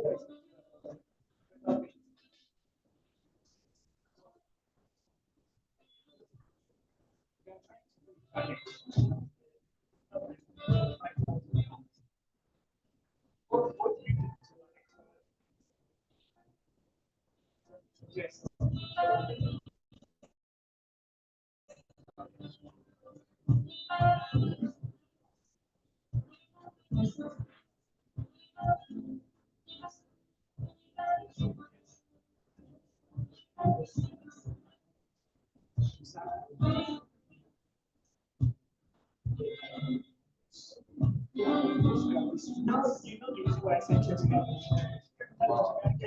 Yes. Now you know the reason why I said checking out.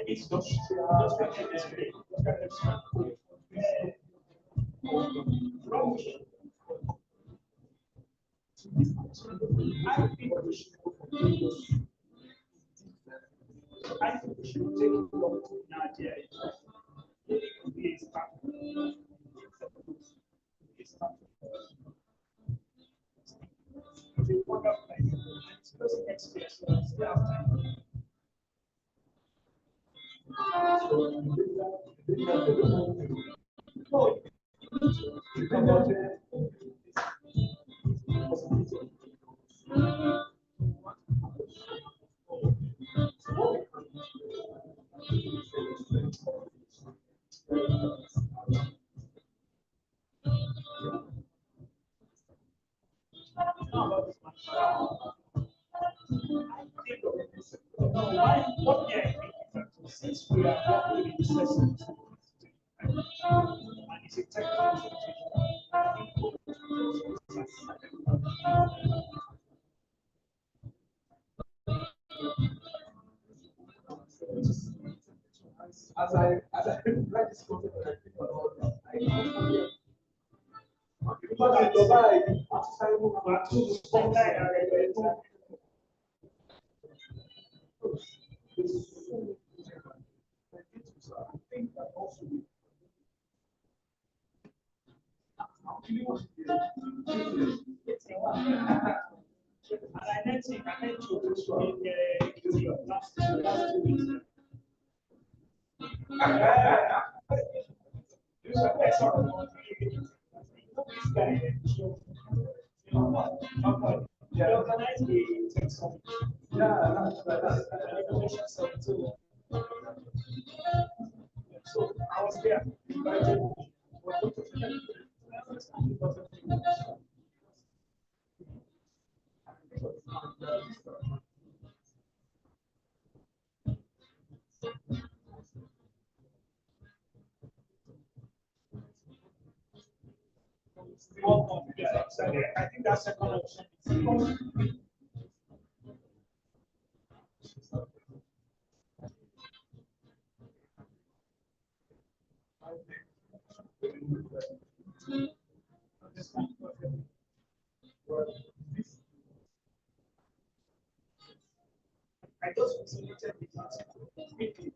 It's just I think we should take a look at Nigeria. What since we are working in systems, and it's a technical as I read this concept, I think about it. Because I provide so I was there. Yeah, exactly. I think that's second option. I just facilitated it.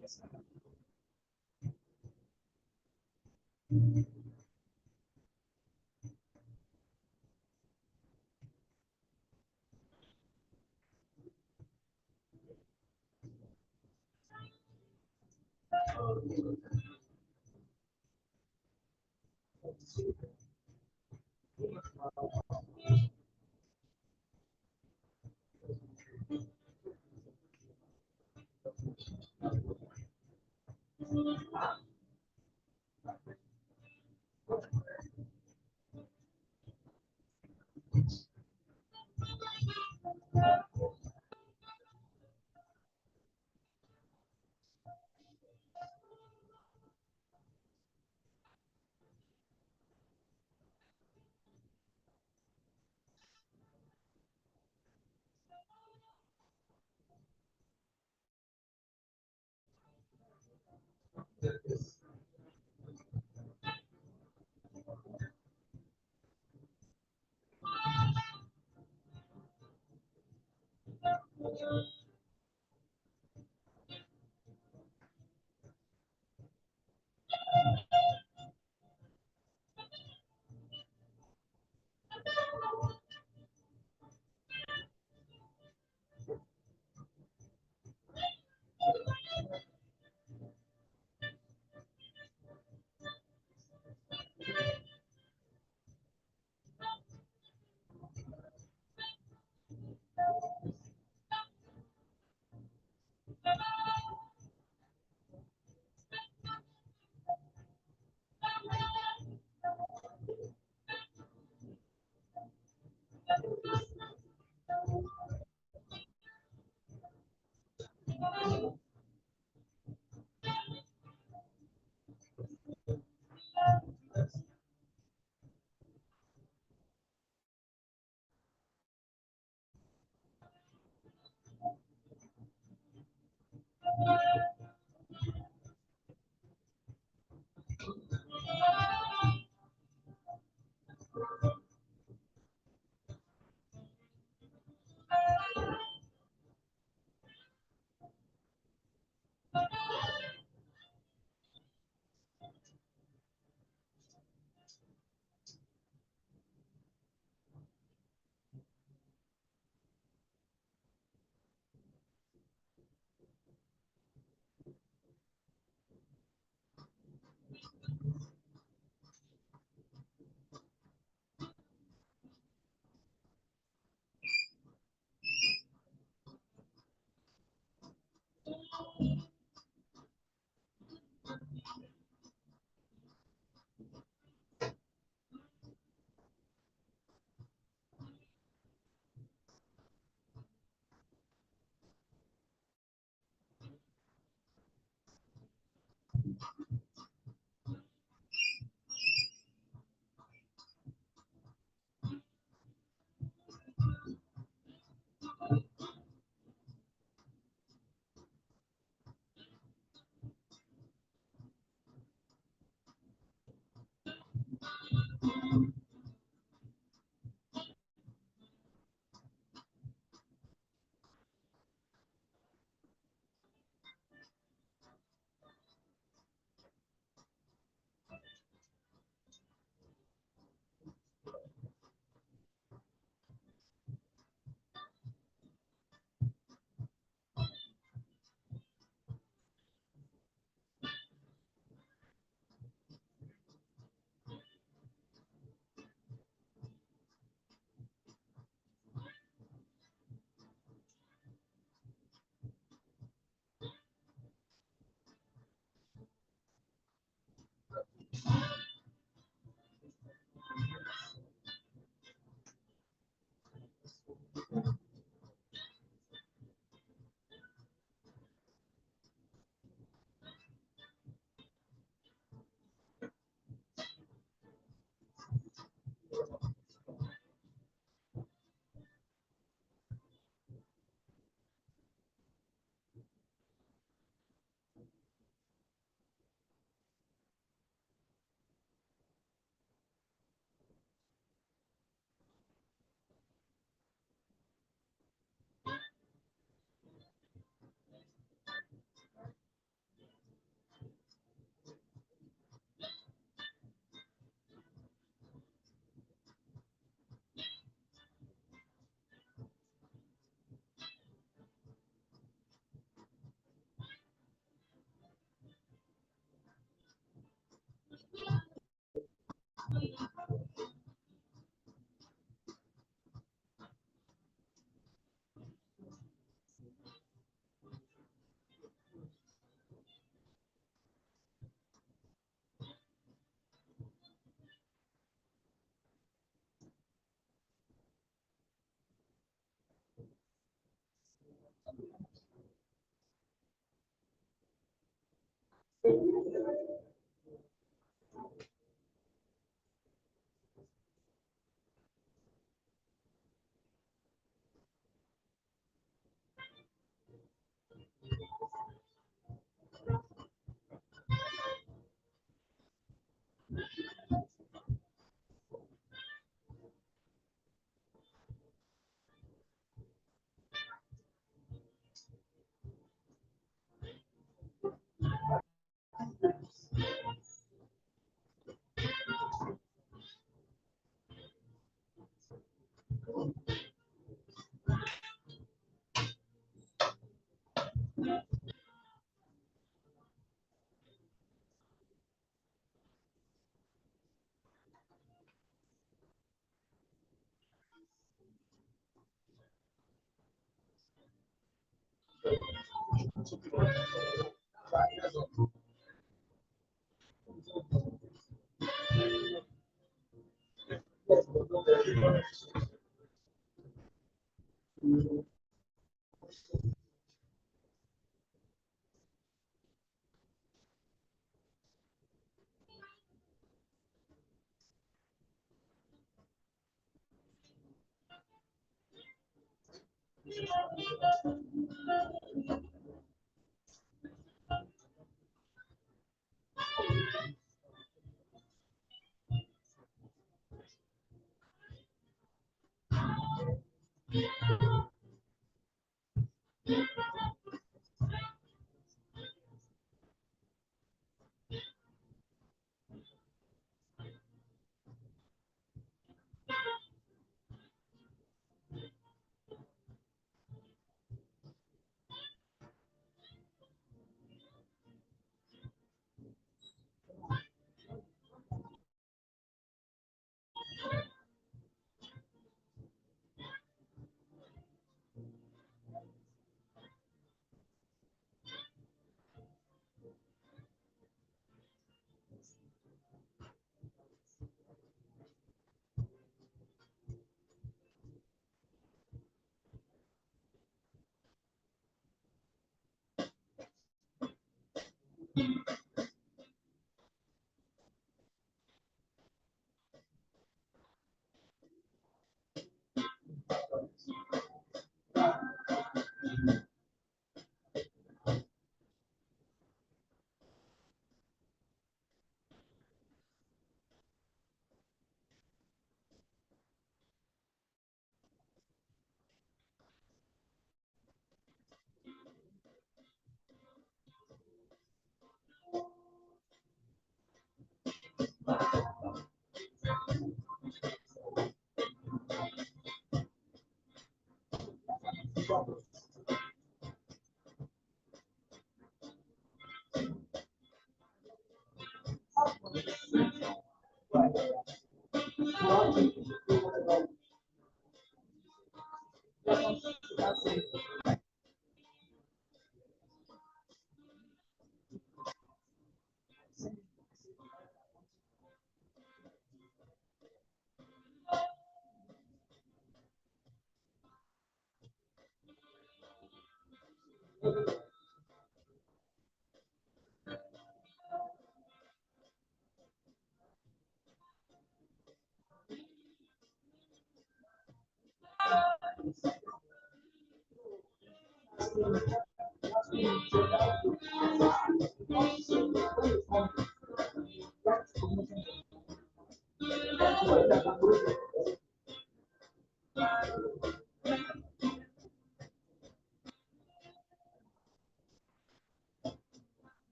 Yes.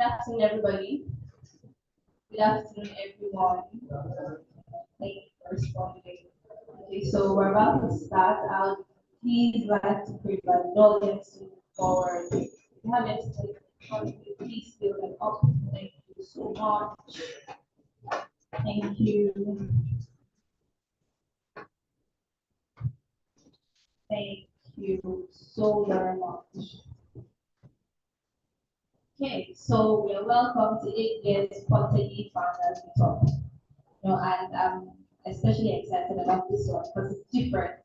Good afternoon, everybody. Good afternoon, everyone. Thank you for responding. Okay, so we're about to start. I would please like to pray for indulgence to move forward. If you have anything to contribute, please feel like up. Thank you so much. Thank you. Thank you so very much. Okay, so we are welcome to 8thGear's quarterly founders talk. And I'm especially excited about this one because it's different.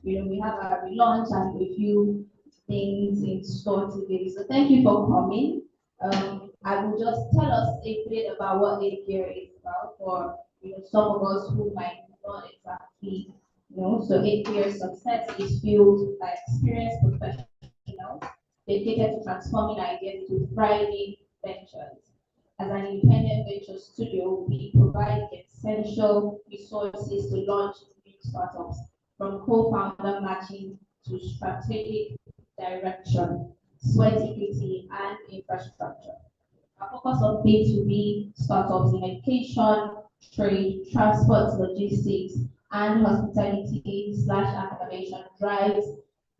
We have a relaunch and a few things in store today. So thank you for coming. I will just tell us a bit about what 8thGear is about for some of us who might not exactly know. So 8thGear success is fueled by experienced professionals dedicated to transforming ideas to thriving ventures. As an independent venture studio, we provide essential resources to launch new startups, from co-founder matching to strategic direction, sweat equity, and infrastructure. Our focus on B2B startups in education, trade, transport, logistics, and hospitality/accommodation drives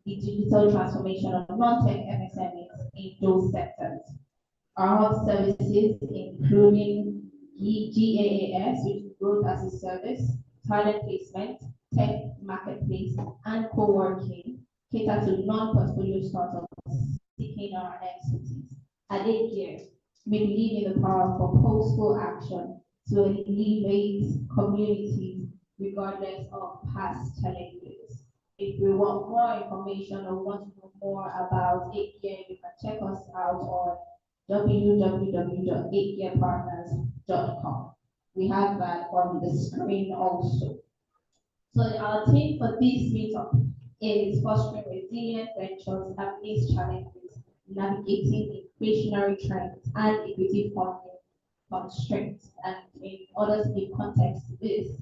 the digital transformation of non-tech MSMEs in those sectors. Our hub services, including GAAS, which is Growth as a Service, talent placement, tech marketplace, and co-working, cater to non-portfolio startups seeking our expertise. At 8thGear, we believe in the power of purposeful action to elevate communities regardless of past challenges. If we want more information or want to know more about 8thGear, you can check us out on www.8gearpartners.com. We have that on the screen also. So our theme for this meetup is fostering resilient ventures amidst challenges. navigating inflationary trends and equity funding constraints. And in order to give context to this,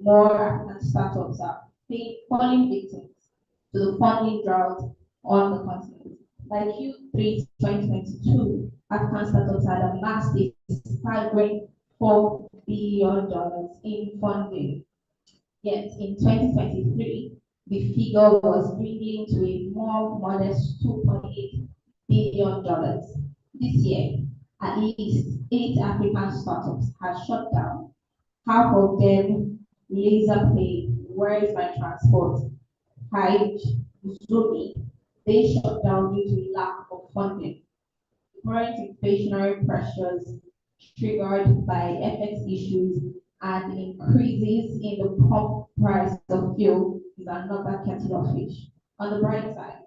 more African startups are falling victims to the funding drought on the continent. By Q3 2022, African startups had amassed a staggering $4 billion in funding. Yet in 2023, the figure was dwindling to a more modest $2.8 billion. This year, at least 8 African startups have shut down. Half of them Laser Play, Where is My Transport, Hyde, Zumi. They shut down due to lack of funding. Current inflationary pressures triggered by FX issues and increases in the pump price of fuel is another kettle of fish. On the bright side,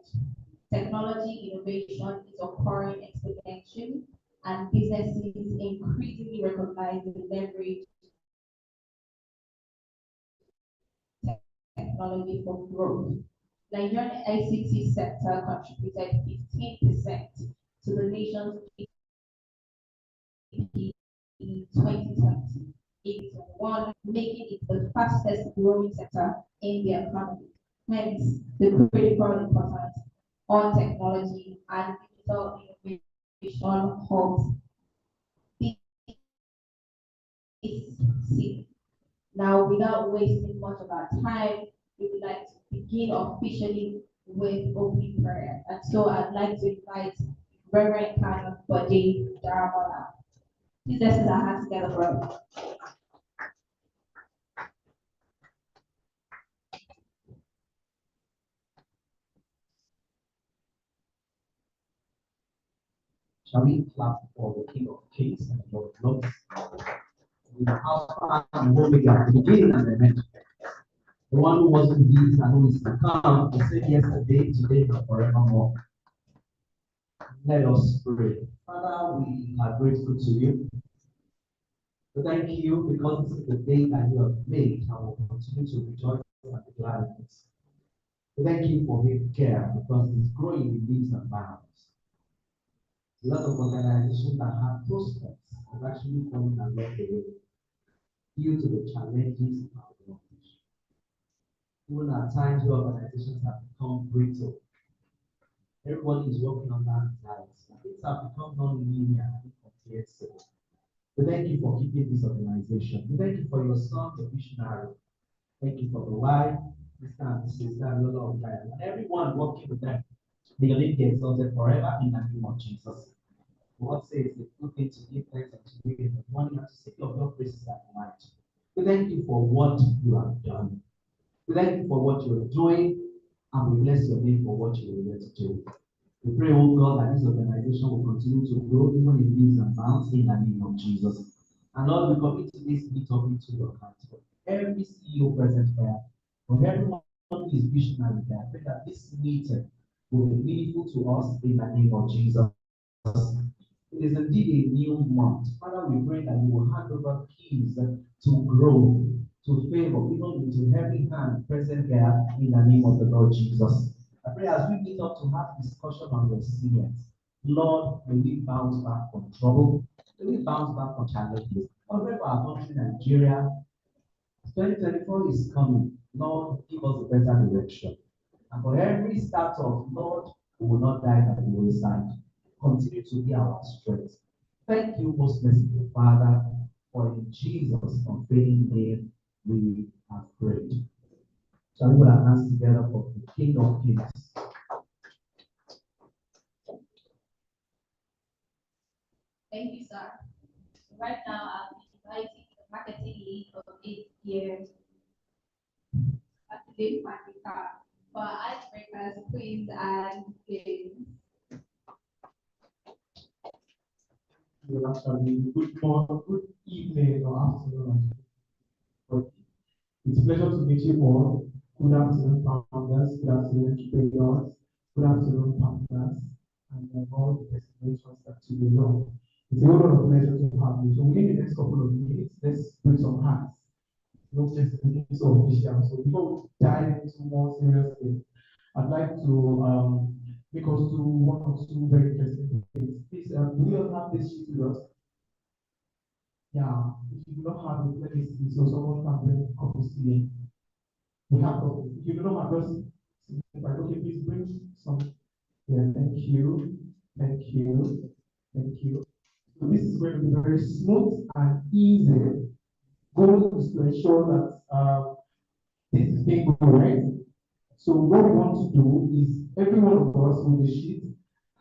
technology innovation is occurring exponentially and businesses increasingly recognize the leverage technology for growth. Nigerian ICT sector contributed 15% to the nation's GDP in 2020. It's one making it the fastest growing sector in the economy. Hence, the critical importance on technology and digital innovation hubs. Now, without wasting much of our time, we would like to begin officially with opening prayer. And so I'd like to invite Reverend Karen Bode Daramola. Please let's put our hands together, bro. Shall we clap for the King of Kings and Lord of Lords? With Alpha and Omega, the beginning and the end. The one who was in these and who is to come, the same yesterday, today, and forevermore. Let us pray. Father, we are grateful to you. We thank you because this is the day that you have made and will continue to rejoice and be glad in it. We thank you for 8thGear because it's growing in leaps and bounds. A lot of organizations that have prospects have actually fallen along the way due to the challenges of our organization. Even at times where organizations have become brittle, everybody is working on that side. Things have become non-linear compared to. We thank you for keeping this organization. We thank you for your son, the visionary. Thank you for the wife, Mr. and Mrs. Lola of Life, and everyone working with them. May your name be exalted forever in the name of Jesus. God says it's a good thing to give thanks and to give in the morning and to seek your blood praises at night. We thank you for what you have done. We thank you for what you are doing, and we bless your name for what you are yet to do. We pray, oh God, that this organization will continue to grow even in leaves and bounds in the name of Jesus. And Lord, we commit this meeting into your hands. For every CEO present here, for everyone who is visionary there, I pray that this meeting will be meaningful to us in the name of Jesus. It is indeed a new month. Father, we pray that you will hand over keys to grow, to favor, even into every hand present here in the name of the Lord Jesus. I pray as we meet up to have discussion on resilience, Lord, may we bounce back from trouble, may we bounce back from challenges. Whatever our country, Nigeria, 2024 is coming. Lord, give us a better direction. And for every startup, Lord, we will not die by the wayside. Continue to be our strength. Thank you, most merciful Father, for in Jesus' unfailing name we have prayed. Shall we put our hands together for the King of Kings? Thank you, sir. Right now, I'm inviting the marketing lead of 8thGear, Activate Africa, for our icebreakers, quiz, and games. Good afternoon, good morning, good evening, or afternoon. It's a pleasure to meet you all. Good afternoon, founders. Good afternoon, entrepreneurs. Good afternoon, partners, and all the destinations that you belong. It's a whole lot of pleasure to have you. So within the next couple of minutes, let's put some hands. No just so official. So before we dive into more seriously, I'd like to make us do one or two very interesting things. Please, do we all have this sheet with us? Yeah, if you do not have it, let me see. So someone can bring copies to me. We have copies. If you do not have us, okay, please bring some. Yeah, thank you. Thank you. Thank you. So this is going to be very smooth and easy. Goal is to ensure that this is being correct. So what we want to do is every one of us on the sheet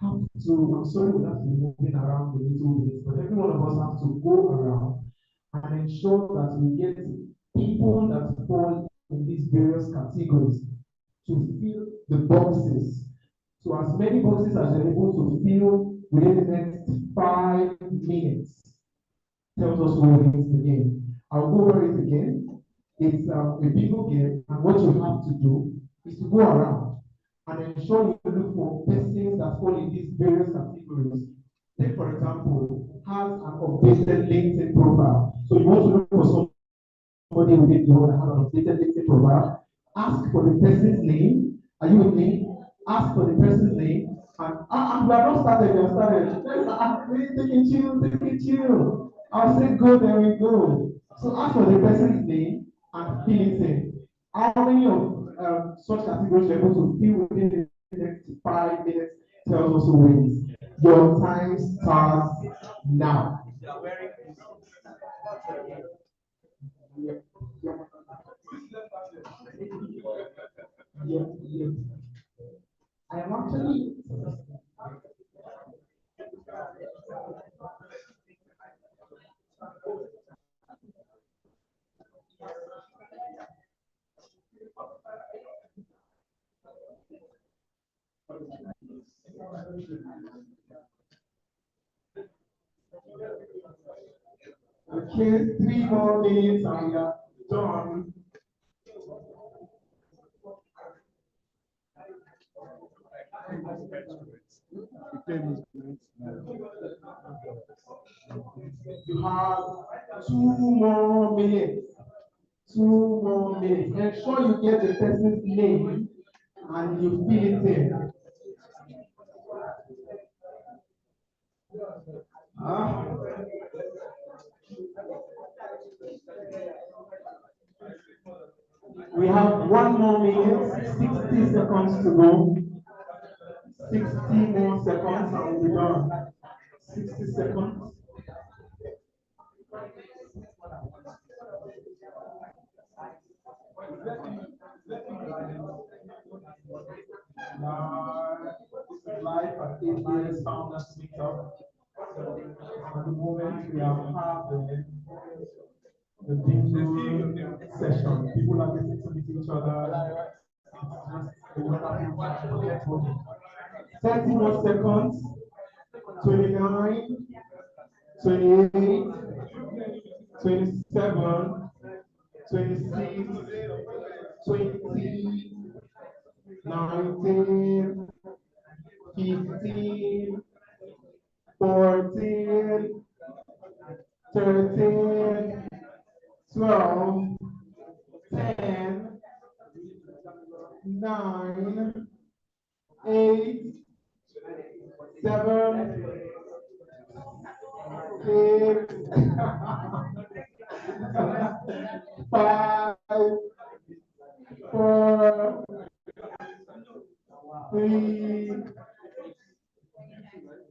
have to, I'm sorry we have to be moving around a little bit, but every one of us have to go around and ensure that we get people that fall in these various categories to fill the boxes. So as many boxes as you're able to fill within the next 5 minutes. Tells us what it is again. I'll go over it again. It's a bingo game, and what you have to do is to go around and ensure you look for persons that fall in these various categories. Take, for example, has an updated LinkedIn profile. So you want to look for somebody within your that has an updated LinkedIn profile. Ask for the person's name. Are you with me? Ask for the person's name. And we have not started, we have started. Please take it chill. I'll say go, there we go. So ask for the person's name and fill it in. How many of such categories you're able to fill within the next 5 minutes tells us who wins. Your time starts now. Yeah. I am actually okay, 3 more minutes and we are done. You have 2 more minutes. 2 more minutes. Ensure you get the person's name and you fill it in. We have 1 more minute, 60 seconds to go. 60 more seconds and we'll be done. 60 seconds. This is live at 8thGear Founders Meetup. At the moment, we are having the bingo session. People are getting to meet each other. It's just a wonderful 30 more seconds. 29, 28, 27, 26, 20, 19, 15, 14, 13, 12, 10, 9, 8, 7, 6, 5, 4, 3,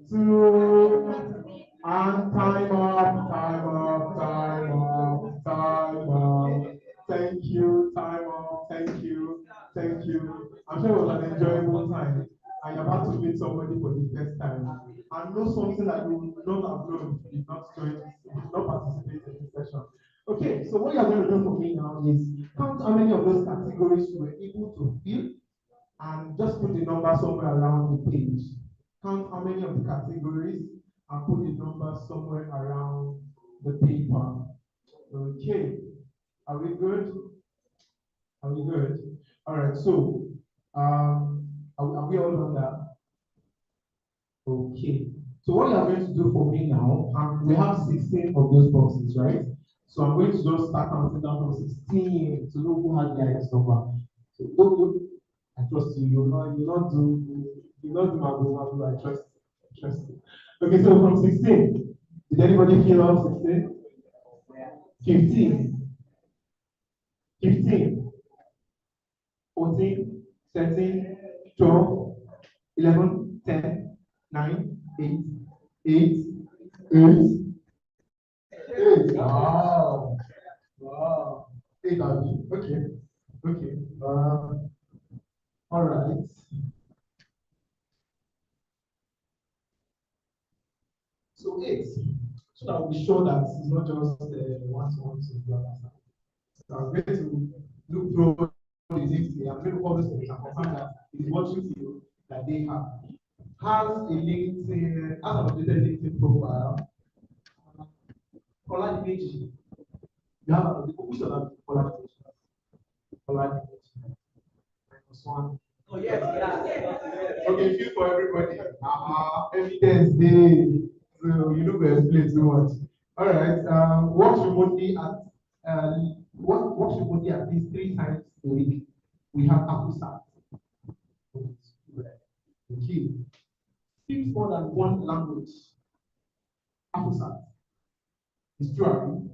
2, and time up. Thank you, time up. Thank you. I'm sure it was an enjoyable time. And you're about to meet somebody for the first time. And know something that you would not have known if you did not participate in this session. Okay, so what you're going to do for me now is count how many of those categories you were able to fill and just put the number somewhere around the page. Count how many of the categories and put the number somewhere around the paper. Okay, are we good? All right, so are we all on that? Okay, so what you are going to do for me now, we have 16 of those boxes, right? So I'm going to just start counting down from 16 to know who has the highest number. So I trust you, you'll not do You not do my I trust. Trust you. Okay, so from 16, did anybody feel up 16? 15, 15, 14, 13, 12, 11, 10, 9, 8, 8, 8. Wow. Wow. 8, okay. Okay. All right. So 8. So that we'll be sure that it's not just one to do understand. So I'm going to look through the things here. I'm going to call this and confirm that it is watching you that they have. Has a LinkedIn, has an updated LinkedIn profile. Color image. You have an which of them color image? Color image. -1. Oh, yes, yeah. Okay, feel for everybody. Evidence day. So you don't go explain too much. All right. Work remotely at least 3 times a week. We have Apple SAT. Okay. Speaks more than one language. Apple SAT. It's true.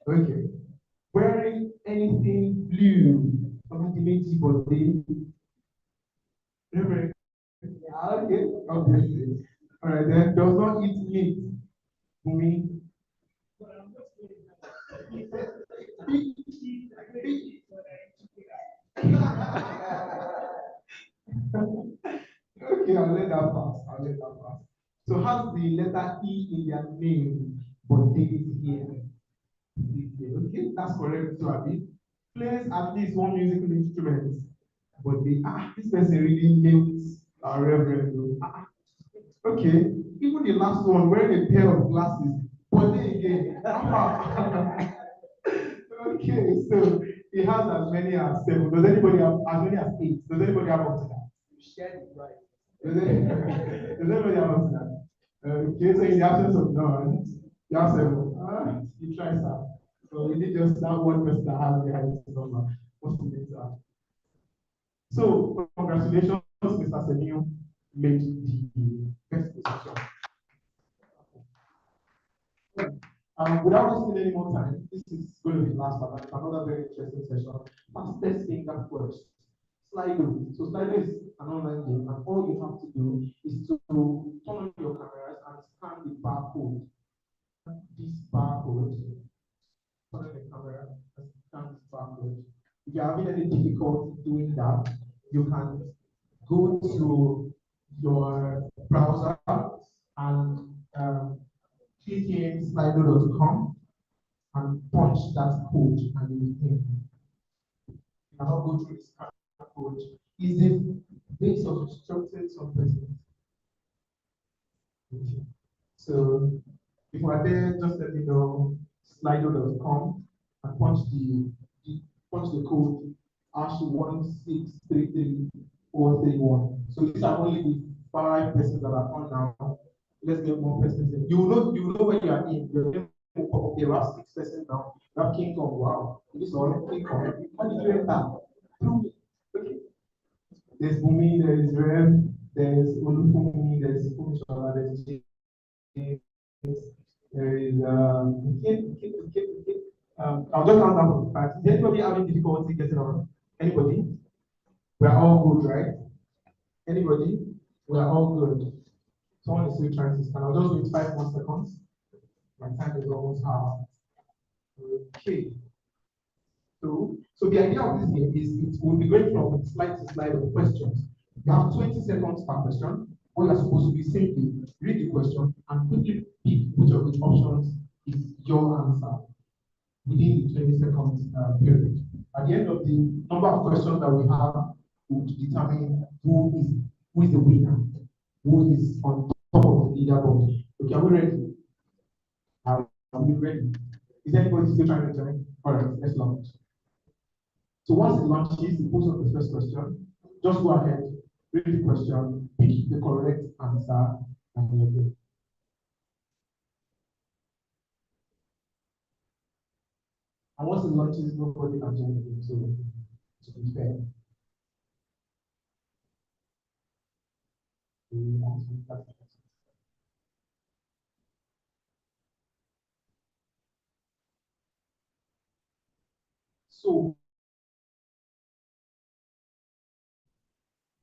Okay. Wearing anything blue. Something body. Okay. Okay. All right. Then does not eat meat. For me. Okay, I'll let that pass. So has the letter E in their name, but they is here. Okay, that's correct, so Abi. Plays at least one musical instrument, but this person really nailed our reverend. Okay, even the last one wearing a pair of glasses, but then again. Okay, so he has as many as 7. Does anybody have as many as 8? Does anybody have up to that? You shared it right. Does anybody have up to that? Okay, so in the absence of none, you have 7. You try that. So is it just that one person that has the highest number? What's the answer? So congratulations, Mr. Senio made the best position. Without wasting any more time, this is going to be last but another very interesting session. Fastest finger first. Slido. So Slido is an online game, and all you have to do is to turn on your cameras and scan the barcode. This barcode. Turn on the camera and scan this barcode. If you're having any difficulty doing that, you can go to your browser and click in slido.com and punch that code and you will you cannot go through this code. Is the base of instructed some persons? Okay. So if you are there, just let me know slido.com and punch the code #1633431. So these are only the 5 persons that are on now. Let's get more persons in. You know where you are in. Your name will pop up. There are 6 persons now. You have King Kong. Wow. This is all King Kong. How did you enter? Okay. There's Bumi, there is Rev, there's Olufumi, there's Fumishola, there's James, there is I'll just answer for facts. Is anybody having difficulty getting on? Anybody? We're all good, right? Anybody? We're all good. Someone is still trying to scan. I'll just wait 5 more seconds. My time is almost half. Okay. So the idea of this game is it will be going from slide to slide of questions. You have 20 seconds per question. What you're supposed to be simply read the question and quickly pick which of the options is your answer within the 20-second period. At the end of the number of questions that we have will determine who is the winner, who is on top of the leaderboard. Okay, are we ready? Are we ready? Is anybody still trying to join? All right, let's launch. So once it launches, it pulls up the first question. Just go ahead, read the question, pick the correct answer, and you're good. And once it launches, nobody can join it. So to be fair. So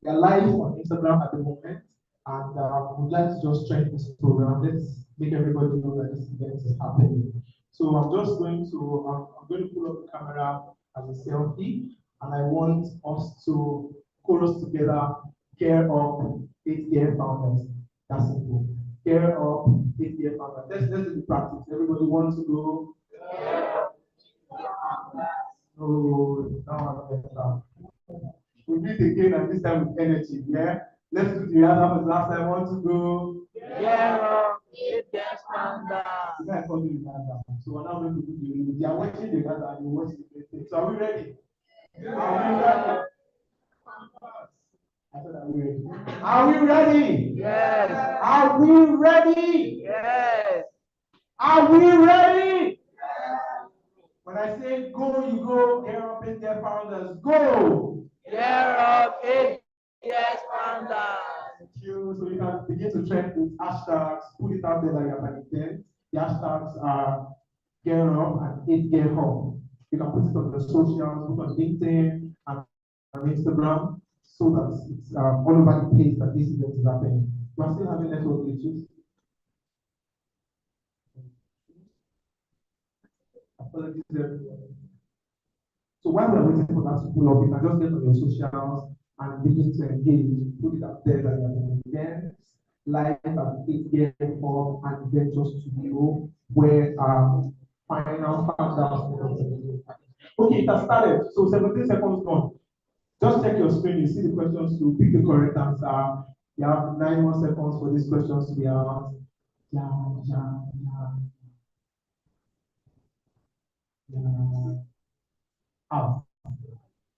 we are live on Instagram at the moment, and we'd like to just strengthen this program. Let's make everybody know that this event is happening. So I'm just going to I'm going to pull up the camera as a selfie, and I want us to chorus together. Care of 8thGear founders. That's simple. Care of 8thGear founders. Let's do the practice. Everybody wants to go. No, no, we do it again, and this time with energy. Yeah. Let's do the other one. Last time I want to go. Yeah, it gets founders. You guys call me Uganda. So we're now going to do the they are watching the Uganda and you watch the thing. So are we ready? Are we ready? I said, are we ready? Are we ready? Yes. Are we ready? Yes. Are we ready? When I say go, you go. Here up in there, founders, go. Yeah, it gets founders. Thank you. So you can begin to trend with hashtags, put it out there like you're an intent. The hashtags are Gear Up and 8thGear Hub. You can put it on the socials, put on LinkedIn and on Instagram, so that it's all over the place that this event is happening. We are still having network glitches. Apologies, everyone. So while we're waiting for that to pull up, you can just get on your socials and begin to engage, put it up there that you're an event, live at 8thGear Hub and Ventures Studio, where final countdown. Okay, it has started. So 17 seconds gone. Just check your screen, you see the questions to pick the correct answer. You have 9 more seconds for these questions to be asked. Out.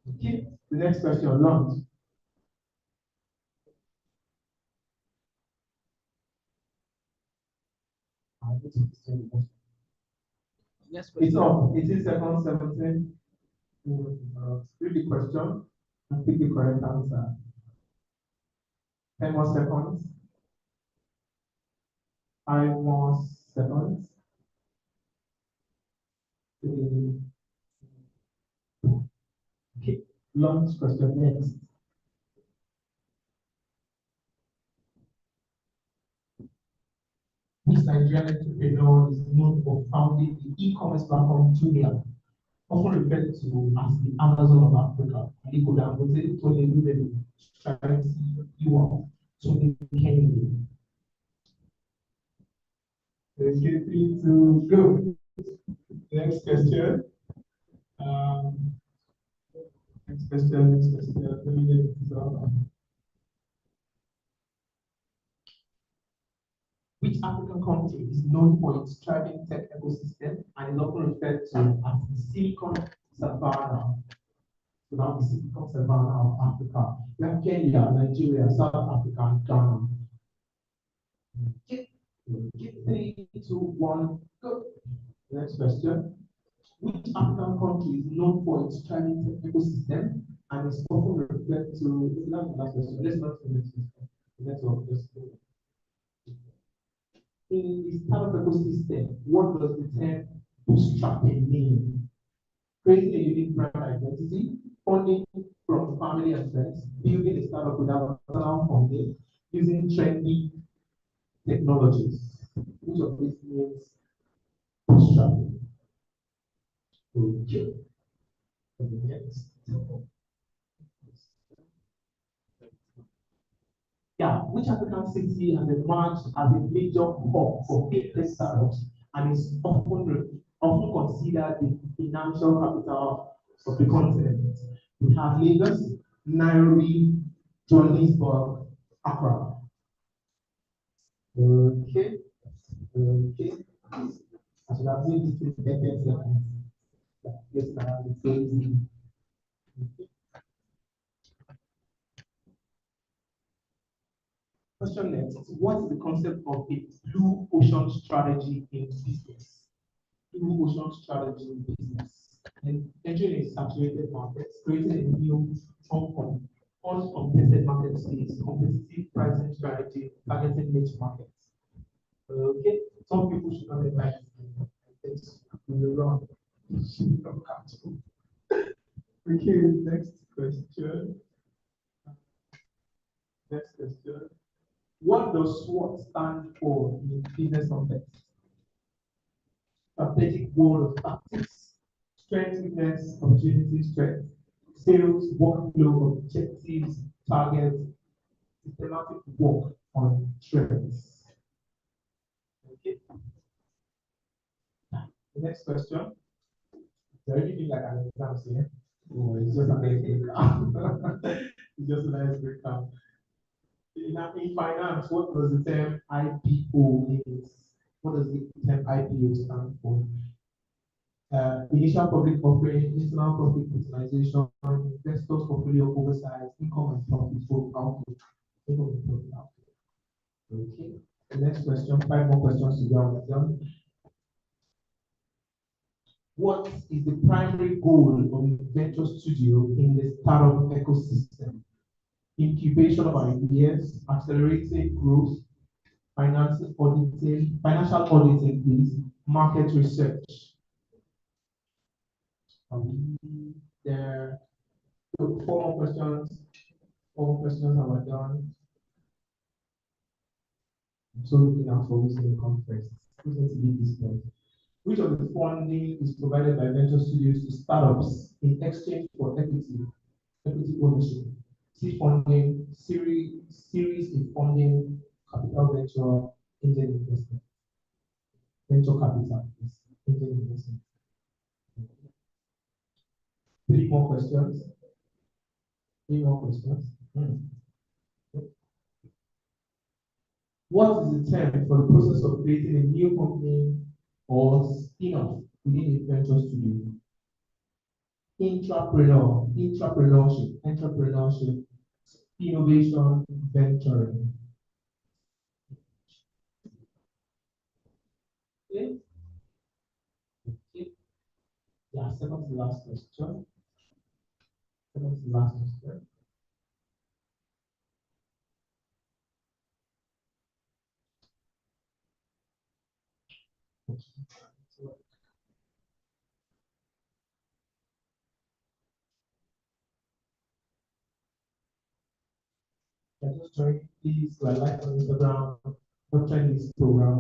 Okay, the next question, launch. Yes, It's up. 18 seconds, 17. Read the question and pick the correct answer. 10 more seconds. 5 more seconds. 3. Okay, launch question next. Which Nigerian entrepreneur is known for founding the e-commerce platform Jumia, often referred to as the Amazon of Africa? Aliko Dangote, Tony Lubedi, Charity Iwa, Tony Kennedy. Let's get 3, 2, go. Next question. Next question. Let me get this up. Which African country is known for its thriving tech ecosystem and is often referred to as the Silicon Savannah? So now the Silicon Savannah of Africa. We have Kenya, Nigeria, South Africa, and Ghana. Give 3, 2, 1, go. Next question. Which African country is known for its thriving tech ecosystem and is often referred to? That's the last question. Let's not do this. Let's go. In the startup ecosystem, what does the term bootstrapping mean? Creating a unique brand identity, funding from family and friends, building a startup without personal funding, using trendy technologies. Which of these means bootstrapping? Okay. Next. Yeah, which African city has emerged as a major hub for fintech startups and is often considered the financial capital of the continent? We have Lagos, Nairobi, Johannesburg, Accra. Okay. I should have made this in 10 seconds. Yes, it's so easy. Question next. What is the concept of a blue ocean strategy in business? Blue ocean strategy in business. And entering a saturated market, creating a new uncontested market space, competitive pricing strategy, targeting niche markets. Okay, some people should not like this. We will run. Okay, next question. Next question. What does SWOT stand for in business context? Strategic goal of tactics, strength, weakness, opportunity, strength, sales, workflow, objectives, targets, systematic work on trends. Okay. The next question. It's already been like an exam here. Oh, it's just an exam. It's just a nice breakdown. In finance, what does the term IPO mean? What does the term IPO stand for? Initial public offering, internal profit utilization, investors portfolio oversight, income and profit output. Income and profit output. Okay. The next question, 5 more questions to go on. What is the primary goal of a venture studio in the startup ecosystem? Incubation of ideas, accelerated growth, financial auditing, please, market research. There. So 4 more questions. 4 more questions are we done. I'm so looking out for who's going to come first. Who's going to lead this point? Which of the funding is provided by venture studios to startups in exchange for equity ownership? Seed funding, series A funding, capital venture, angel investment. Venture capital, angel investment. 3 more questions. 3 more questions. What is the term for the process of creating a new company or spin-off within a venture studio? Entrepreneurship, innovation, venturing. Okay. Yeah, second to last question. Just join, please, like on Instagram, join this program,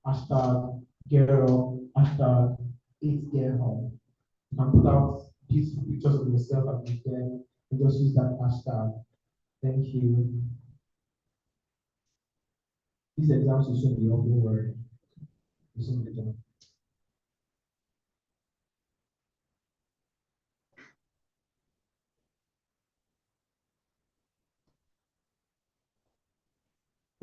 hashtag gear up, hashtag 8thGear Hub. You can put out beautiful pictures of yourself and your friend, and just use that hashtag. Thank you. These exams will soon be up, don't worry. Will soon be done.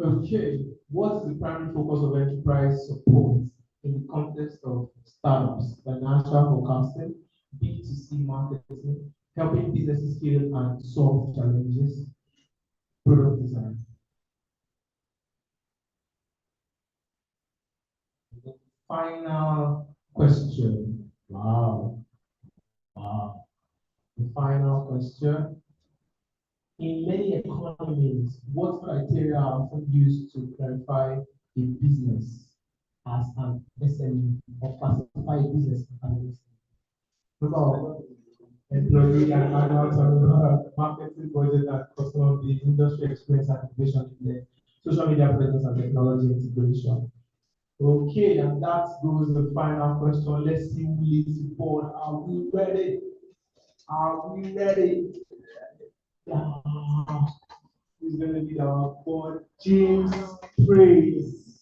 Okay, what is the primary focus of enterprise support in the context of startups, financial forecasting, B2C marketing, helping businesses scale and solve challenges, product design? The final question. Wow. The final question. In many economies, what criteria are often used to clarify a business as an SME or classify a business as an SME? Number of employee and annual turnover, marketing budget and customer base, industry experience and innovation index, social media presence and technology integration. Okay, and that goes the final question. Let's see who leads the board. Are we ready? Are we ready? Who's going to be our board? James Praise.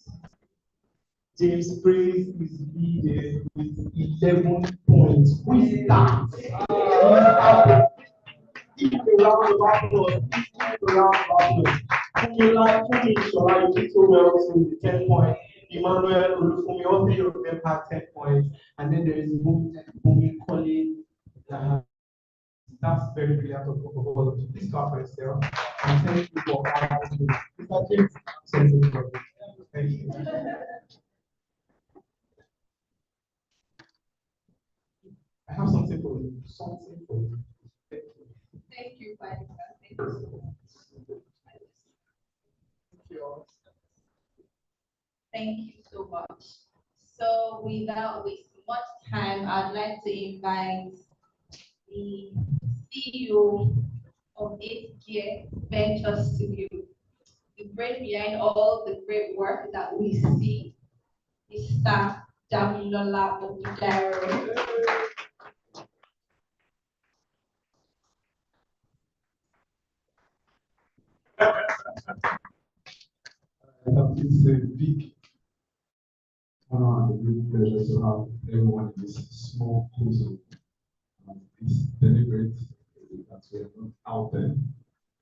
James Praise is leading with 11 points. Who is that? Give a round of applause. Give a round of applause. Fumi Shola, you did so well with 10 points. Emmanuel Olufumi, all 3 of them had 10 points. And then there is Bumi Colin. That's very brilliant of all of you. Please clap for yourself. And thank you for having me. Mr. James, thank you. I have something for you. Thank you. Thank you, Pastor. Thank you so much. so much. So without wasting much time, I'd like to invite the CEO of 8thGear Venture Studio, the brain behind all the great work that we see, Mr. Damilola Obidaro. It's a big honor and a great pleasure to have everyone in this small puzzle. It's deliberate that we are not out there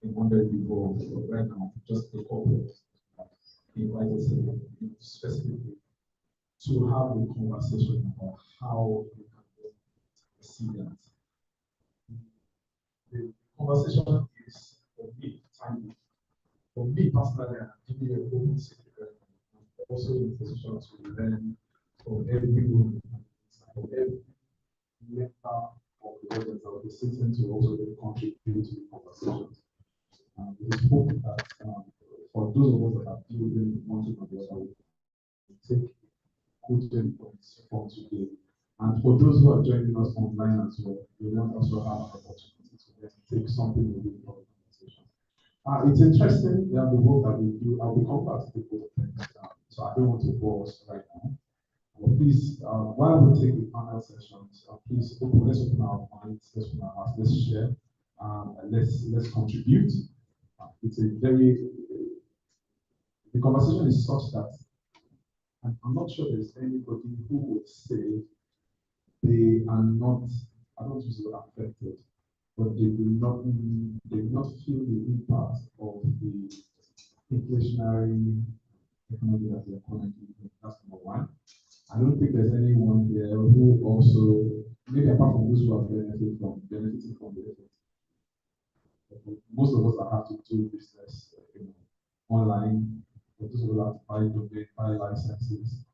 in 100 people, but right now, just a couple invited specifically to have a conversation about how we can see that. The conversation is for me timely. For me personally, I'm giving you a open secret. I'm also in a position to learn from everyone, from every member of the audience that will be sitting to also contribute to the conversation. We hope that for those of us that are building one thing or the other, we take good points from today. And for those who are joining us online as well, we will also have an opportunity to take something away from the conversation. It's interesting that the work that we do, I will come back to the both things, so I don't want to bore us right now. But please, while we take the panel sessions, please let's open our minds, let's open our hearts, let's share, let's contribute. It's a the conversation is such that I'm not sure there's anybody who would say they are not, I don't use the word affected, but they will not feel the impact of the inflationary economy that we are currently in. That's number one. I don't think there's anyone here who also, maybe apart from those who are benefiting from the effect. Most of us that have to do business online, but those of us that have to buy domain, buy licenses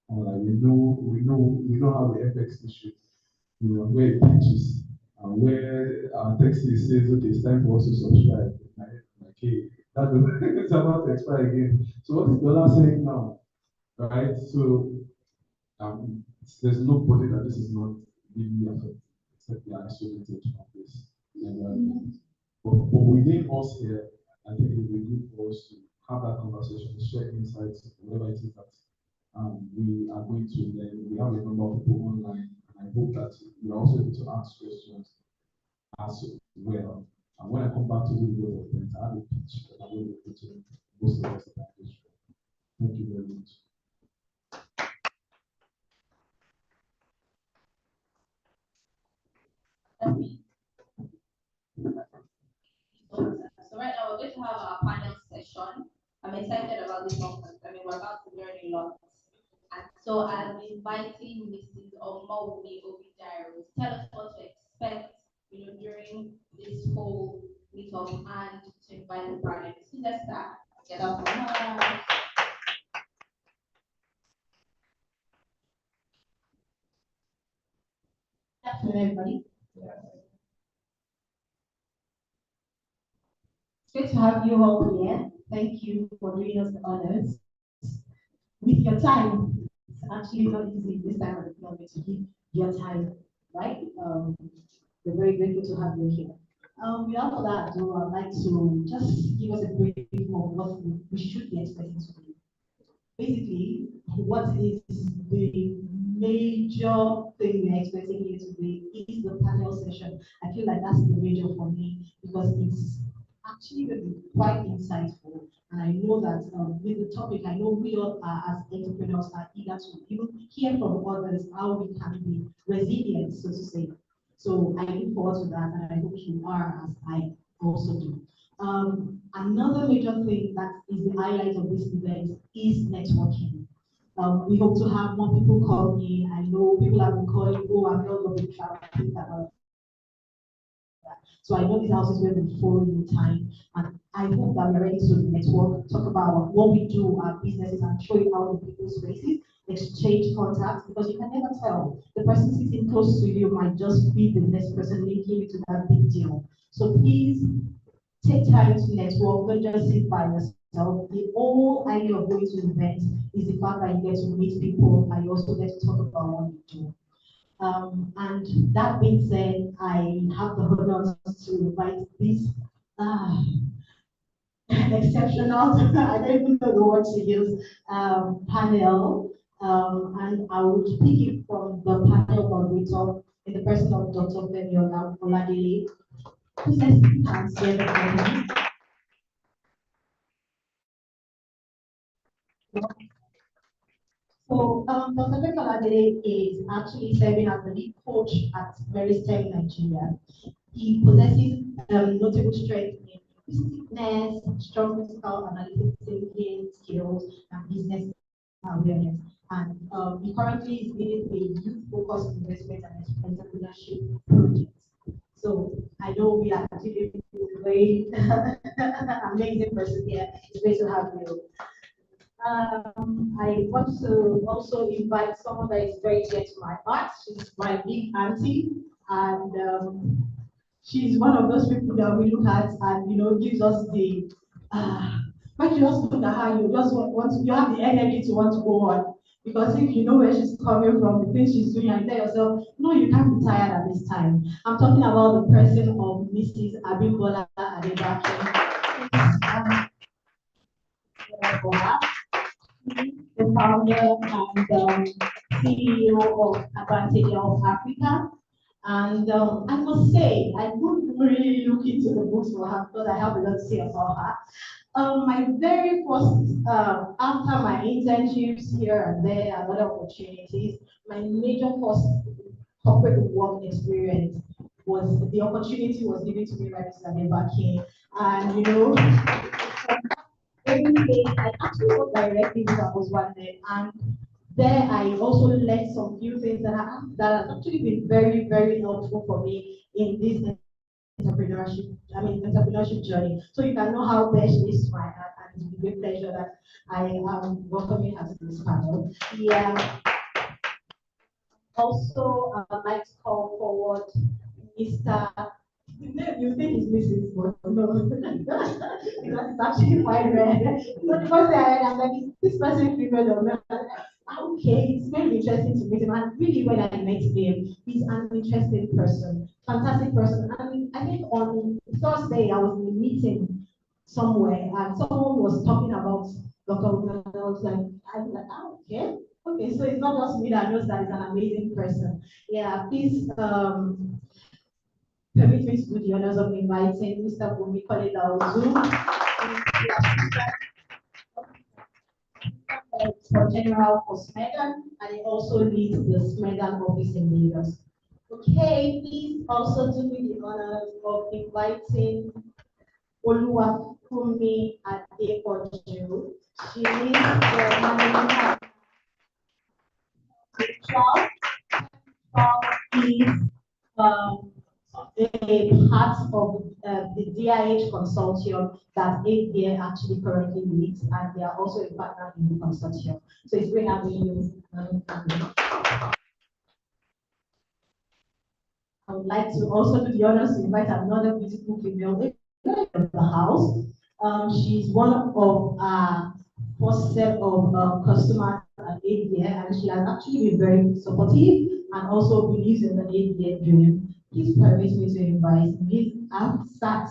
online, we know how the FX issue, where it pitches, where our text says, okay, it's time for us to subscribe. Okay, it's about to expire again. So what is the dollar saying now? Right? So there's nobody that this is not really affected, except they are isolated from this environment. But within us here, I think it would be good for us to have that conversation, share insights, whatever it is that we are going to learn. We have a number of people online, and I hope that we are also able to ask questions as well. And when I come back to the word of things, I have a pitch that I will refer to most of us at this show. Thank you very much. So right now we're going to have our panel session. I'm excited about this one because we're about to learn a lot. And so I'm inviting Mrs. Omawumi Obidaro to tell us what to expect, during this whole meetup and to invite the panelists. Let's start. Get up for her. Good afternoon, everybody. It's great to have you all here. Thank you for doing us the honors with your time. It's actually not easy this time of the economy to give your time, right? We're very grateful to have you here. Without all that, though, I'd like to just give us a brief of what we should be expecting to do. Basically, what is the major thing we're expecting here today is the panel session. I feel like that's the major for me because it's actually going to be quite insightful. And I know that with the topic, I know we all as entrepreneurs are eager to even hear from others how we can be resilient, so to say. So I look forward to that, and I hope you are, as I also do. Another major thing that is the highlight of this event is networking. We hope to have more people call in. I know people have been calling, oh, I'm not going to be traveling about that. So I know these houses will be full in time, and I hope that we're ready to network, talk about what we do, our businesses, and show it out in people's faces, exchange contacts, because you can never tell. The person sitting close to you might just be the next person linking you to that big deal. So please take time to network, don't just sit by yourself. myself. The whole idea of going to events is the fact that you get to meet people and you also get to talk about what you do. And that being said, I have the honor to invite this exceptional, I don't even know the word to use, panel. And I will pick it from the panel moderator in the person of Dr. Femi Oladele, who says he can't hear the panel. So, Dr. Femi Oladele is actually serving as the lead coach at Meristem Nigeria. He possesses notable strength in linguistics, strong critical analytic thinking skills, and business awareness. And he currently is leading a youth-focused investment and entrepreneurship project. So I know we are actually a very amazing person here. It's great to have you. I want to also invite someone that is very dear to my heart. She's my big auntie, and she's one of those people that we look at and gives us the when you just look at her, you just want to, you have the energy to want to go on. Because if you know where she's coming from, the things she's doing, and you tell yourself, no, you can't be tired at this time. I'm talking about the person of Mrs. Abimbola Adebakin. The founder and CEO of Advantage of Africa. And I must say, I couldn't really look into the books for her because I have a lot to say about her. My very first, after my internships here and there, and other opportunities, my major first corporate work experience was the opportunity was given to me by Mr. Nebaki. And every day I actually worked directly with her husband there, and there I also learned some few things that have actually been very, very helpful for me in this entrepreneurship journey. So you can know how best she is to my heart, and it's a great pleasure that I am welcoming her to this panel. Yeah. Also, I'd like to call forward Mr. You think it's Mrs. but no, because it's actually quite rare. So the first thing I heard, I'm like, is this person female or male? Okay, it's very interesting to meet him. And really, when I met him, he's an interesting person, fantastic person. And I think on Thursday, I was in a meeting somewhere, and someone was talking about Dr. Women. I was like, oh, okay. Okay, so it's not just me that knows that he's an amazing person. Yeah, please permit me to do the honors of inviting Mr. Bumi Koleda Ozu for General for Smegan, and he also leads the Smegan office in Lagos. Okay, please also do me the honors of inviting Oluwafumi Adepoju. She is the managing is a part of the DIH consortium that 8thGear actually currently leads, and they are also a partner in the consortium. So it's great having you. I would like to also do the honors to invite another beautiful female in the house. She's one of our first set of customers at 8thGear, and she has actually been very supportive and also believes in the 8thGear dream. Please permit me to invite Ms. Afsat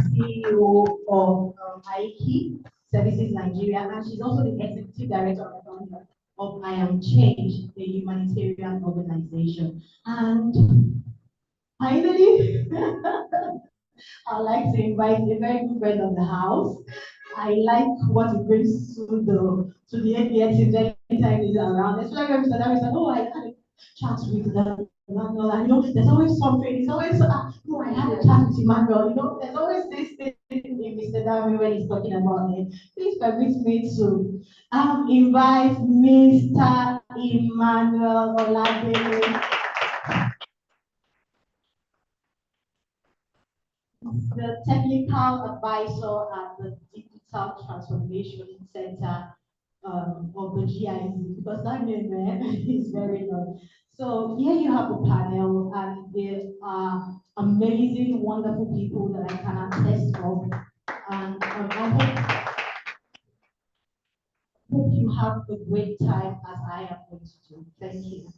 CEO of IKE Services Nigeria, and she's also the executive director of I Am Change, a humanitarian organization. And finally, I'd like to invite a very good friend of the house. I like what it brings to the 8thGear team anytime he's around. Especially when Mr. David said, oh, I had a chat with Emmanuel. There's always something. It's always, oh, I had a chat with Emmanuel. There's always this thing in Mr. David when he's talking about it. Please permit me to invite Mr. Emmanuel Oladele. The technical advisor at the Digital Transformation Center of the GIZ, because that name is very long. So here you have the panel, and there are amazing, wonderful people that I can attest of. And I hope you have a great time as I am going to do. Thank you.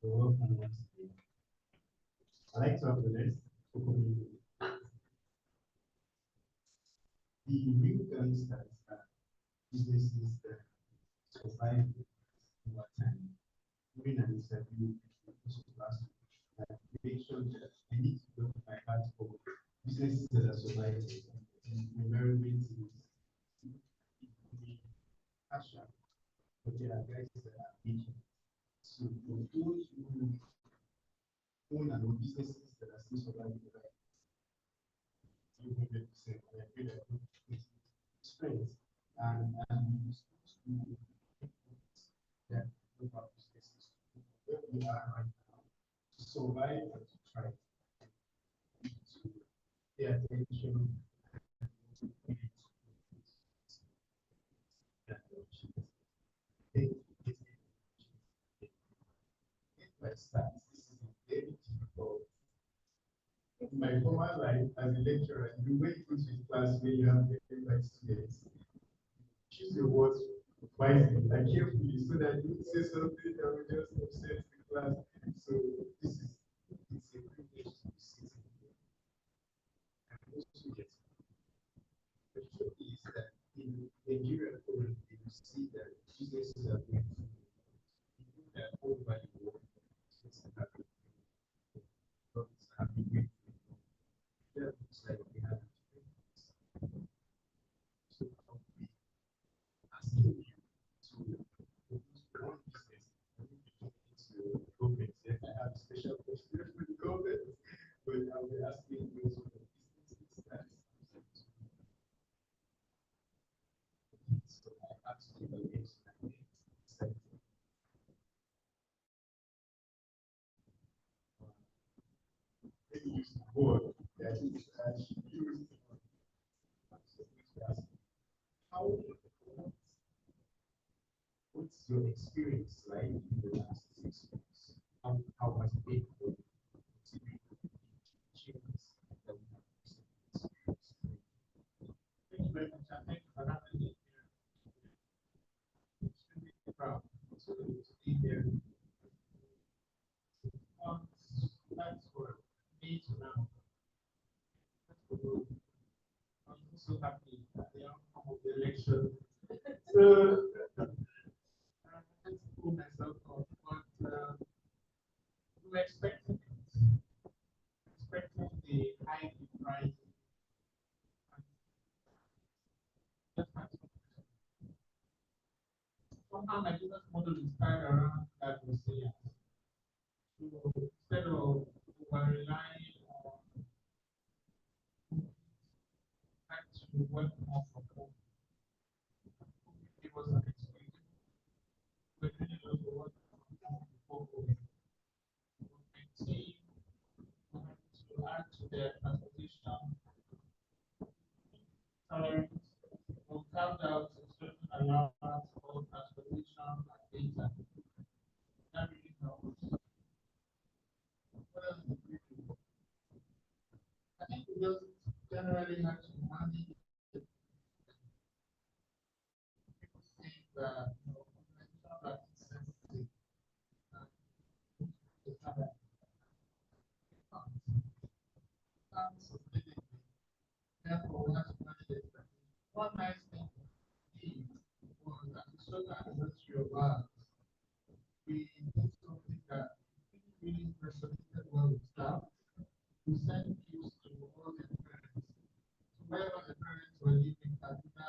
You're welcome once again. I'd like to have the next opening. The real gangsters are businesses that survive over time. During an interview last week, I mentioned that I need to look at my heart for businesses that are surviving and environment is passion, but there are guys that are patient. So for those who own and own businesses that are still surviving, like 200%, I feel like it's strength and that look at businesses where we are right now to survive and to try to pay attention this is very difficult. In my former life as a lecturer, you went into a class where you have very bright students. Choose your words wisely and carefully so that you say something that will just upset the class. So it's a privilege to be sitting here. And also yes, the truth is that in Nigeria currently you see that businesses are going to people that own by the world. It's happening. It's happening. That looks like we have so I'll be asking you to produce one business and we be talking to government. Yes, I have a special question for the government, but I'll be asking you to the businesses that so I ask you the next maybe use the word that is used how what's your experience like in the last 6 months? How has it been for you considering the changes that we have experienced? Thank you very much. And thank you for having me here. Extremely proud to be here. That's for me to know. I'm so happy at the outcome of the election. So, let's pull myself off, but we were expecting the hike in prices. Somehow my business model is tied around that resilience. So instead of over relying on trying to work more from home, it was an excuse. We're doing a lot of work from home before COVID. My team had to add to their transportation salaries. We carved out a certain allowance for transportation and data. That really helps. What else did we do? I think we just generally had to manage it. People think that organizations are insensitive and they have a therefore we have to manage it. One nice thing was that the social anniversary of ours, we did something that really resonated well with staff. We sent gifts to all the parents. So wherever the parents were living, Kaduna,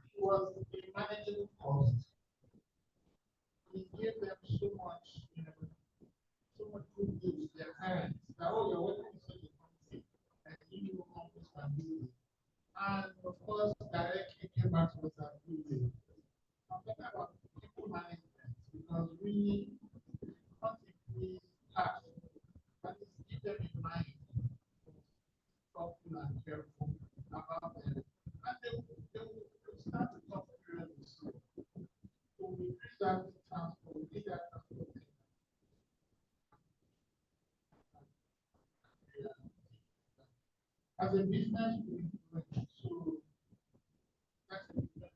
it was a manageable cost. We gave them so much, so much good news to their parents that oh, you're working in such a company and you will accomplish my business. And of course, directly came back to us and I'm talking about people management because we constantly have but keep them in mind, thoughtful and careful about them. And they will start to talk very soon. So we use that transportation As a business, so that's a business.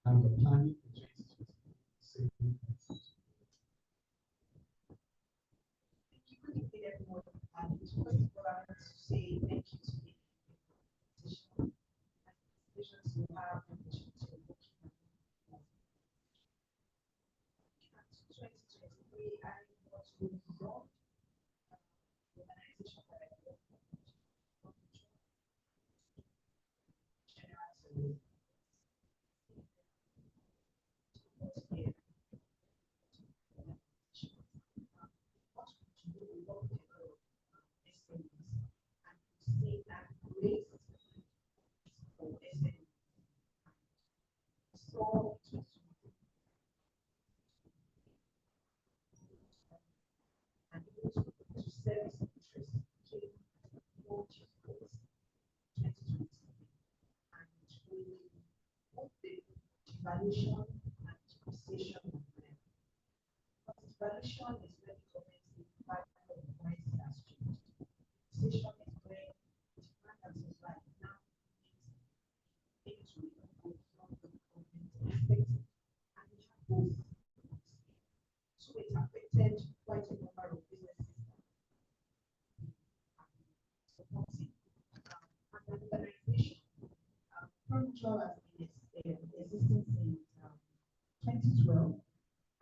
And the planning for 2026. Say thank you to the organizations you have and the opportunity of working with. 2023, I want to go beyond the organization that I work for. Generally, what to do with all the SMEs and to say that great for SMEs. So and also to service interest came more difficult 2020 and we put the devaluation and depreciation of them. But devaluation is when the government is part of the currency has changed. Depreciation is when the demand that is right now is able to go from the government expected. And we have both. So it affected quite a number of businesses supporting and the organization. Furniture has been existing since 2012,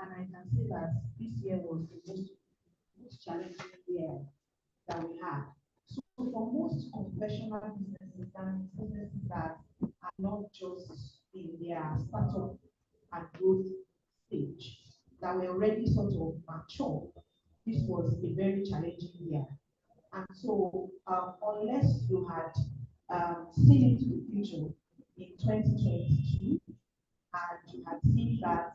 and I can say that this year was the most challenging year that we had. So for most conventional businesses and businesses that are not just in their startup and growth stage, that were already sort of mature, this was a very challenging year. And so, unless you had seen into the future in 2022, and you had seen that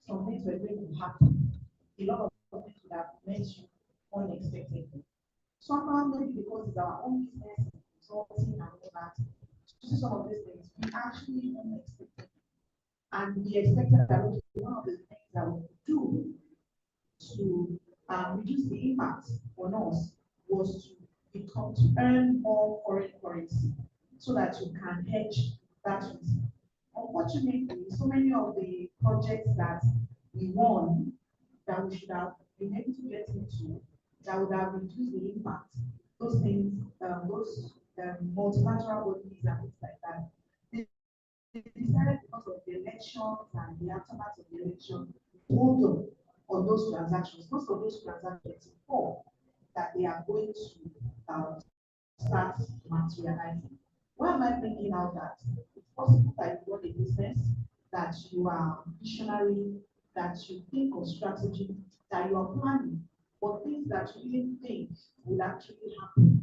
some things were going to happen, a lot of things would have met you unexpectedly. Somehow, maybe because it's our own business, consulting and all that, to see some of these things, we actually unexpected. And we expected that one of the things that we could do to reduce the impact on us was to earn more foreign currency so that you can hedge that risk. Unfortunately, so many of the projects that we won that we should have been able to get into that would have reduced the impact, those things, those multilateral bodies and things like that, they decided because of the elections and the aftermath of the election, hold on those transactions. Most of those transactions before that they are going to start materializing. Why am I bringing out that? It's possible that you run a business, that you are visionary, that you think of strategy, that you are planning, but things that you didn't think would actually happen,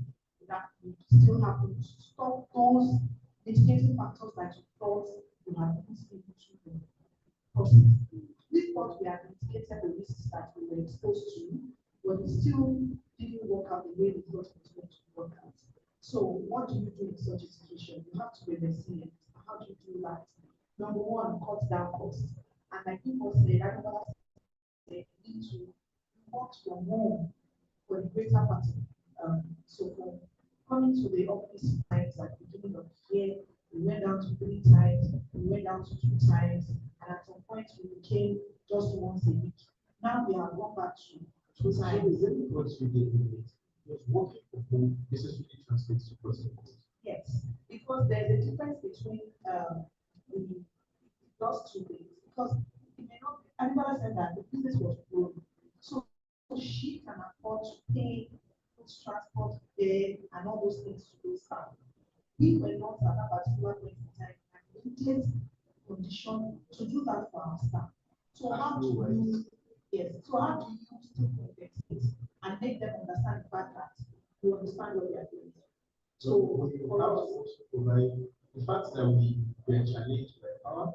that would still happen to stop those mitigating factors that you thought you had put into the process. We thought we had mitigated the risks that we were exposed to, but it still didn't work out the way we thought it was going to work out. So what do you do in such a situation? You have to be resilient. How do you do that? Number one, cut down costs. And like people said, everybody said, you need to work from home for the greater part. So from coming to the office times at the beginning of the year, we went down to 3 times, we went down to 2 times, and at some point we became just once a week. Now we have gone back to 2 times. So what you did was working from home necessarily translates to personal growth. Yes, because there's a difference between those two things. Because it may not, everybody said that the business was growing. So she can afford to pay transport there and all those things to those staff. We were not at that particular point in time and needed condition to do that for our staff. So how do you, yes, so how do you still protect it and make them understand the fact that you understand what they are doing? So we have to also provide the fact that we were challenged by power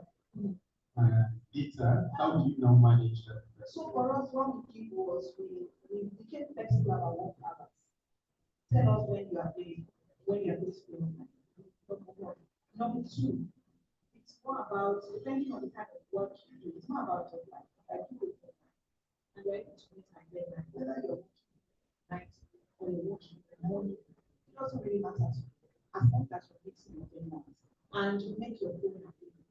data. How do you now manage that? So for us, what we did was we became flexible about work hours. Tell us when you are doing, when you are doing school. Number two, it's more about depending on the kind of work you do. It's not about just like you do, and you're able to meet my deadline, whether you're working night or you're working in the morning. It doesn't really matter to you, as long as you're meeting your deadlines and you make your phone available,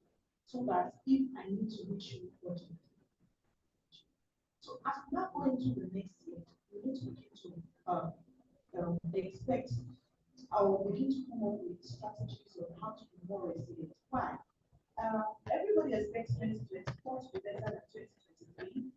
so that if I need to reach you, what you do. So as we now go into the next year, we need to begin to expect or begin to come up with strategies on how to be more resilient. Why? Everybody expects 2024 to be better than 2023.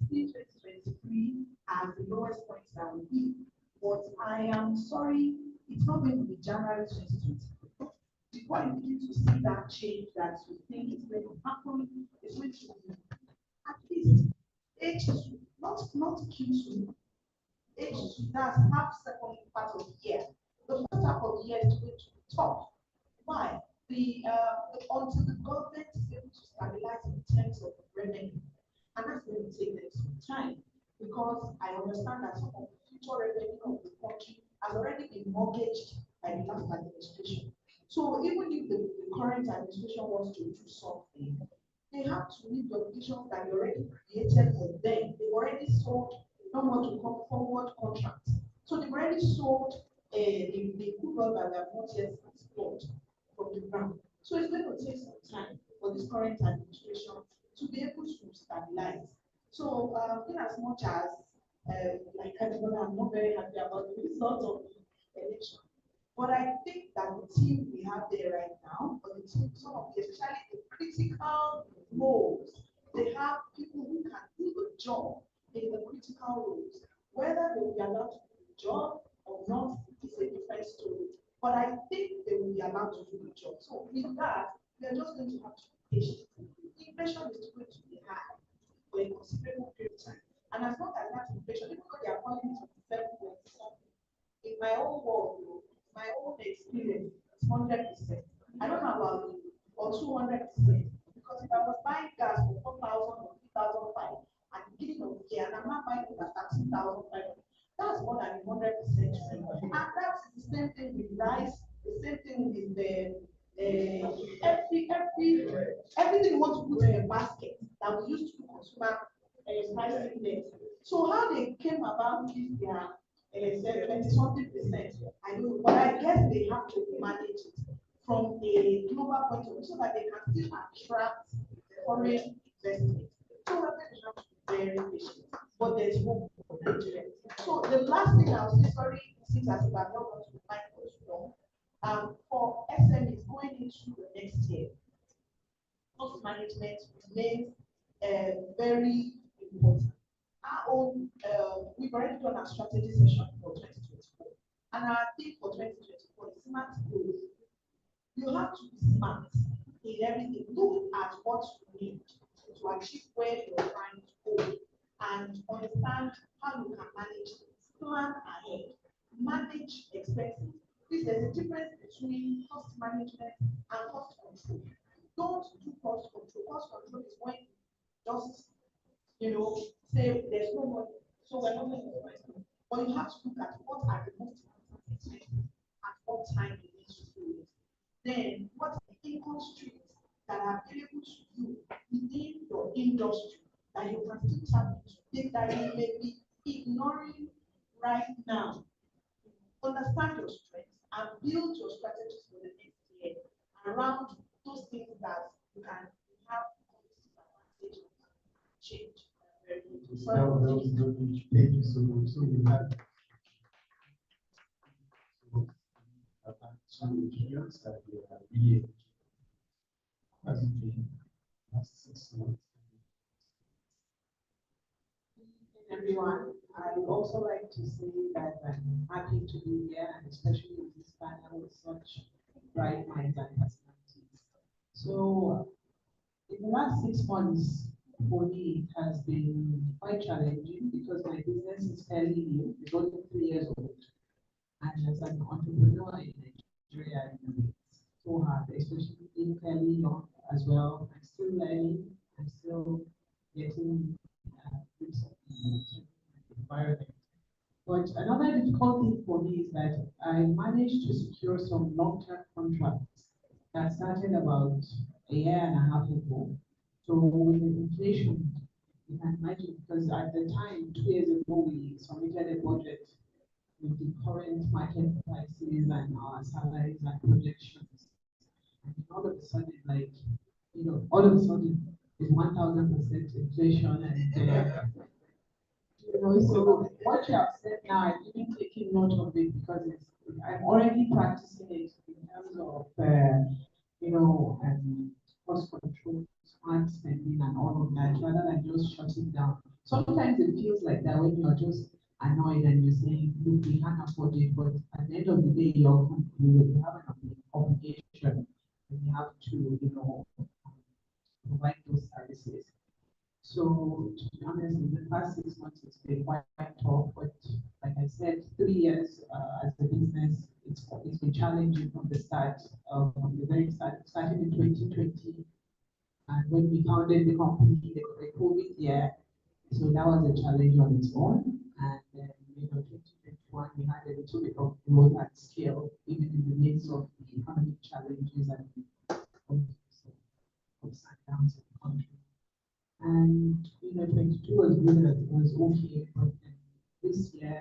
We see 2023 as the lowest point that will be. But I am sorry, it's not going to be January 2024. Before you begin to see that change that you think is going to happen, it's going to be at least H2, not Q2. H2, that's half second part of the year. The first half of the year is going to be tough. Why? Until the government is able to stabilize in terms of revenue, and that's going to take them some time, because I understand that some of the future revenue of the country has already been mortgaged by the last administration. So even if the current administration wants to do something, they have to meet the conditions that they already created for them. They've already sold no more to come forward contracts. So they've already sold the good one that they have not yet explored from the ground. So it's going to take some time for this current administration to be able to stabilize. So in as much as like everybody, I'm not very happy about the result of the election. But I think that the team we have there right now, or the team, some of the, especially the critical roles, they have people who can do the job in the critical roles. Whether they will be allowed to do the job or not is a different story. But I think they will be allowed to do the job. So with that, we are just going to have to be patient. Inflation is going to be high for a considerable period of time. And as long as that inflation, even though they are calling it 7 something, in my own world, my own experience, it's 100%. I don't know about you, or 200%. Because if I was buying gas for 4,000 or 3,005 at the beginning of the year, and I'm not buying it at 13,500, that's more than 100%. And that's the same thing with rice, the same thing with the everything you want to put in a basket that we used to do consumer price index. So how they came about this their 20-something%, I don't know, but I guess they have to manage it from a global point of view so that they can still attract foreign investment. So we're going to have to be very patient, but there's hope for Nigeria. So the last thing I'll say, sorry, since I said I'm not going to find for too long, for SMEs going into the next year, cost management remains very important. Our own, we've already done our strategy session for 2024, and our theme for 2024 is smart growth. You have to be smart in everything. Look at what you need to achieve where you're trying to go, and understand how you can manage things. Plan ahead, manage expenses. Please, there's a difference between cost management and cost control. Don't do cost control. Cost control is when you just say there's no money, so we're not going to spend. But you have to look at what are the most important expenses at what time you need to do it. Then, what are the income streams that are available to you within your industry that you can still tap into, things that you may be ignoring right now? Understand your strengths and build your strategies for the next year around those things that you can have advantage of change. Thank you so much. So we have some years that we are really as it been last 6 months. Everyone, I would also like to say that I'm happy to be here, and especially with this panel with such bright minds and personalities. So last 6 months for me has been quite challenging because my business is fairly new. It's only 3 years old. And as an entrepreneur in Nigeria, it's so hard, especially being fairly young as well. I'm still learning. I'm still getting grips of the environment. But another difficult thing for me is that I managed to secure some long-term contracts that started about a year and a half ago. So with the inflation, you can imagine, because at the time, 2 years ago, we submitted a budget with the current market prices and our salaries and projections. And all of a sudden, all of a sudden, it's 1,000% inflation and so what you have said now, I'm even taking note of it because I'm already practicing it in terms of, cost control, smart spending, and all of that, rather than just shutting down. Sometimes it feels like that when you're just annoyed and you're saying, look, we can't afford it, but at the end of the day, you have an obligation and you have to, provide those services. So, to be honest, in the past 6 months, it's been quite tough. But like I said, 3 years as a business, it's been challenging from the start, from the very start. It started in 2020, and when we founded the company, the COVID year, so that was a challenge on its own. And then, 2021, we had a little bit of growth at scale, even in the midst of the economic challenges and ups and downs in the country. And 22 was good, it was okay, but then this year,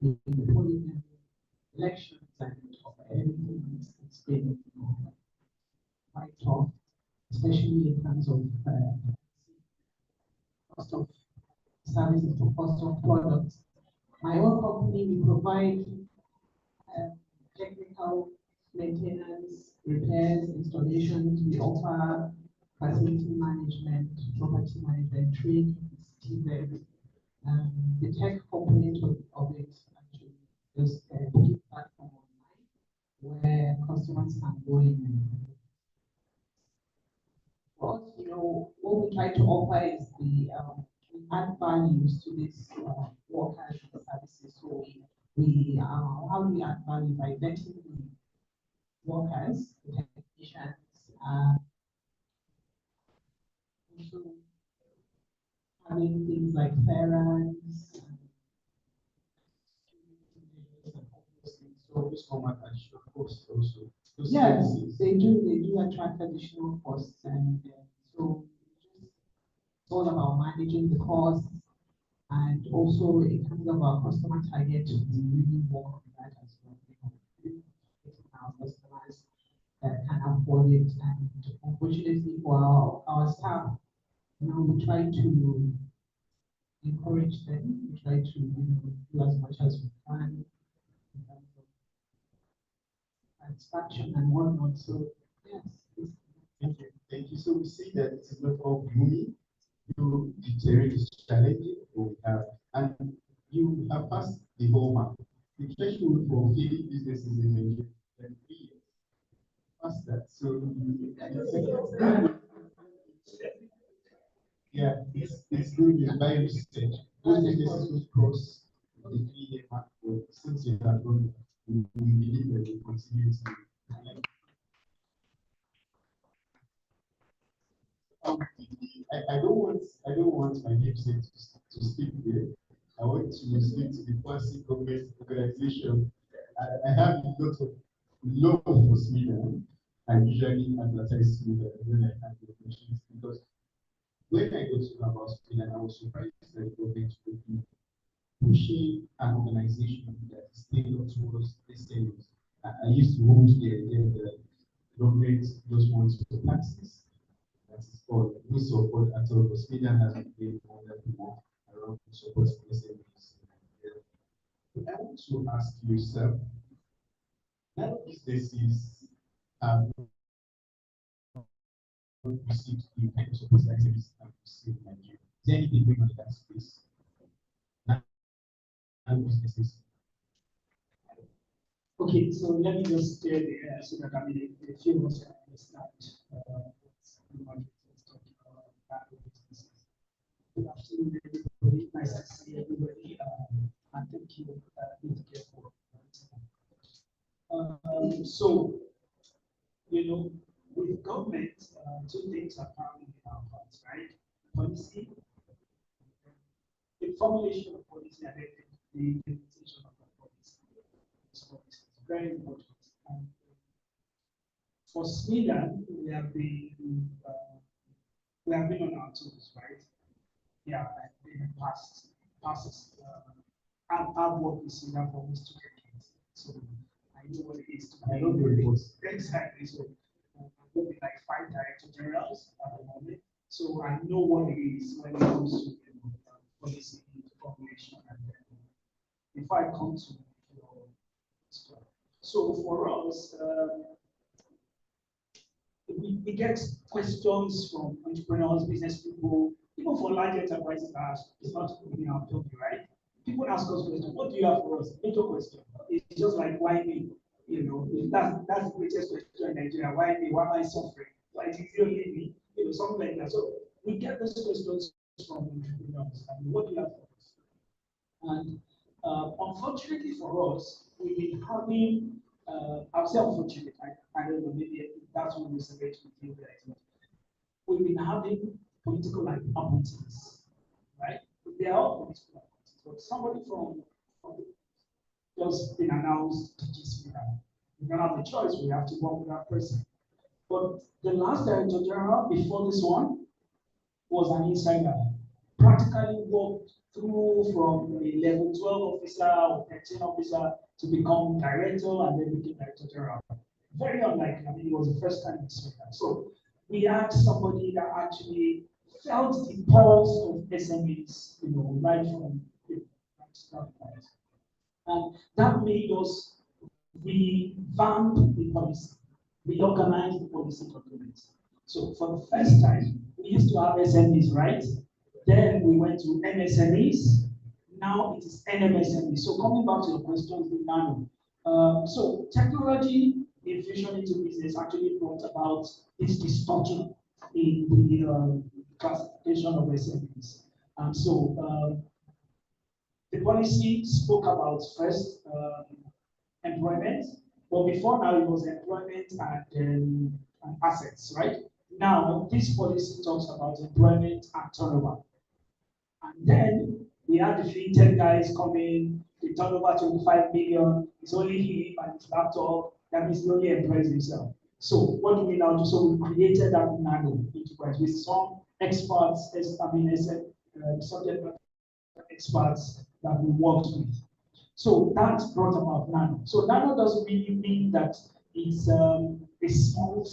the political elections and everything, it's been quite tough, especially in terms of cost of services or cost of products. My own company, we provide technical maintenance, repairs, installations. We offer facility management, property management, training, Steve. The tech component of it actually is a big platform online where customers can go in and for us, what we try to offer is we add values to this workers and services. So how do we add value by vetting the workers, the technicians, also having things like ferrets and So this format additional costs also. Those yes, services. they do attract additional costs, and so it's all about managing the costs, and also in terms of our customer target, we really work on that as well. Getting our customers that can afford it, and unfortunately for our staff, we try to encourage them. We try to do as much as we can in terms of satisfaction and whatnot. So yes. Thank you. Thank you. So we see that it is not all gloomy. The terrain is challenging, and you have passed the whole map. The threshold for failing businesses in Nigeria is 3 years. Past that, so yeah, it's good. It's very research. Those businesses will cross the 3 year mark. But since you have gone, we believe that we continue to. I don't want my namesake to speak there. I want to speak to the quasi government organization. I have a lot of love for Sweden. I usually advertise Sweden when I have the opportunity because when I got to know about Sweden, I was surprised that the government would be pushing an organization that is tailored towards this areas. I used to hold the idea that the government just wants to taxes. That is called no support at all. But Sweden has been doing wonderful work around support SMEs. But I want to ask you, sir, now businesses have received the kind of support that SMEs have received in Nigeria. Is there anything going on in that space? Now businesses. Okay, so let me just stay there so that I mean, a few of us can understand what's the market and stuff. So, with government, two things are coming in our hearts, right? Policy, the formulation of policy, and then the implementation of the policy. It's very important. And for Sweden, we have been on our toes, right? Yeah, in the past, I've worked with Sweden for almost 2 decades, so I know what it is to I know the reports. Exactly. So I'm working like 5 director generals at the moment, so I know what it is when it comes to policy formulation. And before I come to so for us, we get questions from entrepreneurs, business people, even for large enterprises that it's not within our purview, right? People ask us questions. What do you have for us? Major question. It's just like, why me? That's the greatest question in Nigeria. Why me? Why am I suffering? Why is it only me? Something like that. So we get those questions from entrepreneurs. And what do you have for us? And unfortunately for us, we've been having, I'll say unfortunately, I don't know, maybe that's what we celebrate with you guys. We've been having political appointees, right? They are all political appointees, but somebody from just been announced to this now. We don't have a choice, we have to work with that person. But the last director general before this one was an insider. Practically worked through from a level 12 officer or 13 officer to become director and then became director general. Very unlikely. I mean, it was the first time in Sweden. So we had somebody that actually felt the pulse of SMEs, right from the start. And that made us revamp the policy, reorganize the policy documents. So for the first time, we used to have SMEs, right? Then we went to MSMEs. Now it is NMSMEs. So coming back to your questions, the nano. So technology infusion into business actually brought about this distortion in the classification of SMEs. And so the policy spoke about first employment, but before now it was employment and assets, right? Now this policy talks about employment and turnover. And then we had the fintech guys come in, they turn over 25 million, it's only him and his laptop, that means he only employs himself. So what do we now do? So we created that nano enterprise with some experts, subject matter experts that we worked with. So that brought about nano. So nano doesn't really mean that it's a small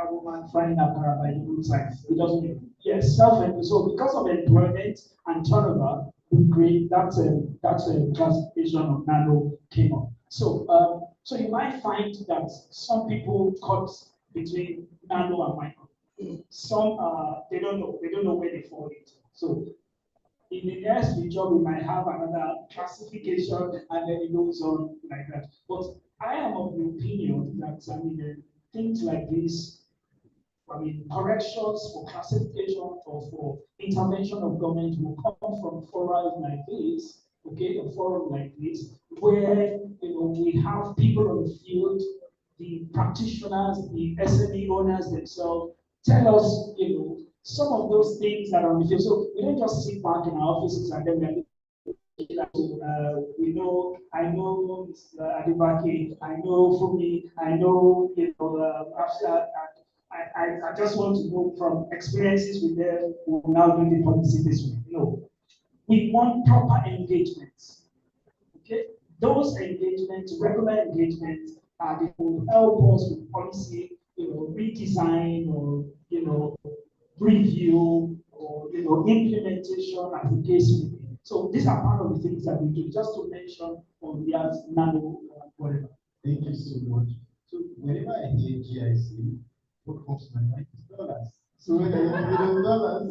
woman frying a car by the roadside. It doesn't mean. Yes, self-employed. So because of employment and turnover, we create that's a classification of nano came up. So so you might find that some people cut between nano and micro. Some they don't know where they fall into. So in the next future, we might have another classification, and then it goes on like that. But I am of the opinion that things like this, corrections for classification or for intervention of government will come from forums like this, okay, a forum like this, where we have people on the field, the practitioners, the SME owners themselves, tell us, some of those things that are on the field. So we don't just sit back in our offices and then I know Mr. Adibaki, I know Fumi, I know, after I just want to know from experiences with them who will now do the policy this way. No, we want proper engagements. Okay, those engagements, regular engagements, they will help us with policy, redesign or review or implementation as the case may be. So these are part of the things that we do. Just to mention on the nano whatever. Thank you so much. So whenever I hear GIC, what comes to my mind is dollars. So when I hear dollars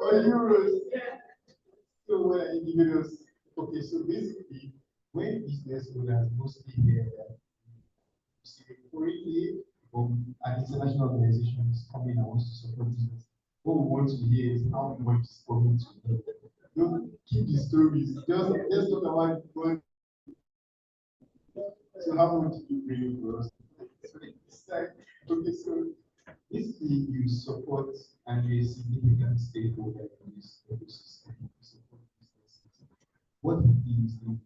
or euros, so when I give okay, so basically, when business owners mostly hear that foreign aid from an international organization is coming and wants to support business, what we want to hear is how much is coming to them. Don't keep the stories. Just talk about one. So how much do you bring for us? So it's like, okay, so if you support and you're a significant stakeholder in this ecosystem, you support businesses, what is the,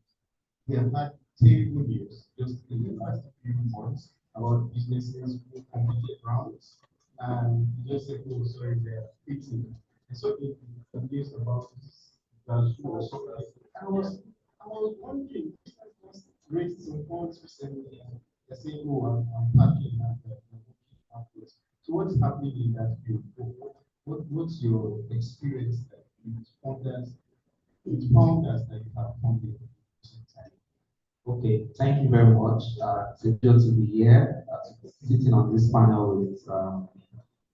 we have had terrible news just in the last few months about businesses who completed rounds and you just said, oh, sorry, they're fixing it. And so the news about that or something. I was wondering, business just raised some funds recently and they're saying, oh, I'm packing and working afterwards. So what's happening in that field? What's your experience that with founders that you have funded? Okay, thank you very much. It's a pleasure to be here, sitting on this panel with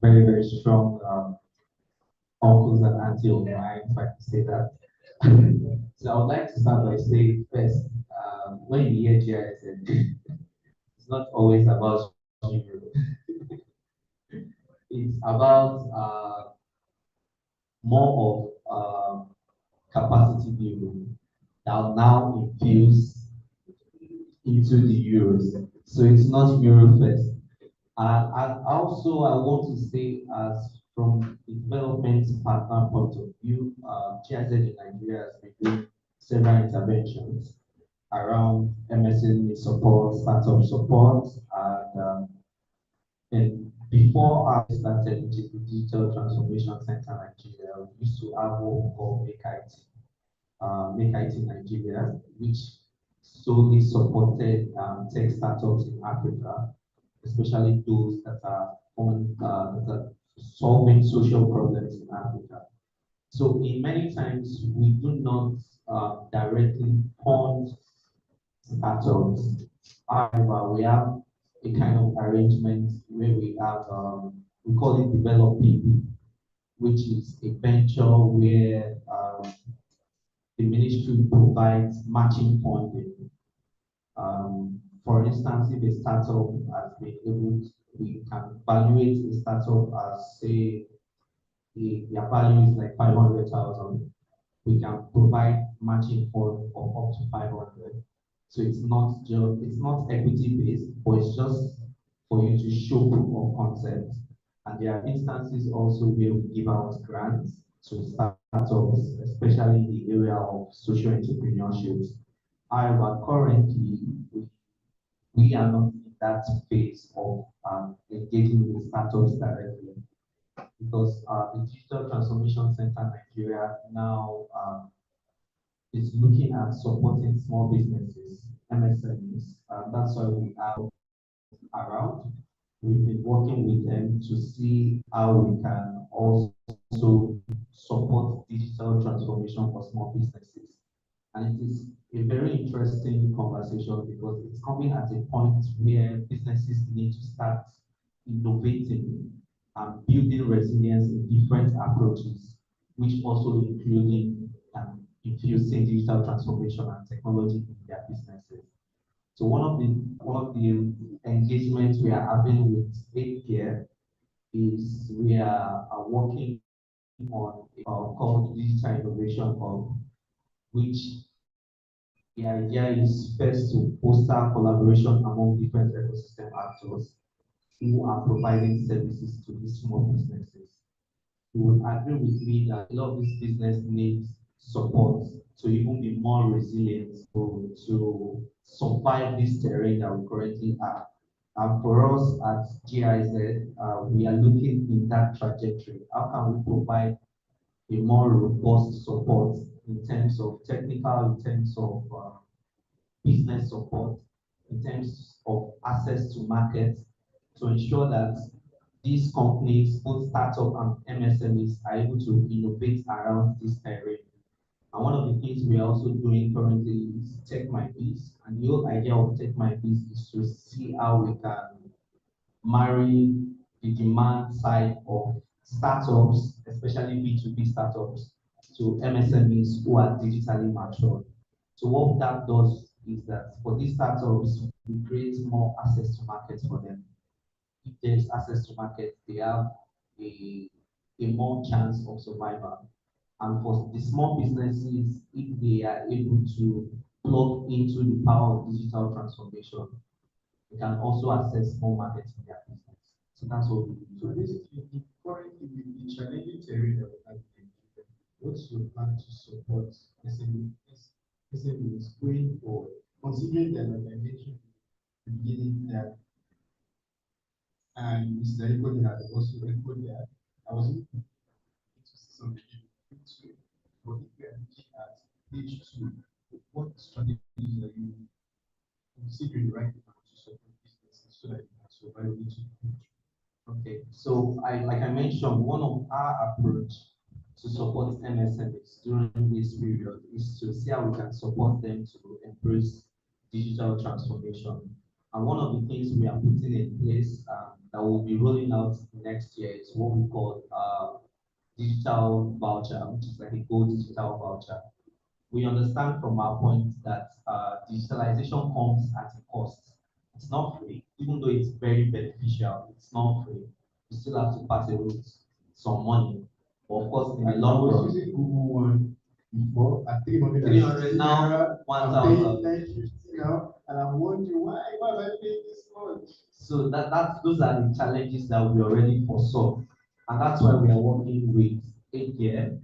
very, very strong uncles and auntie of mine, if I can say that. So I would like to start by saying first, when you hear GISM, it's not always about you. It's about more of capacity building that now infuse into the euros. So it's not euro first. And also, I want to say, as from the development partner point of view, GIZ in Nigeria has been doing several interventions around MSME support, startup support, and before I started, which is the Digital Transformation Center Nigeria, we used to have what we call Make IT Nigeria, which solely supported tech startups in Africa, especially those that are solving social problems in Africa. So in many times we do not directly fund startups. However, we have a kind of arrangement where we have we call it develop PP, which is a venture where the ministry provides matching funding. For instance, if a startup has been able to, we can evaluate a startup as say their value is like 500,000. We can provide matching fund of up to 500. So it's not equity based, but it's just for you to show proof of concept. And there are instances also where we give out grants to startups, especially in the area of social entrepreneurship. However, currently we are not in that phase of engaging with startups directly because the Digital Transformation Center Nigeria now is looking at supporting small businesses, MSMEs. That's why we are around. We've been working with them to see how we can also support digital transformation for small businesses. And it is a very interesting conversation because it's coming at a point where businesses need to start innovating and building resilience in different approaches, which also including infusing digital transformation and technology in their businesses. So one of the engagements we are having with 8thGear is we are working on called Digital Innovation Hub, which the idea is first to foster collaboration among different ecosystem actors who are providing services to these small businesses. You would agree with me that a lot of this business needs support to even be more resilient to survive this terrain that we currently have. And for us at GIZ, we are looking in that trajectory. How can we provide a more robust support in terms of technical, in terms of business support, in terms of access to markets, to ensure that these companies, both startup and MSMEs, are able to innovate around this terrain. And one of the things we are also doing currently is Tech My Biz. And the whole idea of Tech My Biz is to see how we can marry the demand side of startups, especially B2B startups, to MSMEs who are digitally mature. So what that does is that for these startups, we create more access to markets for them. If there's access to market, they have a more chance of survival. And for the small businesses, if they are able to plug into the power of digital transformation, they can also access more markets in their business. So that's what we do. So basically, currently with the challenging terrain that we have in Nigeria, what's your plan to support SMEs going forward, considering that, like I mentioned at the beginning, that and Mr. Ebony had also recorded that I was looking to see something into, but if we are looking at page 2, what strategies are you considering right now to support businesses so that you can survive into the future? Okay, so like I mentioned, one of our approach to support MSMEs during this period is to see how we can support them to embrace digital transformation. And one of the things we are putting in place that will be rolling out next year is what we call digital voucher, which is like a gold digital voucher. We understand from our point that digitalization comes at a cost. It's not free, even though it's very beneficial. It's not free. You still have to pass it with some money. But of course, in the long I run, was using Google One before at 300 now, I'm paying 1,000. 950 now, and I'm wondering why am I paying this much? So those are the challenges that we already foresaw, and that's why we are working with 8thGear,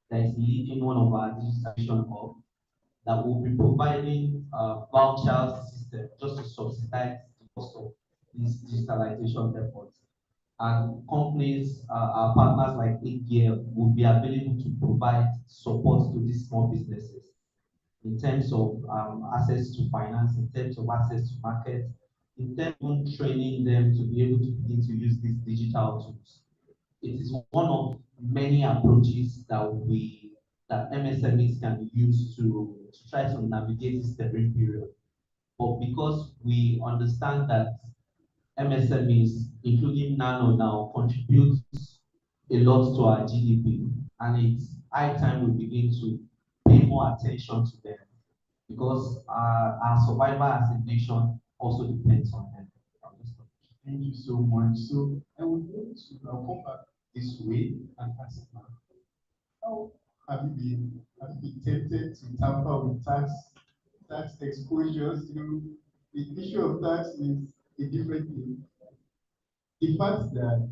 that is leading one of our digitalization hub, that will be providing voucher system just to subsidize the cost of these digitalization efforts. And companies, our partners like 8thGear will be available to provide support to these small businesses in terms of access to finance, in terms of access to market, in terms of training them to be able to begin to use these digital tools. It is one of many approaches that MSMEs can use to try to navigate this terrain period. But because we understand that MSMEs, including Nano now, contributes a lot to our GDP, and it's high time we begin to pay more attention to them because our survival as a nation also depends on them. Thank you so much. So I would want to come back this way and ask now, how have you been tempted to tamper with tax exposures? The issue of tax is a different thing. The fact that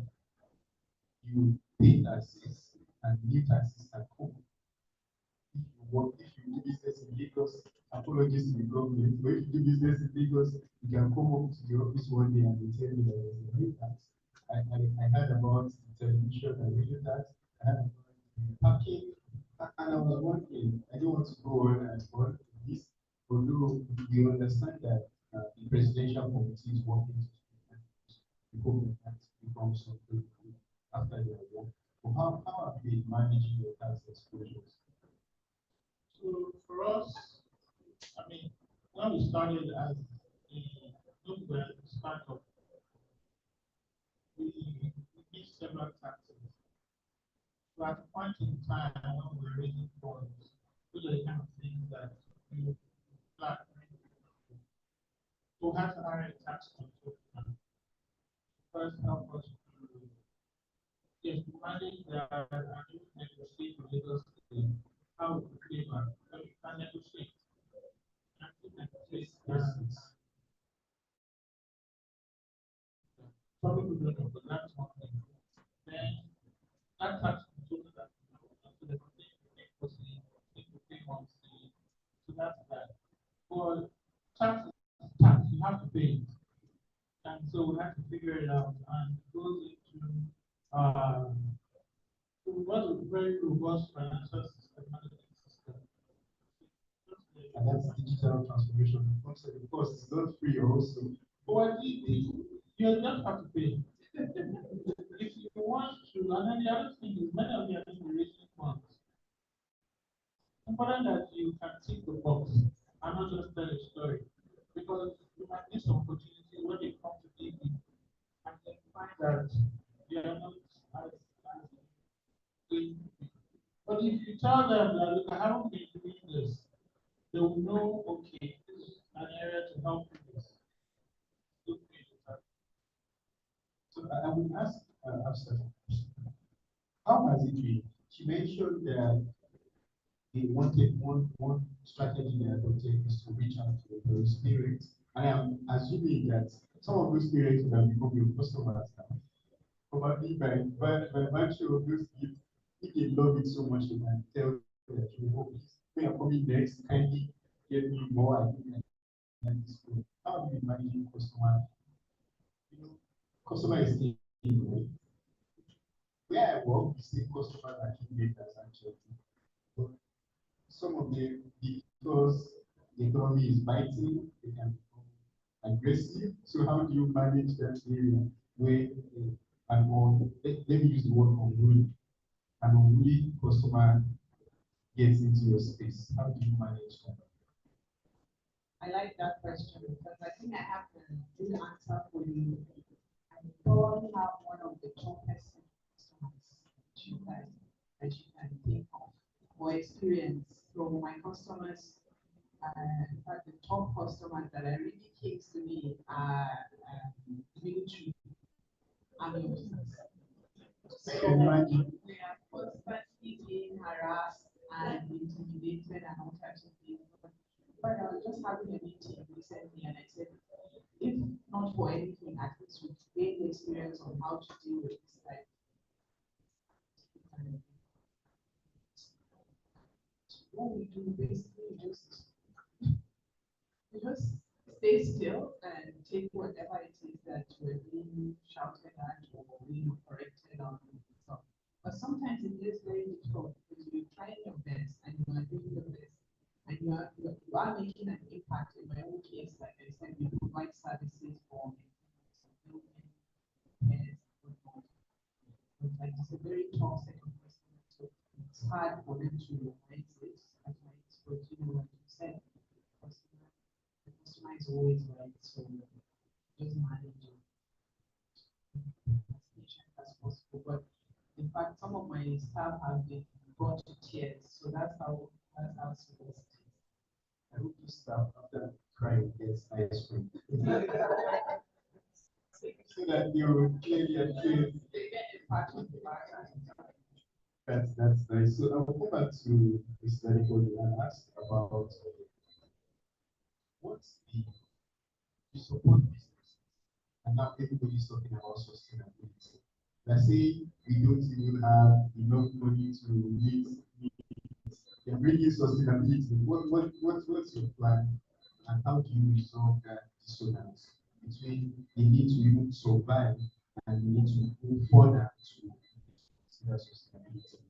you pay taxes and new taxes can come. If you do business in Lagos, apologies to the government, but if you do business in Lagos, you can come up to the office one day and they tell you that there's a new tax. I heard about the television and radio tax, I heard about the parking, and I was wondering, I don't want to go on and on this, although we understand that the presidential committee is working to hope that becomes something after their work. But how have they managing your tax exposures? So for us, I mean, when we started as a movement startup, we did several taxes. So at a point in time when we were raising funds, those are the kind of things that you flat. So we had to hire a tax consultant. First help us to manage that and negotiate with Lagos State how we favor, how we can negotiate. And put in place some people don't know, but that's one thing. Then that tax consultant that so the company make costly, take to pay monthly. So that's that. For tax, you have to pay it. And so we have to figure it out. And it goes into so what a very robust financial system management system. And that's digital transformation. Of course, it's not free also. But you just have to pay. If you want to, and then the other thing is many of you are doing the raising funds. It's important that you can tick the box and not just tell a story. Because you might miss some opportunity when they come to DB and then find that they are not as good. But if you tell them that look, I haven't been doing this, they will know, okay, this is an area to help you with. So I would ask Afsa, how has it been? She mentioned that they wanted one strategy they adopted is to reach out to those parents. And I'm assuming that some of those parents would have become your customers now. Probably by virtue of those gifts, if they love it so much, they can tell that you hope we are coming next, kindly give me more. I think I like this one. How do you manage your customer? You know, customer is staying away. Where I work, we see customers are kingmakers actually. But some of them, because the economy is biting, they can become aggressive. So how do you manage that area where let me use the word unruly, an unruly customer gets into your space? How do you manage that? I like that question because I think I have a good answer for you. I probably have one of the toughest customers that you can think of or experience. So my customers, in fact, the top customers that are really key to me are military army officers. So we are constantly being harassed and intimidated and all types of things. But I was just having a meeting recently and I said, if not for anything, at least we gain the experience on how to deal with this type. What we do basically we just stay still and take whatever it is that we're being shouted at or being corrected on. So, but sometimes it is very difficult because you're trying your best and you are doing your best and you are making an impact. In my own case, like I said, we provide services for yes, but like it's a very tough second person, so it's hard for them to realize it at times. But you know, like you said, the customer is always right, so just manage it as patient as possible. But in fact, some of my staff have been brought to tears, so that's how serious it is. I hope you stop after crying gets ice cream. So that you will clearly achieve. They get a part of the back. That's nice. So I'll go back to Mr. Nicole and ask about what's the support business. And now everybody's talking about sustainability. Let's say we don't even have enough money to meet and bringing sustainability. What's your plan and how do you resolve that dissonance between the need to even survive and the need to go further to consider sustainability?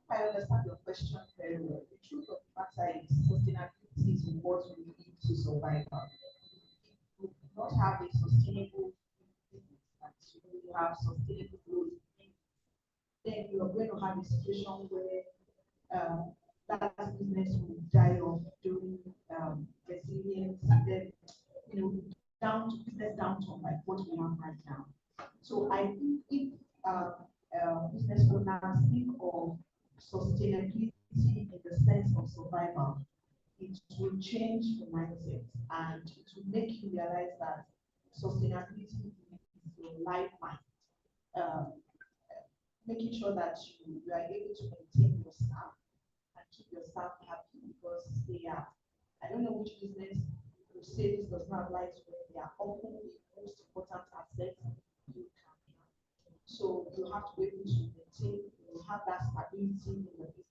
I understand your question very well. The truth of the matter is sustainability is what we need to survive. If we do not have a sustainable business, that you have sustainable growth, then you are going to have a situation where that business will die off during resilience and then down to business downturn like what we have right now. So I think if business owners think of sustainability in the sense of survival, it will change the mindset and it will make you realize that sustainability is your lifeline. Making sure that you are able to maintain your staff and keep your staff happy because they are, I don't know which business will say this does not apply to them, they are often the most important asset you can have. So you have to be able to maintain, you have that stability in your business.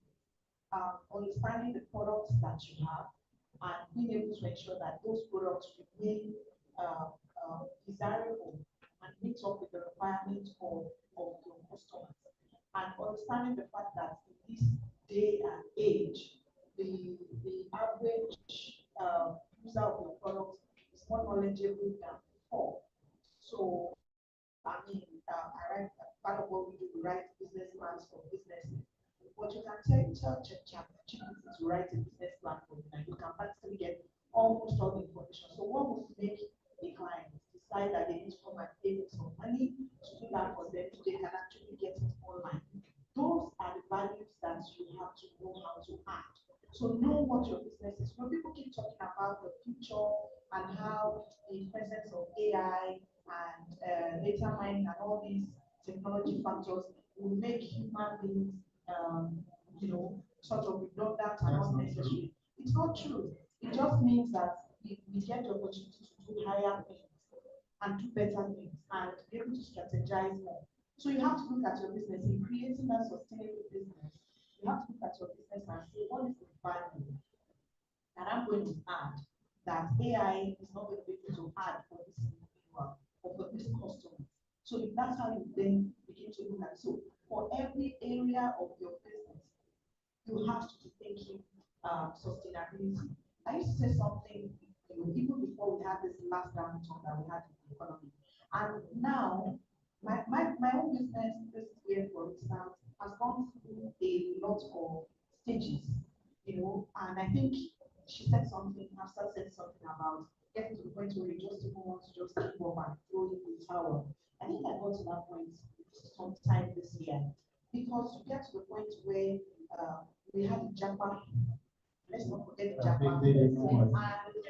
Understanding the products that you have and being able to ensure that those products remain desirable and meet up with the requirements of your customers. And understanding the fact that in this day and age, the average user of your product is more knowledgeable than before. So, I mean, I write part of what we do, we write business plans for businesses. But you can tell ChatGPT to write a business plan for you, and you can practically get almost all the information. So, what would make a client decide that they need to come and pay some money to do that for them, so they can actually get it online? Those are the values that you have to know how to add. So know what your business is. When people keep talking about the future and how the presence of AI and data mining and all these technology factors will make human beings sort of redundant and unnecessary. It's not true. It just means that we get the opportunity to do higher things and do better things and be able to strategize more. So you have to look at your business in creating that sustainable business. You have to look at your business and say, what is the value that I'm going to add that AI is not going to be able to add for this individual or for this customer. So if that's how you then begin to look at it. So for every area of your business, you have to be thinking sustainability. I used to say something, even before we had this last downturn that we had in the economy. And now, my own business, this year, for instance, has gone through a lot of stages, and I think she said something, Hafsa said something about getting to the point where you just don't want to just keep up and throw in the towel. I think I got to that point sometime this year, because you get to the point where we had the Japan, let's not forget the Japan, and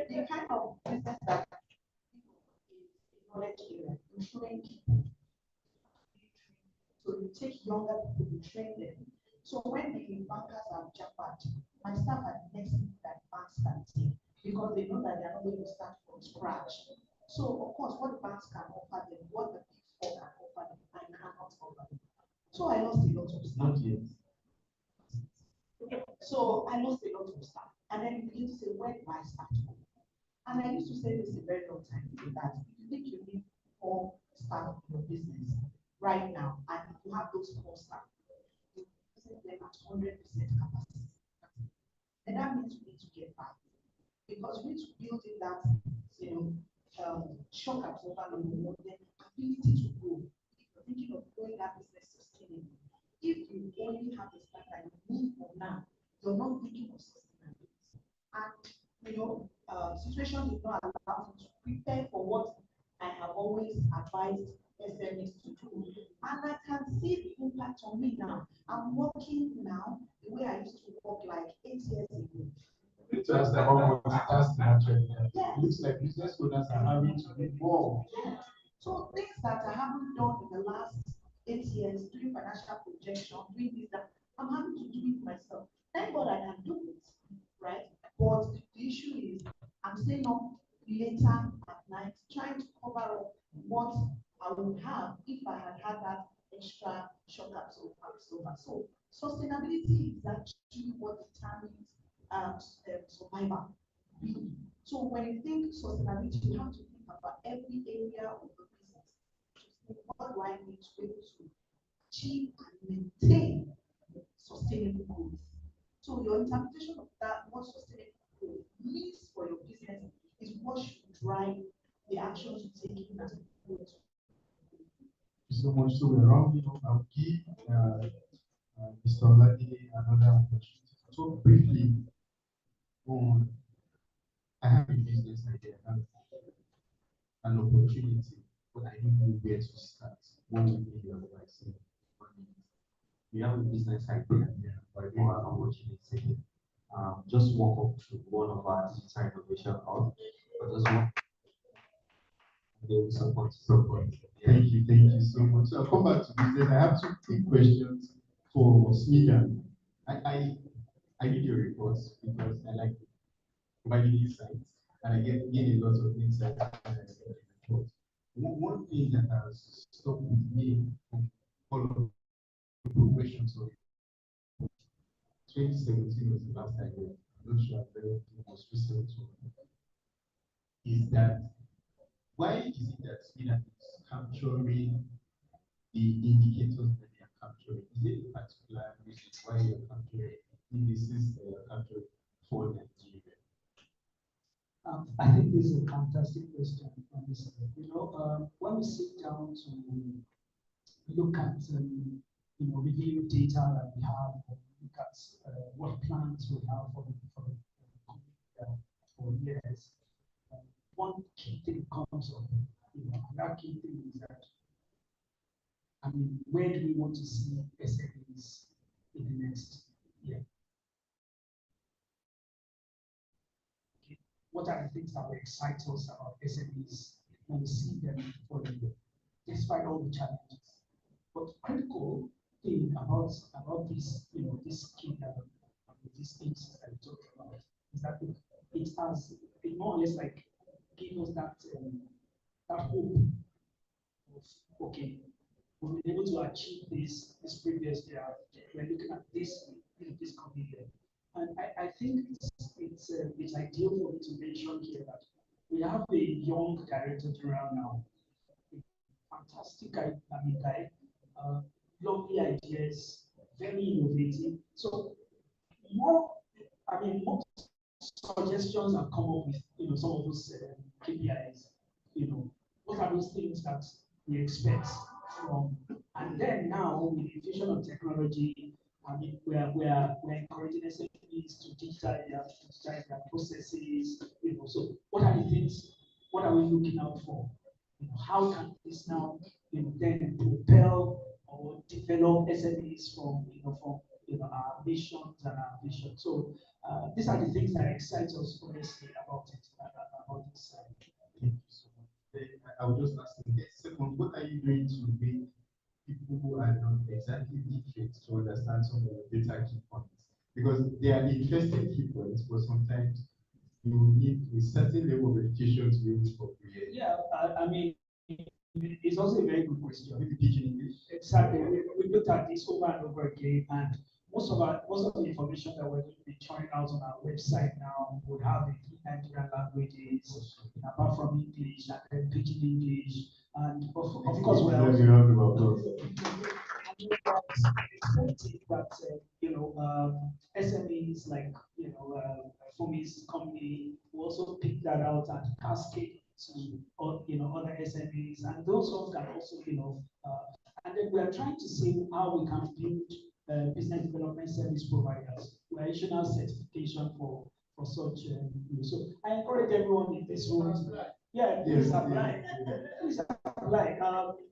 the kind of business that is knowledge area, you train people. So you take younger people, you train them. So when the bankers are jackpot, my staff are next thing that banks can take, because they know that they're not going to start from scratch. So of course, what banks can offer them, what the big four can offer them, I cannot offer them. So I lost a lot of staff. Not yet. So I lost a lot of staff. And then you begin to say, where do I start from? And I used to say this a very long time ago, that if you think you need 4 staff in your business right now, and you have those 4 staff, you set them at 100% capacity. And that means we need to get back, because we need to build in that, shock absorber, the ability to grow. If you're thinking of growing that business sustainably, if you only have the staff that you need for now, you're not thinking of sustainability. And situation did not allow me to prepare for what I have always advised SMEs to do. And I can see the impact on me now. I'm working now the way I used to work like 8 years ago. Just about multitasking actually. Yeah. It looks like business owners are having to be more. Yeah. So things that I haven't done in the last 8 years, doing financial projection, doing this, that, I'm having to do it myself. Thank God I can do it, right? But the issue is, I'm staying up later at night trying to cover up what I would have if I had had that extra shock absorber. So sustainability is actually what determines survival. So when you think sustainability, you have to think about every area of the business. What do I need to be able to achieve and maintain sustainable growth? So your interpretation of that, what sustainable growth means for your business, is what should drive the actions you take in as growth. So much so around, I'll give Mr. Olade another opportunity to talk briefly on. I have a business idea, I have an opportunity, but I don't know where to start. What would be your advice? You have a business idea, but you have an opportunity. Just walk up to one of our digital innovation hubs, but just walk. They will support. Thank you so much. So I'll come back to business. I have 2 quick questions for Smidan. I read your reports because I like providing insights, and I get a lot of insights when I read the reports. One thing that has stopped with me from following the progression, so 2017 was the last time I'm not sure I've read the most recent one, is that why is it that Sweden is capturing the indicators that they are capturing? Is it a particular reason why you're capturing indices that you're capturing for Nigeria? I think this is a fantastic question. When we sit down to look at, review data that we have, look at what plans we have for years, one key thing comes up, and that key thing is that, where do we want to see SMEs in the next year? What are the things that will excite us about SMEs when we see them for the year, despite all the challenges? But critical thing about this, this scheme these things that we talked about is that it more or less like give us that hope of, okay, we've been able to achieve this previous year. We're looking at this this coming year. And I think it's ideal for me to mention here that we have a young director general now, a fantastic guy, lovely ideas, very innovative. So more, more suggestions have come up with some of those KPIs. What are those things that we expect from? And then now with the infusion of technology, we're encouraging SMEs to digitize their processes. So what are the things? What are we looking out for? How can this now then propel or develop SMEs from our missions and our vision? So these are the things that excite us honestly about it, about this. Thank you so much. I will just ask you, second, what are you doing to make people who are not exactly literate to understand some of the data key points? Because they are interesting key points, but sometimes you need a certain level of education to be able to comprehend. Yeah, it's also a very good question. Maybe teaching English. Exactly. We looked at this over and over again, and most of the information that we're going to be trying out on our website now would have the Nigerian languages, apart from English, and then pidgin English, and of course we're also that SMEs like Fumi's company will also pick that out and cascade to other SMEs, and those ones can also and then we are trying to see how we can build business development service providers. We are issuing our certification for such. So I encourage everyone in this room. Please apply. Please apply.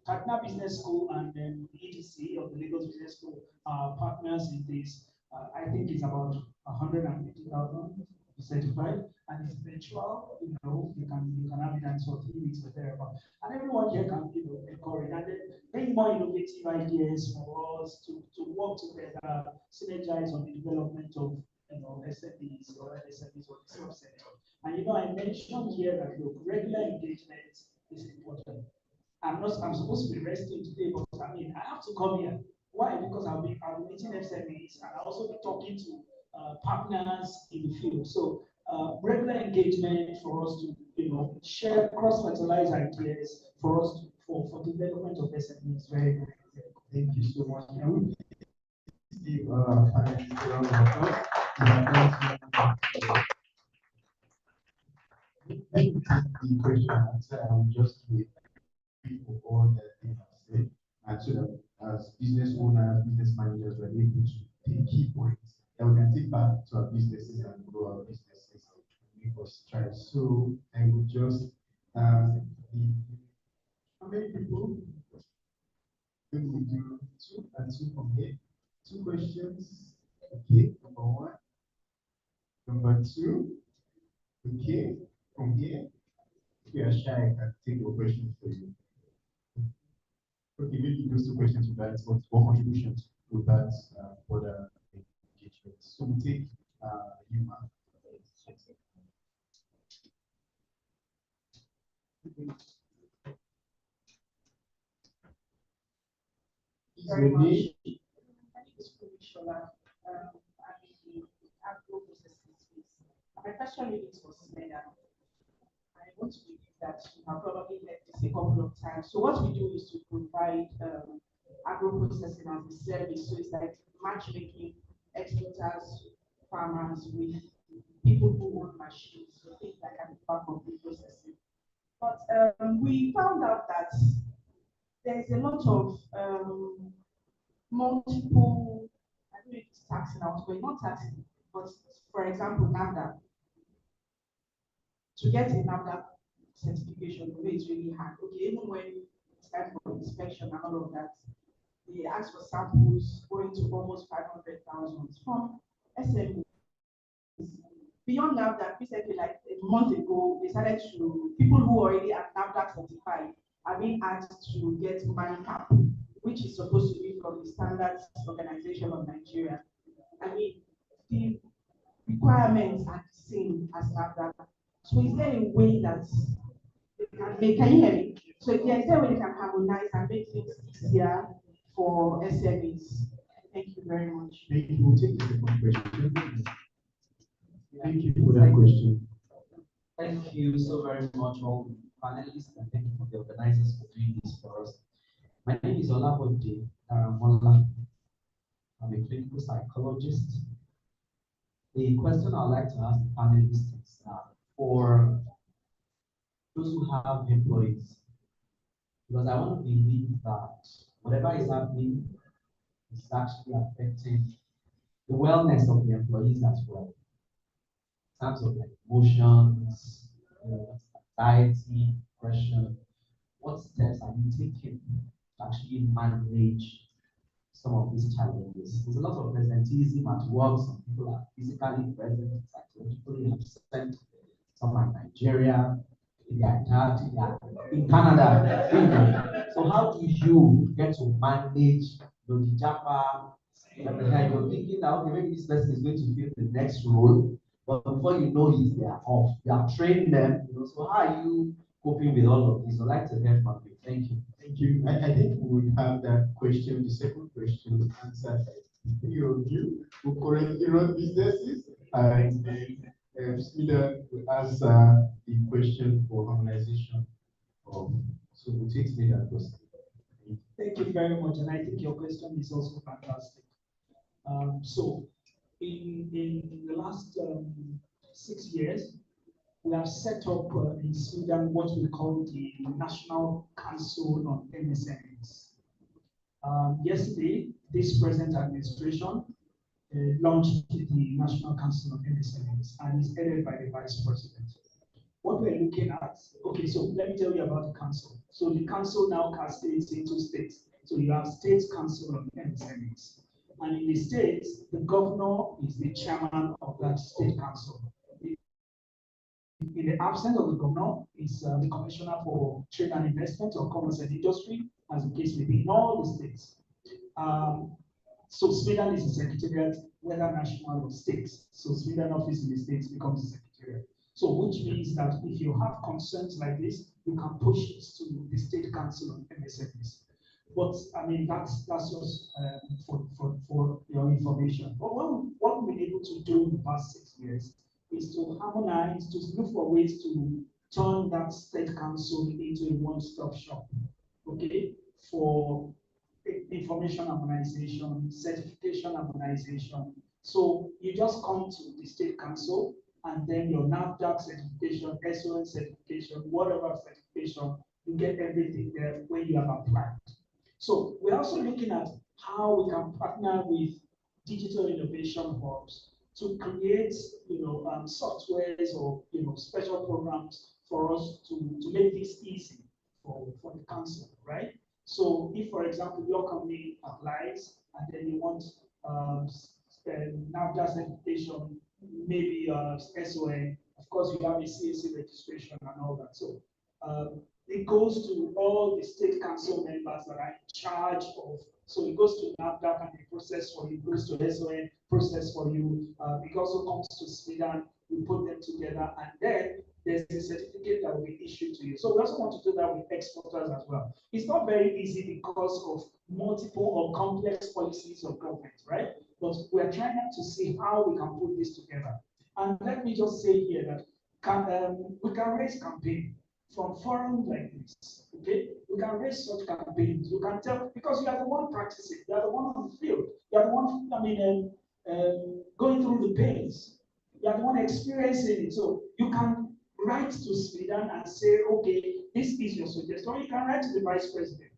Partner Business School and then EDC of the Lagos Business School are partners in this. I think it's about 150,000 certified, and it's virtual. You can have it done for 3 weeks or thereabout. And everyone here can encourage and then bring more innovative ideas for us to work together, synergize on the development of SMEs or SMEs or the subsector. And I mentioned here that regular engagement is important. I'm supposed to be resting today, but I have to come here. Why? Because I'll be meeting SMEs and I'll also be talking to partners in the field. So regular engagement for us to share, cross-fertilize ideas for us for development of SMEs is very, very important. Thank you so much. Can we please give finalists a round of applause? Let me take the question and answer. I will just wait for all that they have said, and so that as business owners, business managers, we are able to take key points that we can take back to our businesses and grow our businesses and make us thrive. So I would just how many people? We will do 2 and 2 from here. 2 questions. Okay, number 1. Number 2. Okay, from here. If you are shy, I can take your questions for you. Okay, maybe those 2 questions with that, but 4 contributions with that for the engagement. So we take you, Mark. Very much. My name is Shola. I'm in the agro processing space. My question really is for Smeda. I want to believe that you have probably heard this a couple of times. So what we do is to provide agro processing as a service. So it's like matchmaking exporters, farmers with people who own machines, so things that can be part of the processing. But we found out that there's a lot of multiple, I don't know if it's taxing out, but not taxing, but for example, NAFDAC. To get a NAFDAC certification, the way it's really hard. Okay, even when it's time for inspection and all of that, they ask for samples going to almost 500,000 from SME. Beyond NAFDAC, recently, like a month ago, they started to, people who already are NAFDAC certified are being asked to get money cap, which is supposed to be from the Standards Organization of Nigeria. I mean, the requirements are the same as NAFDAC. So is there a way that can you hear me? So is there a way they can harmonize and make things easier for SMEs? Thank you very much. Thank you. We'll take the second question. Thank you for that question. Thank you so very much, all the panelists, and thank you for the organizers for doing this for us. My name is Olabode Aramola. I'm a clinical psychologist. The question I'd like to ask the panelists is for those who have employees, because I want to believe that whatever is happening is actually affecting the wellness of the employees as well. In terms of like emotions, anxiety, depression, what steps are you taking to actually manage some of these challenges? There's a lot of presenteeism at work. Some people are physically present, psychologically absent. Some are in Nigeria, they are in Canada. So how do you get to manage the Japa? You're thinking that okay, maybe this person is going to fill the next role, but before you know it, they are off. You have trained them, So how are you coping with all of this? I'd like to hear from you. Thank you. Thank you. I think we would have that question, the second question, answered by three of you who currently run businesses, and then Sweden will answer the question for harmonization. So we'll take Sweden first. Thank you very much, and I think your question is also fantastic. So, in the last 6 years, we have set up in Sweden what we call the National Council on MSMEs. Yesterday, this present administration launched the National Council on MSMEs, and is headed by the Vice President. What we're looking at, okay, so let me tell you about the council. So the council now cascades into states. So you have State Council on MSMEs. And in the states, the governor is the chairman of that state council. In the absence of the governor is the commissioner for trade and investment or commerce and industry, as the case may be in all the states. So Sweden is the secretariat, whether national or states. So Sweden office in the states becomes the secretariat. So which means that if you have concerns like this, you can push it to the State Council on MSMEs. But I mean, that's just for your information. But what we've been able to do in the past 6 years is to harmonize, to look for ways to turn that State Council into a one-stop shop, okay, for information harmonization, certification harmonization. So you just come to the State Council, and then your NAFDAC certification, SON certification, whatever certification, you get everything there when you have applied. So we're also looking at how we can partner with digital innovation hubs to create, softwares or special programs for us to make this easy for the council, right? So if, for example, your company applies and then you want NAFDAC certification, maybe SON, of course you have a CAC registration and all that. So it goes to all the state council members that are in charge of. So it goes to NAFDAC and the process for you, it goes to SON, process for you. It also comes to Sweden, we put them together, and then there's a certificate that will be issued to you. So we also want to do that with exporters as well. It's not very easy because of multiple or complex policies of government, right? But we're trying to see how we can put this together. And let me just say here that we can raise campaign from forums like this, okay? We can raise such campaigns. You can tell, because you are the one practicing, you are the one on the field, you are the one, going through the pains. You are the one experiencing it. So you can write to Sweden and say, okay, this is your suggestion. Or you can write to the Vice President.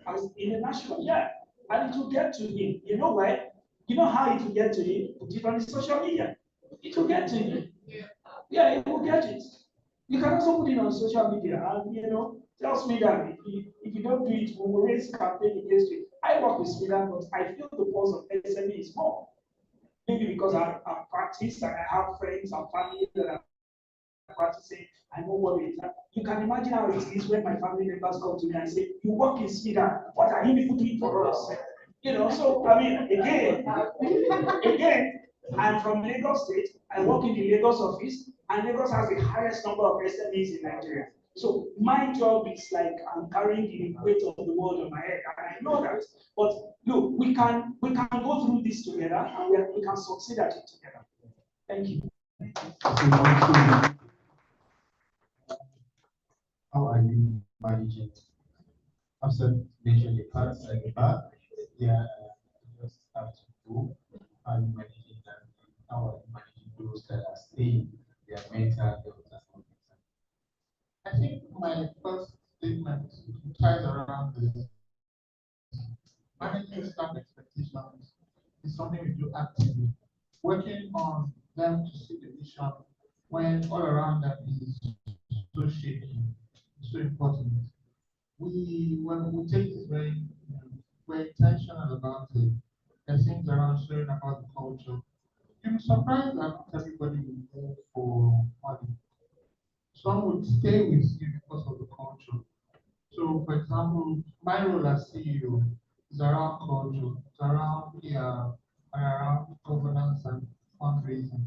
As in a national, and it will get to him. You know why? You know how it will get to him? Put it on the social media. It will get to him. Yeah, it will get it. You can also put it on social media and tells me that if you don't do it, we will raise campaign against you. I work with Sweden, but I feel the pulse of SME is more. Maybe because I've practiced and I have friends and family that are practicing, I know what it is. You can imagine how it is when my family members come to me and say, you work in Sweden, what are you people doing for us? You know, so I mean, again, I'm from Lagos State, I work in the Lagos office, and Lagos has the highest number of SMEs in Nigeria. So my job is like I'm carrying the weight of the world on my head, and I know that. But look, we can go through this together, and we can succeed at it together. Thank you. How are you managing? I've mentioned the parts at the back. Yeah, you just have to go. How are you managing that? How are you managing those that are staying, their mental health and all that? I think my first statement ties around this. Managing staff expectations is something we do actively. Working on them to see the vision when all around them is so shaky, so important. When we take this we're intentional about it. There's things around sharing about the culture. You'll be surprised that not everybody will go for money. Some would stay with you because of the culture. So, for example, my role as CEO is around culture, it's around PR, and around governance and fundraising.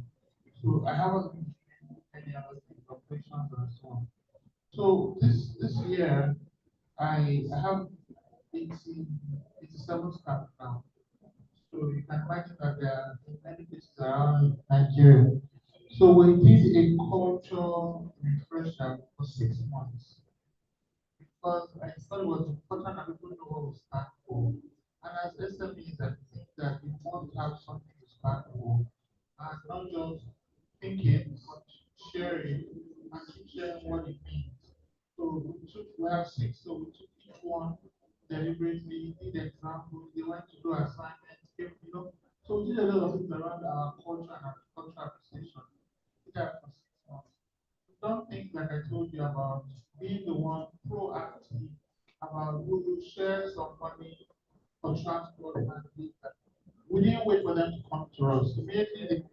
So, I haven't been doing any other things, operations and so on. So, this year, I have 87 staff now. So, you can imagine that there are many places around Nigeria. So, we did a culture refresher for 6 months because I thought it was important that people know what we stand for. And as SMEs, I think that we want to have something to stand for and not just thinking, but sharing and keep sharing what it means. So we have six, so we took each one deliberately, did examples, they went to do assignments, So we did a lot of things around our culture and our cultural appreciation. We did that for 6 months. Don't think like I told you about being the one proactive about who will share some money for transport and data. We didn't wait for them to come to us. Immediately the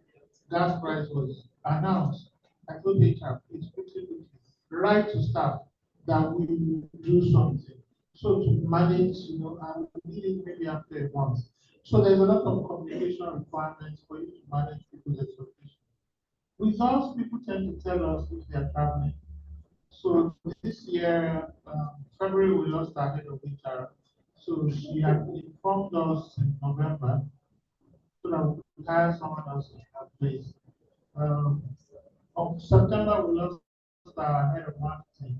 gas price was announced. I told HR, it's quickly, right to staff that we will do something. So to manage, and we did it maybe after a month. So there's a lot of communication requirements for you to manage people's expectations. With us, people tend to tell us if they are traveling. So this year, February, we lost our head of HR. So she had informed us in November so that we could hire someone else in her place. Of September, we lost our head of marketing,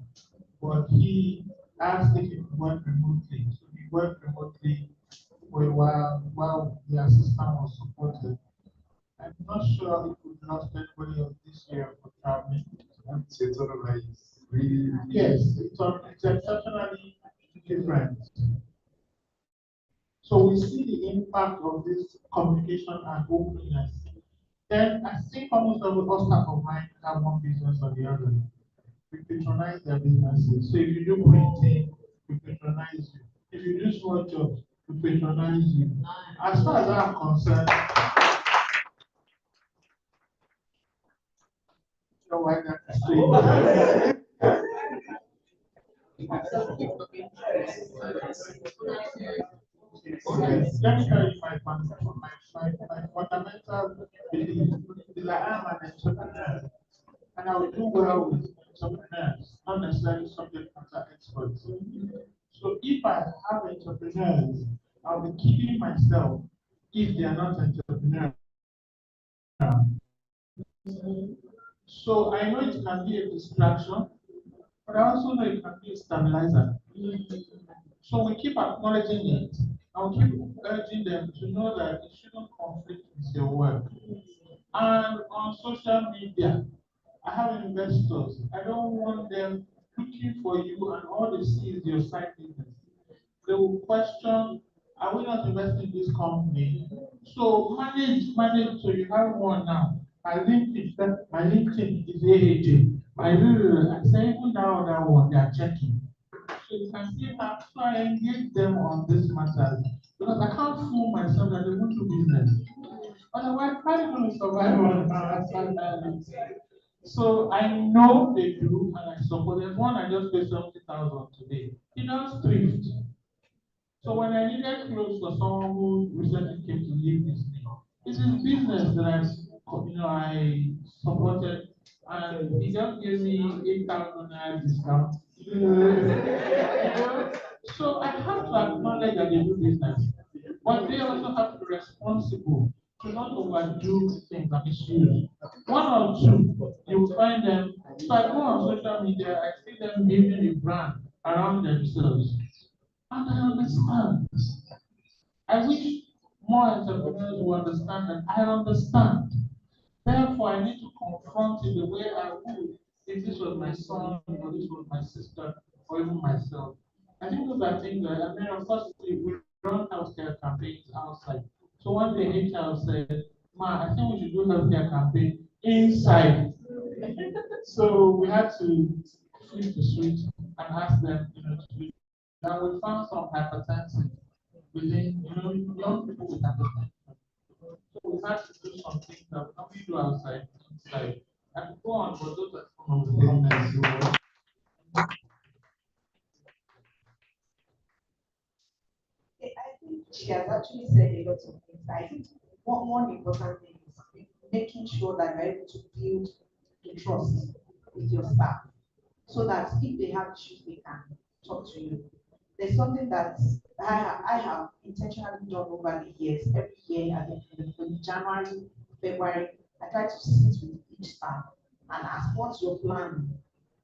but he asked if he could work remotely. So he worked remotely for a while the assistant was supported. I'm not sure if we've lost anybody else this year for traveling. So it's sort of like really. Yes, it's exceptionally different. So we see the impact of this communication and openness. Then I think almost all staff of mine have one business or the other. We patronize their businesses. So if you do printing, we patronize you. If you do small jobs, we patronize you. As far as I'm concerned, why that Okay, let me tell you my fundamental belief is that I'm an entrepreneur and I will do well with entrepreneurs, not necessarily subject matter experts. So if I have entrepreneurs, I'll be killing myself if they are not entrepreneurs. So I know it can be a distraction, but I also know it can be a stabilizer. So we keep acknowledging it, and we keep urging them to know that it shouldn't conflict with your work. And on social media, I have investors. I don't want them looking for you and all they see is your side business. They will question, are we not investing in this company? So manage. So you have one now. My LinkedIn is AAJ. I say even now that one they are checking. So you can see how I engage them on this matter because I can't fool myself that they won't do business. Otherwise, how are you going to survive on that? So I know they do, and I support. There's one I just paid 70,000 today. He does thrift. So when I needed clothes for someone who recently came to live with me, it's his business that I supported, and he just gave me 8,000 naira discount. So I have to acknowledge that they do business, but they also have to be responsible to not overdo things and misuse. One or two, you find them. So I go on social media, I see them building a brand around themselves, and I understand. I wish more entrepreneurs will understand that I understand. Therefore, I need to confront it the way I would if this was my son or this was my sister or even myself. I think those are things that, I mean, of course, we run healthcare campaigns outside. So one day HR said, Ma, I think we should do healthcare campaign inside. So we had to flip the switch and ask them, to do. And we found some hypertensive within, young people with hypertension. So we had to do some things that we normally do outside, inside. I could go on, but those are some of the comments. I think she has actually said a lot of things. I think one important thing is making sure that you're able to build the trust with your staff so that if they have issues, they can talk to you. There's something that I have intentionally done over the years. Every year, at the January, February, I try to sit with each staff and ask, what's your plan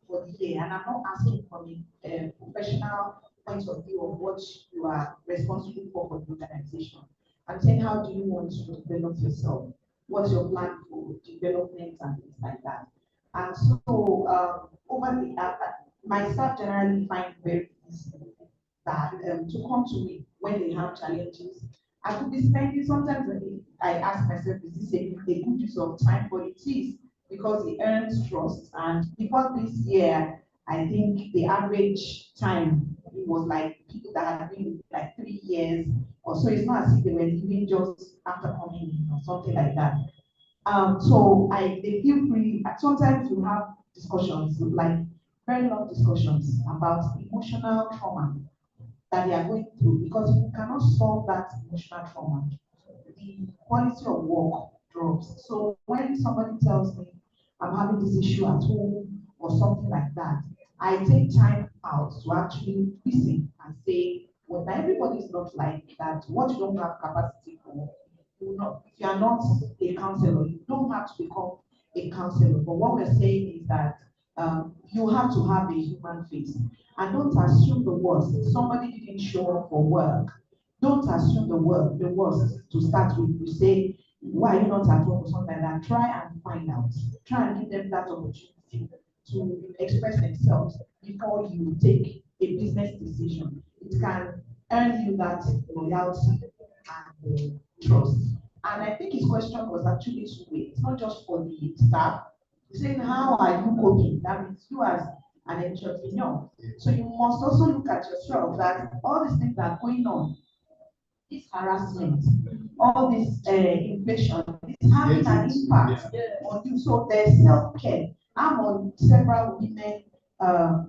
for the year? And I'm not asking from a professional point of view of what you are responsible for the organization. I'm saying, how do you want to develop yourself? What's your plan for development and things like that? And so, over the my staff generally find very easy that to come to me when they have challenges. I could be spending sometimes I ask myself, is this a good use of time? But it is because it earns trust. And because this year, I think the average time it was like people that had been like 3 years or so. It's not as if they were leaving just after coming in or something like that. So they feel free. Sometimes you have discussions, like very long discussions about emotional trauma that they are going through, because if you cannot solve that emotional trauma, the quality of work drops. So when somebody tells me I'm having this issue at home or something like that, I take time out to actually listen and say, well, now everybody is not like that. What you don't have capacity for, if you are not a counselor, you don't have to become a counselor. But what we're saying is that you have to have a human face. And don't assume the worst. Somebody didn't show up for work. Don't assume the worst to start with. You say, why are you not at home or something like that? Try and find out. Try and give them that opportunity to express themselves before you take a business decision. It can earn you that loyalty and trust. And I think his question was actually two-way. It's not just for the staff. He's saying, how are you coping? That means you as an entrepreneur. So you must also look at yourself that all these things that are going on, this harassment, all this inflation, is having an impact on you. So there's self-care. I'm on several women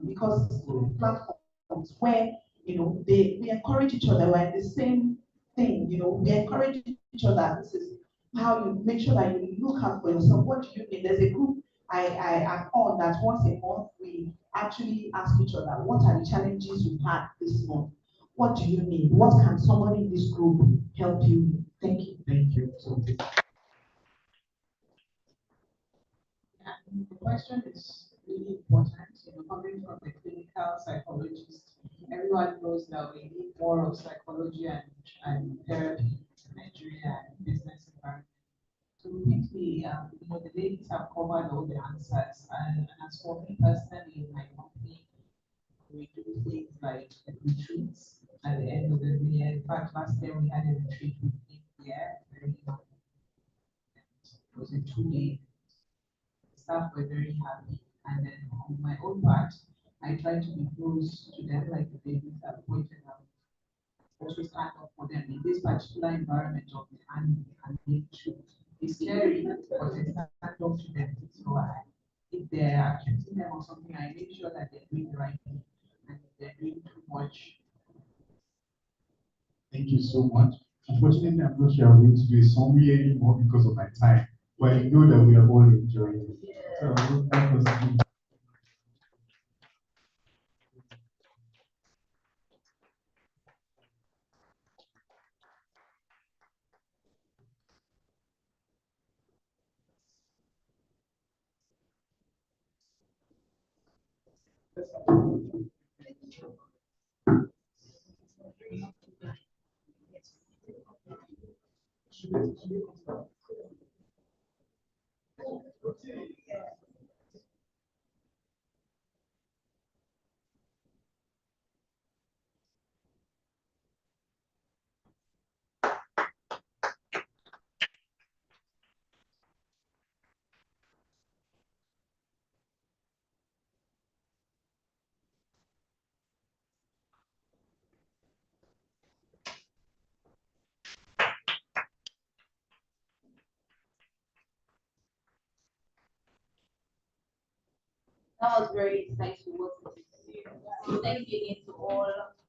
because platforms where we encourage each other. We're in the same thing. We encourage each other. This is how you make sure that you look out for yourself. What do you mean? There's a group I am on that once a month we actually ask each other, what are the challenges you've had this month? What do you need? What can somebody in this group help you with? Thank you. Thank you. And the question is really important, coming from the clinical psychologist. Everyone knows that we need more of psychology and therapy in Nigeria and business environment. So quickly, the ladies have covered all the answers. And as for me personally, in my company, we do things like retreats at the end of the year. In fact, last year we had a retreat with 8thGear, very long. It was a 2-day. Staff were very happy. And then on my own part, I try to be close to them, like the ladies have pointed out. Also stand up for them in this particular environment of the animal and the truth. It's scary, but I stand up to them. So if they're accusing them or something, I make sure that they're doing the right thing, and if they're doing too much. Thank you so much. Unfortunately, I'm not sure I'm going to do a summary anymore because of my time, but I know that we are all enjoying it. So I will help us do. That was very insightful. So thank you again to all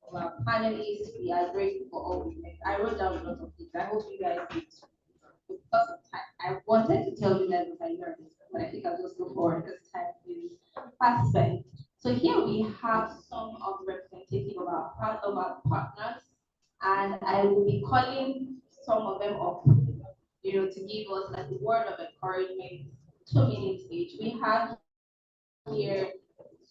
of our panelists. We are grateful for all the things. I wrote down a lot of things. I hope you guys did too. Because of time, I wanted to tell you that I learned, but I think I'll just go forward because time is fast spent. So here we have some of the representative of our partners, and I will be calling some of them up, to give us like a word of encouragement, 2 minutes each. We have here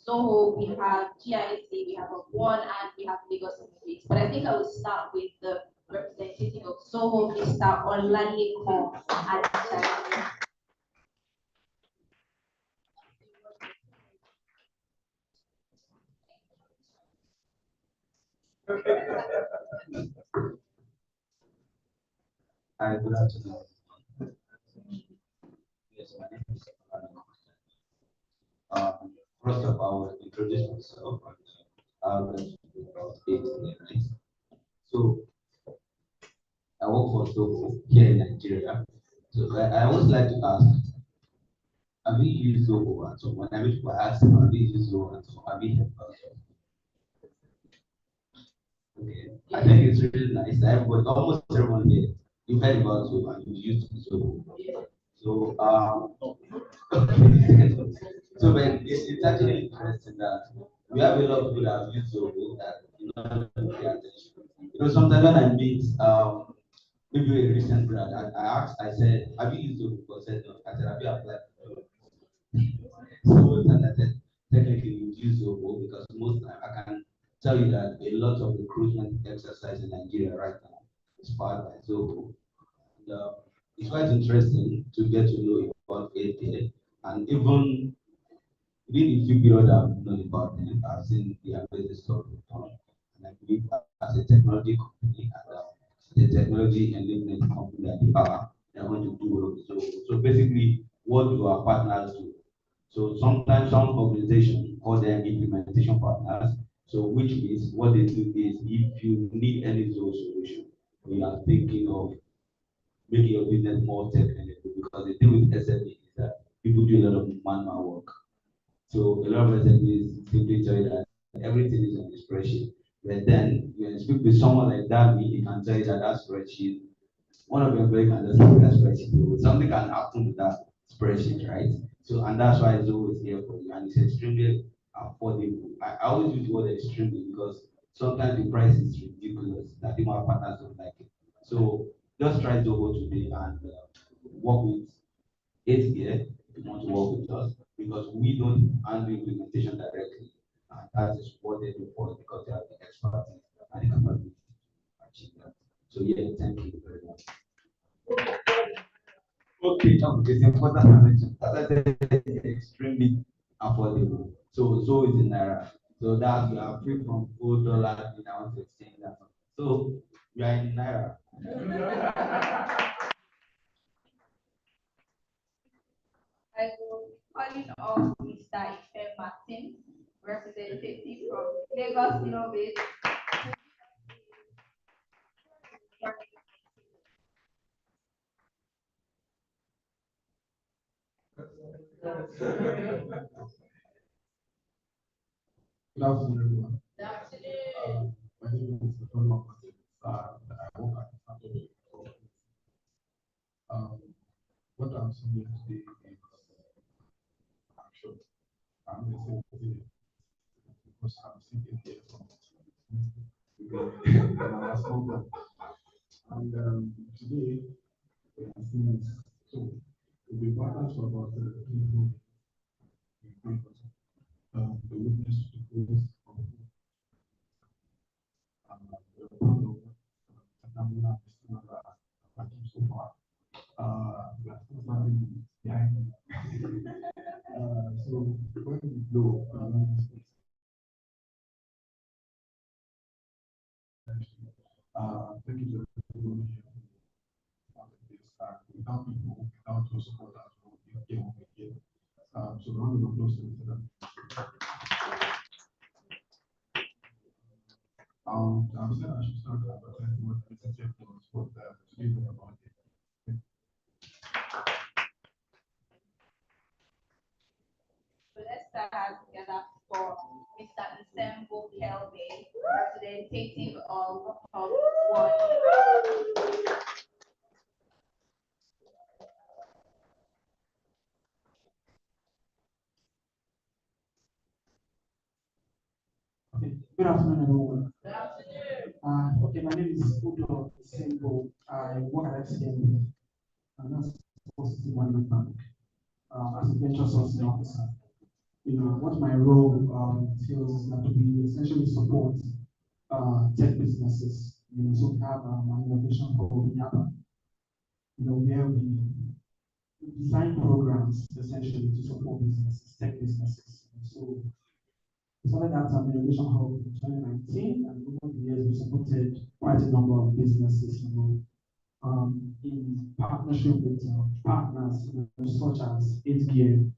Zoho, we have GIC, we have One, and we have Lagos State. But I think I will start with the representative of Zoho, Mr. Olaleko Adjani. Hi, good afternoon. Yes, my name is first of all, I will introduce myself and I'll let you about 8thGear, right? So, I work for Zoho here in Nigeria. So, I always like to ask, have you used Zoho at all? When I meet people, I ask them, have you used Zoho at all? Have you heard about it? Okay, I think it's really nice. Everybody, almost everyone here, you've heard about Zoho and you've used Zoho. So, so but it's actually interesting that we have a lot of people that have used Zoho that pay attention. Sometimes when I meet maybe a recent grad, I asked, I said, have you used Zoho? Because I said no. I said, have you applied? So and I said, technically you use Zoho because most time I can tell you that a lot of recruitment exercise in Nigeria right now is powered by Zoho. And, it's quite interesting to get to know about 8thGear, and even within a few period I've known about them, I've seen the amazing stuff they've done. And I believe as a technology company and the technology enablement company that they are, they're going to do well. So basically, what do our partners do? So sometimes some organizations call them implementation partners. So which means what they do is if you need any Zoho solution, we are thinking of making your business more tech-enabled, because the thing with SME is that people do a lot of manual work. So a lot of SMEs simply tell you that everything is on the spreadsheet. But then when you speak with someone like that, he can tell you that that spreadsheet, one of your employees can just look at that spreadsheet. Something can happen with that spreadsheet, right? So, and that's why it's always here for you, and it's extremely affordable. I always use the word extremely because sometimes the price is ridiculous that the more partners don't like it. So just try Zoho today and work with 8thGear if you want to work with us, because we don't handle implementation directly. And that is what they do for us, because they have the expertise and the capability to achieve that. So yeah, thank you very much. Okay, it's important to mention. As I said, it's extremely affordable. So is in Naira. So that you are free from $4 in our to exchange that. So you are in Naira. I will be calling off Mr. Ife Martin, representative from Lagos Innovate. Good afternoon, everyone. Good afternoon. My name is Donald Martin. I work at the family. What I'm seeing today is action. I'm going to say because I'm sitting here from my small group. And today, we are seeing so we'll be partners for about 3 months. The witness to the cause of the problem so far. We are still standing behind me. So when we blow thank you to everyone here. Without people, without your support, we won't be here. So round of applause to them. I'm saying I should start advertising what the message was for today about it. So let's start together for Mr. Nsembo Kelbe, representative of Hub 1. Okay. Good afternoon, everyone. Good afternoon. Okay, my name is Udo Nsembo. I work at 8thGear, and that's Positive Money Bank as a venture sourcing officer. What my role entails is that we essentially support tech businesses. So we have an innovation called Yapa, where we design programs essentially to support businesses, tech businesses. So we started that innovation hub in 2019, and over the years we supported quite a number of businesses, in partnership with partners such as 8thGear.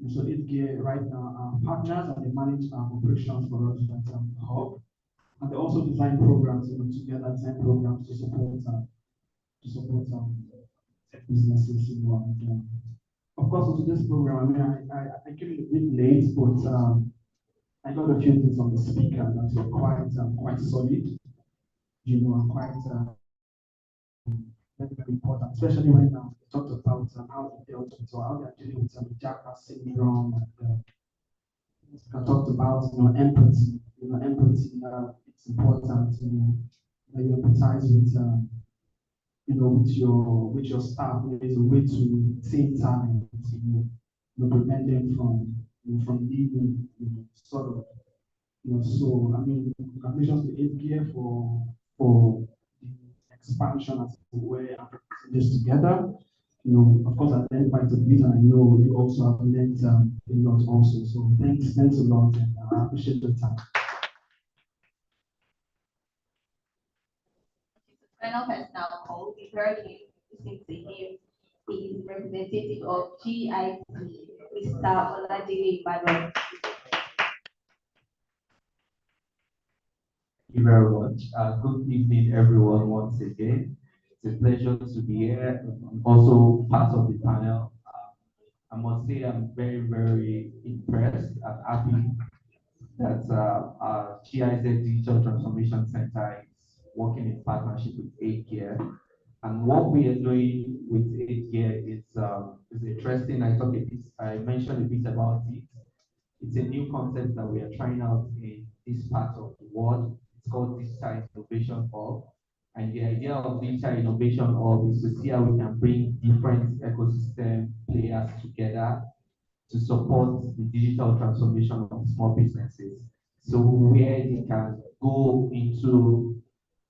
So 8thGear right now are partners, and they manage operations for us at Hub. And they also design programs, together design programs to support tech businesses, and of course, into this program, I mean, I came in a bit late, but I got a few things on the speaker that were quite solid, and quite very, very important, especially when they talked about how they dealt with, or how they are dealing with Japa syndrome, and I talked about empathy. Empathy. It's important. That you empathize with with your staff. There's a way to save time, prevent them from leaving. Sort of. So I mean, congratulations to 8thGear for the expansion as we're putting this together. Of course, I learned quite a bit, and I know you also have learned a lot also. So thanks a lot, and I appreciate the time. Final person now called, we heard him, listening to him. He is representative of GIT, Mr. Oladile Ibadan. Thank you very much. Good evening, everyone, once again. It's a pleasure to be here. I'm also part of the panel. I must say I'm very, very impressed and happy that our GIZ Digital Transformation Center is working in partnership with 8thGear. And what we are doing with 8thGear is interesting. I mentioned a bit about it. It's a new concept that we are trying out in this part of the world. It's called Digital Innovation Hub. And the idea of Digital Innovation Hub is to see how we can bring different ecosystem players together to support the digital transformation of small businesses. So where they can go into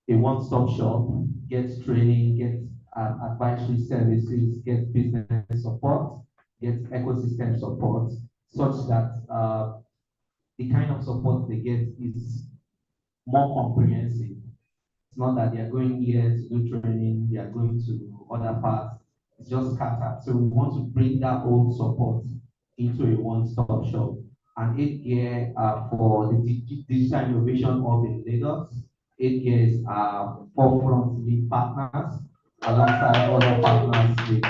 a one-stop shop, get training, get advisory services, get business support, get ecosystem support, such that the kind of support they get is more comprehensive. It's not that they are going here to do training, they are going to other parts. It's just scattered. So we want to bring that whole support into a one-stop shop. And 8thGear for the Digital Innovation Hub in Lagos. 8thGear is our forefront lead partners alongside other partners with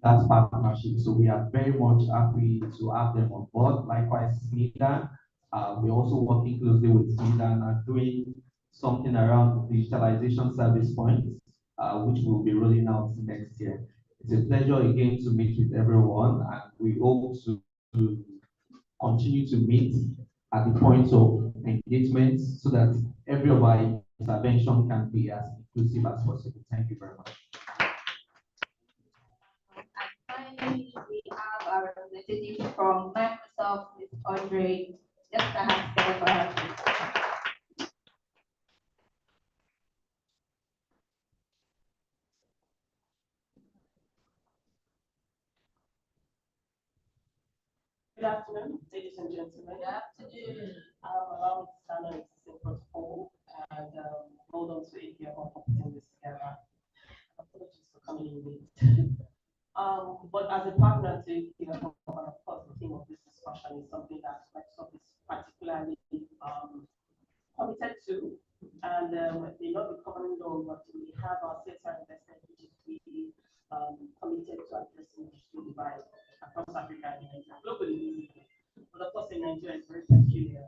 that partnership. So we are very much happy to have them on board. Likewise, SMIDA, we're also working closely with SMIDA and doing something around digitalization service points, which we'll be rolling out next year. It's a pleasure again to meet with everyone, and we hope to continue to meet at the points of engagement so that every of our intervention can be as inclusive as possible. Thank you very much. And finally, we have our representative from Microsoft, Ms. Audrey. Just a hand together for her. Good afternoon, ladies and gentlemen. Good afternoon. Allow me to stand on existing protocol and hold on to 8thGear for putting this together. Apologies for coming in late. But as a partner to 8thGear, of course, the theme of this discussion is something that Microsoft is particularly committed to, and may not be commonly known, but we have our CSR investment, which is really committed to addressing digital divide across Africa and globally. But of course, in Nigeria, it's very peculiar.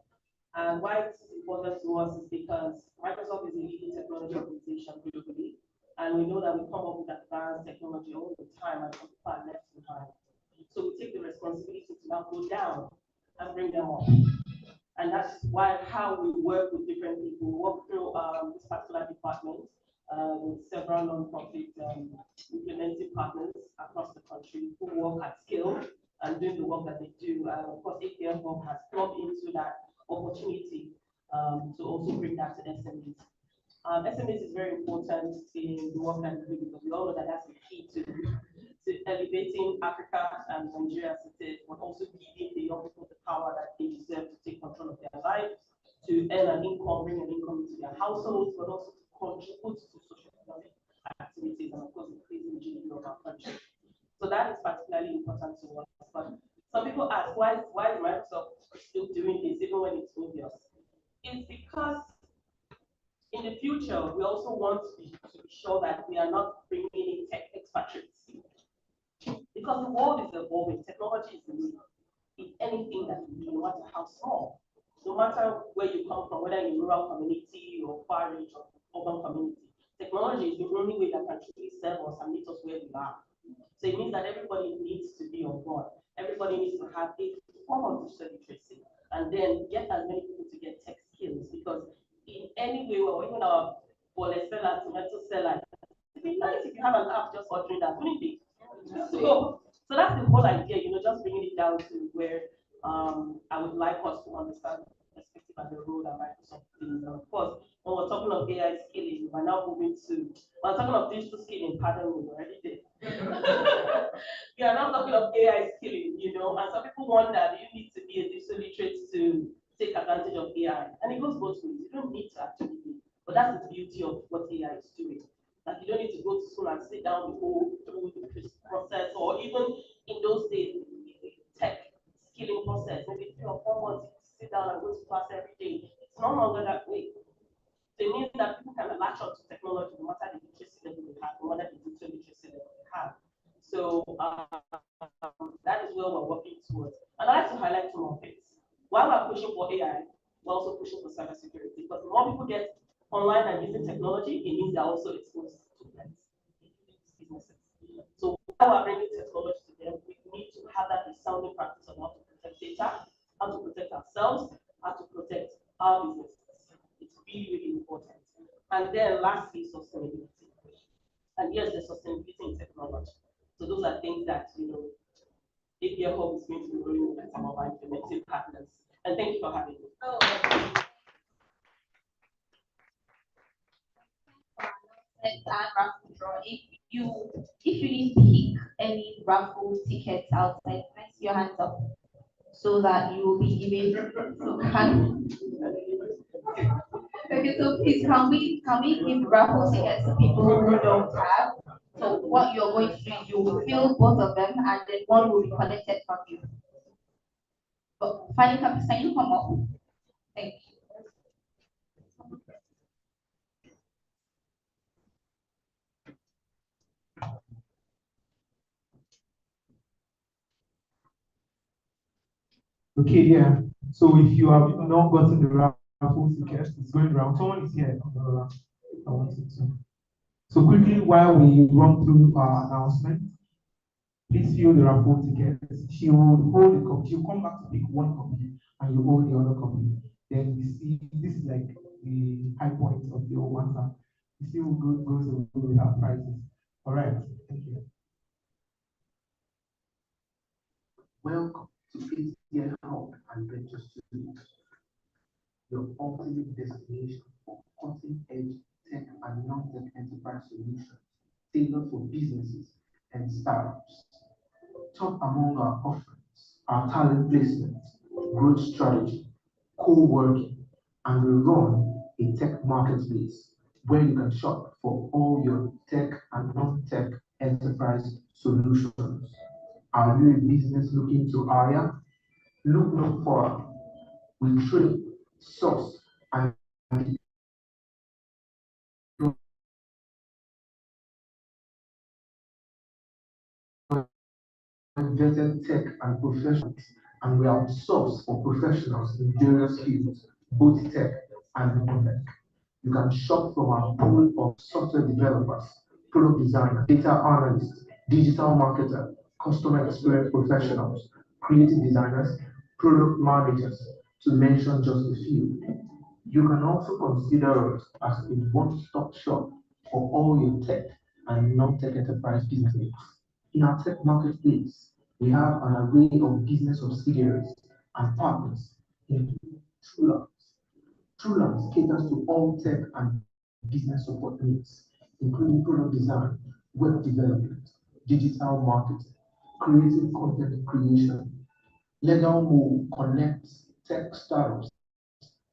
And why this is important to us is because Microsoft is a leading technology organization globally, and we know that we come up with advanced technology all the time, and some people are left behind. So we take the responsibility to now go down and bring them up. And that's why how we work with different people. We work through this particular department with several non-profit implementing partners across the country who work at scale and doing the work that they do. And of course, 8thGear has plugged into that opportunity to also bring that to SMEs. SMEs is very important in the work that we do because we all know that that's the key to elevating Africa and Nigeria as it is, but also giving the young people the power that they deserve to take control of their lives, to earn an income, bring an income into their households, but also to contribute to socio-economic activities and of course increasing the GDP of our country. So that is particularly important to us. But some people ask, why is Microsoft still doing this even when it's obvious? It's because in the future, we also want to be sure that we are not bringing in tech expatriates. Because the world is evolving, technology is in anything that we do, no matter how small. No matter where you come from, whether in a rural community or far reach or urban community, technology is the only way that can truly serve us and meet us where we are. So it means that everybody needs to be on board. Everybody needs to have a form of digital literacy and then get as many people to get tech skills, because in any way, or even our wallet seller, tomato seller, it'd be nice if you have an app just for doing that, wouldn't it? So that's the whole idea, just bringing it down to where I would like us to understand the perspective and the role that Microsoft plays. And of course, when we're talking of AI skilling, we're now moving to, we're talking of digital skilling, pardon me, already did. We are now talking of AI skilling, and some people wonder, do you need to be a digital literate to take advantage of AI? And it goes both ways. You don't need to actually be, but that's the beauty of what AI is doing. That you don't need to go to school and sit down and go through the process, or even in those days, the tech skilling process, maybe 3 or 4 months, you sit down and go to class every day. It's no longer that way. So it means that people can latch on to technology, no matter the literacy level they have, no matter the digital literacy level they have. So that is where we're working towards. And I'd like to highlight 2 more things. While we're pushing for AI, we're also pushing for cybersecurity, because the more people get online and using technology, it means they're also exposed to threats in businesses. So while we're bringing technology to them, we need to have that resounding practice of how to protect data, how to protect ourselves, how to protect our businesses. It's really, really important. And then lastly, sustainability. And yes, the sustainability in technology. So those are things that, 8thGear Hub is going to be rolling with some of our implementing partners. And thank you for having me. And raffle draw. If you didn't pick any raffle tickets outside, raise your hands up so that you will be given. Okay, so please can we give raffle tickets to people who don't have? So what you're going to do is you will fill both of them and then one will be collected from you. But finally, can you come up? Thank you. Okay, yeah. So if you have not gotten the raffle ticket, it's going around. Someone is here. I wanted to. So quickly, while we run through our announcement, please fill the raffle ticket. She will hold the copy. She'll come back to pick one copy, and you hold the other copy. Then we see this is like the high point of the whole matter. You see who goes away with our prizes. All right. Thank you. Welcome to 8thGear Hub and Venture Studios, your ultimate destination for cutting-edge tech and non-tech enterprise solutions tailored for businesses and startups. Top among our offerings are talent placement, growth strategy, co-working, and we run a tech marketplace where you can shop for all your tech and non-tech enterprise solutions. Are you a business looking to hire? Look no further. We train, source, and vetted tech and professionals, and we outsource for professionals in various fields, both tech and non-tech. You can shop from our pool of software developers, product designers, data analysts, digital marketers, customer experience professionals, creative designers, product managers, to mention just a few. You can also consider us as a one-stop shop for all your tech and non-tech enterprise business needs. In our tech marketplace, we have an array of business subsidiaries and partners, including TrueLabs. TrueLabs caters to all tech and business support needs, including product design, web development, digital marketing, creative content creation. Legal Move connects tech startups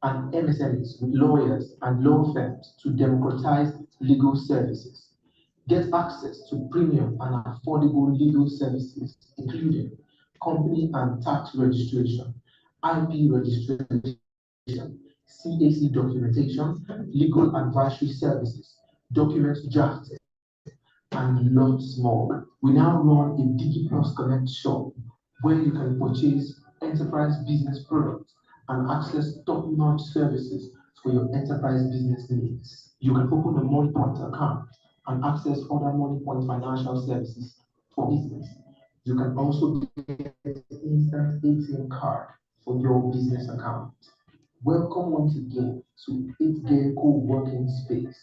and MSMEs with lawyers and law firms to democratize legal services. Get access to premium and affordable legal services, including company and tax registration, IP registration, CAC documentation, legal advisory services, document drafting, and lots more. We now run a DigiPlus Connect shop where you can purchase enterprise business products and access top-notch services for your enterprise business needs. You can open a MoneyPoint account and access other MoneyPoint financial services for business. You can also get instant ATM card for your business account. Welcome once again to 8thGear Co-working Space,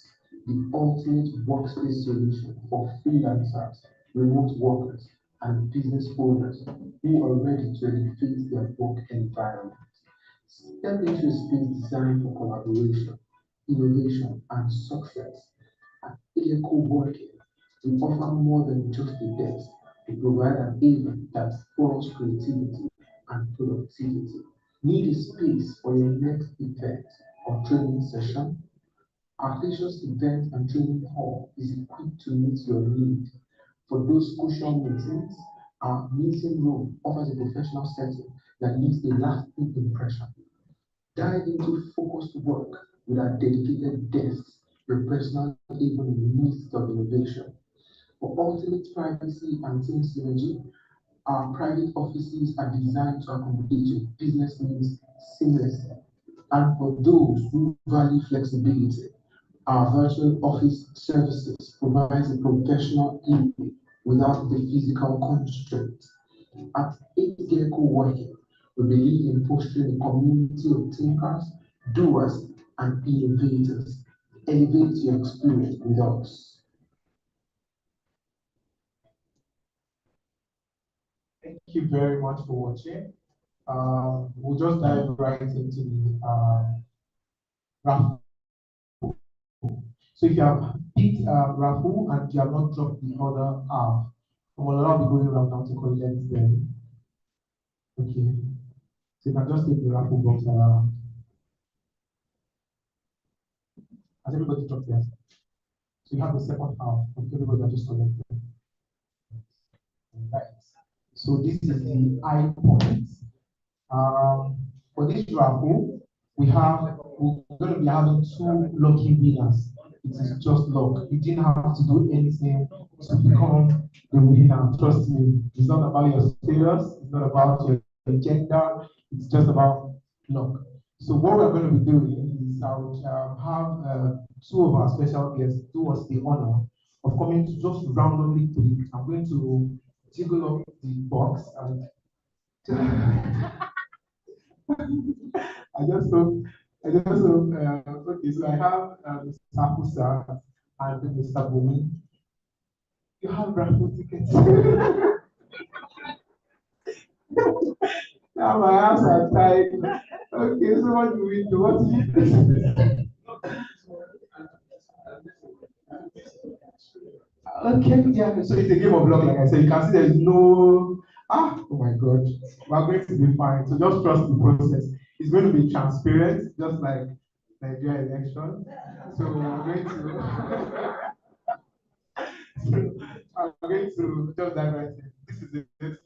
the ultimate workspace solution for freelancers, remote workers, and business owners who are ready to elevate their work environment. Step into a space designed for collaboration, innovation, and success. At 8thGear Co-working, we offer more than just a desk. We provide an haven that fosters creativity and productivity. Need a space for your next event or training session? Our spacious event and training hall is equipped to meet your need. For those crucial meetings, our meeting room offers a professional setting that leaves a lasting impression. Dive into focused work with our dedicated desks, your personal haven in the midst of innovation. For ultimate privacy and team synergy, our private offices are designed to accommodate your business needs seamlessly. And for those who value flexibility, our virtual office services provides a professional evening without the physical constraint. At 8thGear Co-working, we believe in fostering a community of thinkers, doers, and innovators. Elevate your experience with us. Thank you very much for watching. We'll just dive right into the raffle. So if you have picked raffle and you have not dropped the other half, I will allow be going around now to collect them. Okay. So you can just take the raffle box around. Has everybody dropped theirs? So you have the second half of everybody that just collected. Right. So this is the high point. For this raffle, we're going to be having two lucky winners. It is just luck. You didn't have to do anything to become the winner. Trust me. It's not about your status. It's not about your gender, it's just about luck. So what we're going to be doing is I would have two of our special guests do us the honor of coming to just randomly pick. I'm going to jiggle up the box and okay, so I have Mr. Sapusa and Mr. Bumi. You have raffle tickets. Now my hands are tied. Okay, so what do we do? What do you do? Okay, yeah, so it's a game of luck, like I said. You can see there's no, oh my God, we're going to be fine. So just trust the process. It's going to be transparent, just like Nigeria election. So I'm going to, I'm going to just dive right in. This is it.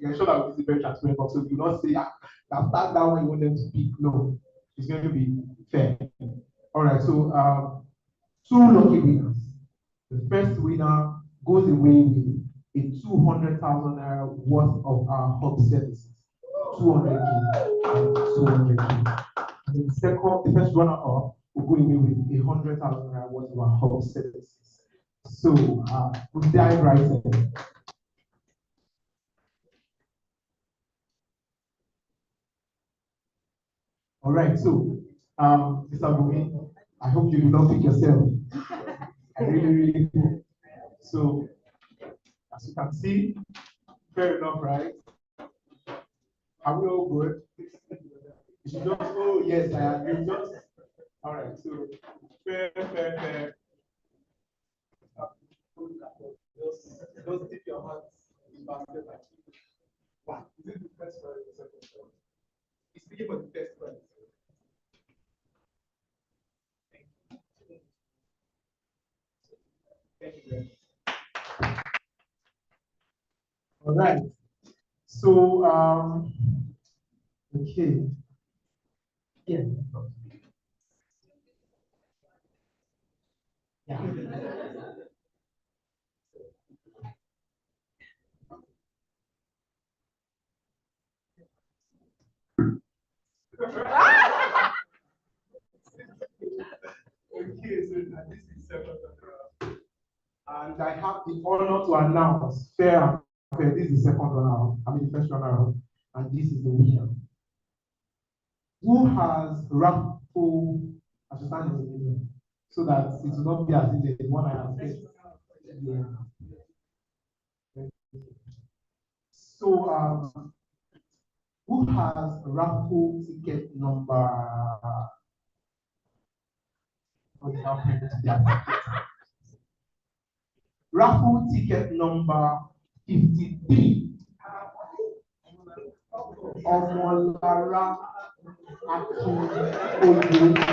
You're sure that this is very transparent, but so do not say, now start that one you want them to pick. No, it's going to be fair. All right, so two lucky winners. The first winner goes away with a 200,000 naira worth of our hub services. 200K and 200K. And the first runner up will go away with 100,000 naira worth of our hub services. So we'll dive right in. All right, so Mr. Bumi, I hope you do not pick yourself. I really do. So, as you can see, fair enough, right? Are we all good? You should just, oh yes, I agree. Just, all right, so fair. Just dip your hands in basket like one. Is it the first one or the second one? It's speaking for the first one. Thank you very much. All right. So, okay. Yeah. Yeah. Okay, so this is second round. And I have the honor to announce fair. This is the second round. I mean, the first round, and this is the winner. Who has raffle as stand in the middle, so that it will not be as if the one I have said. Yeah. So, who has raffle ticket number? Raffle ticket number 53. Omolara Akin Oyelade.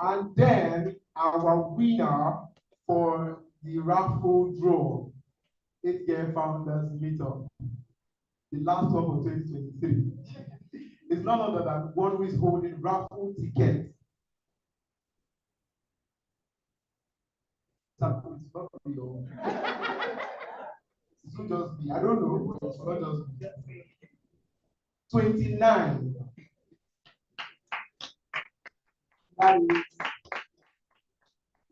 And then our winner for the raffle draw, 8thGear Founders Meetup, the last one for 2023, is none other than one who is holding raffle tickets. It's not just be, I don't know, it's not just be. 29. That is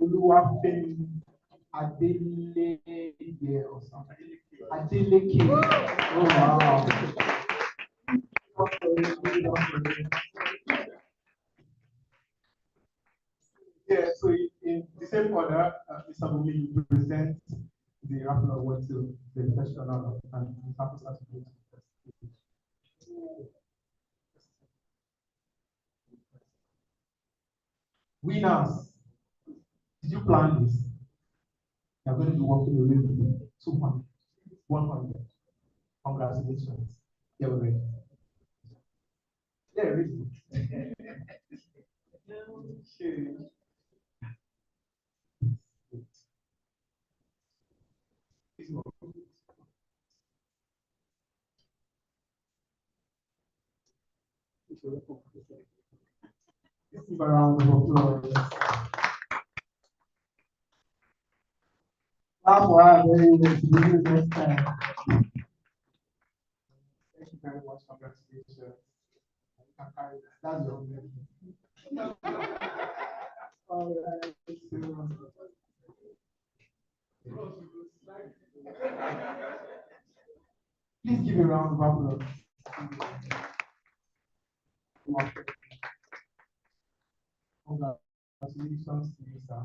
Oluwafemi Adeleke or something. Adeleke. Oh wow. Yeah, so in the same order, Mr. Bumi, you present the raffle award to the first runner and Mr. Bumi. Winners, did you plan this? You're going to be walking away with 200, 100. Congratulations. You're ready. Yeah, ready. Give a round of applause. Clap for her very well. She did it next time. Thank you very much. Congratulations. You can carry that. That's your own blessing. All right. Please give a round of applause. Congratulations to you, sir.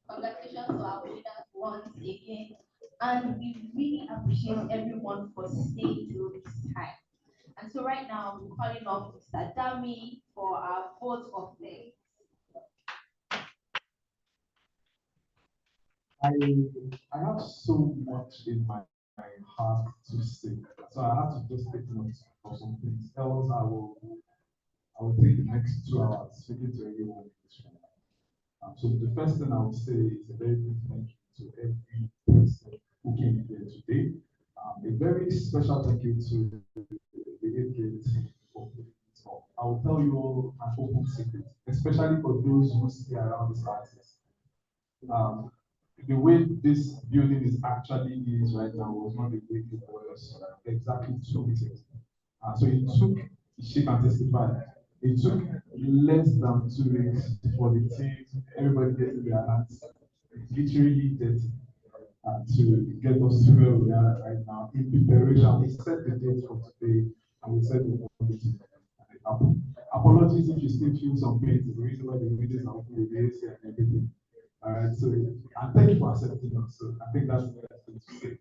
Congratulations to our winners once again. And we really appreciate everyone for staying till this time. And so right now, we're calling off Mr. Dami for our vote of thanks. I have so much in my heart to say, so I have to just take notes for some things. Else, I will take the next 2 hours speaking to everyone in this room. So the first thing I would say is a very big thank you to every person who came here today. A very special thank you to the 8thGear team for putting this up. I will tell you all an open secret, especially for those who stay around this artist. The way this building is actually is right now was not the way it was exactly 2 weeks ago. So it took, she can testify, it took less than 2 weeks for the team, everybody getting their hands literally dirty to get us to where we are right now. In preparation, we set the date for today and we set the meeting. Apologies if you still feel some pain, the reason why the meetings are open with the AC and everything. Alright, so and thank you for accepting us. So I think that's the best thing to say.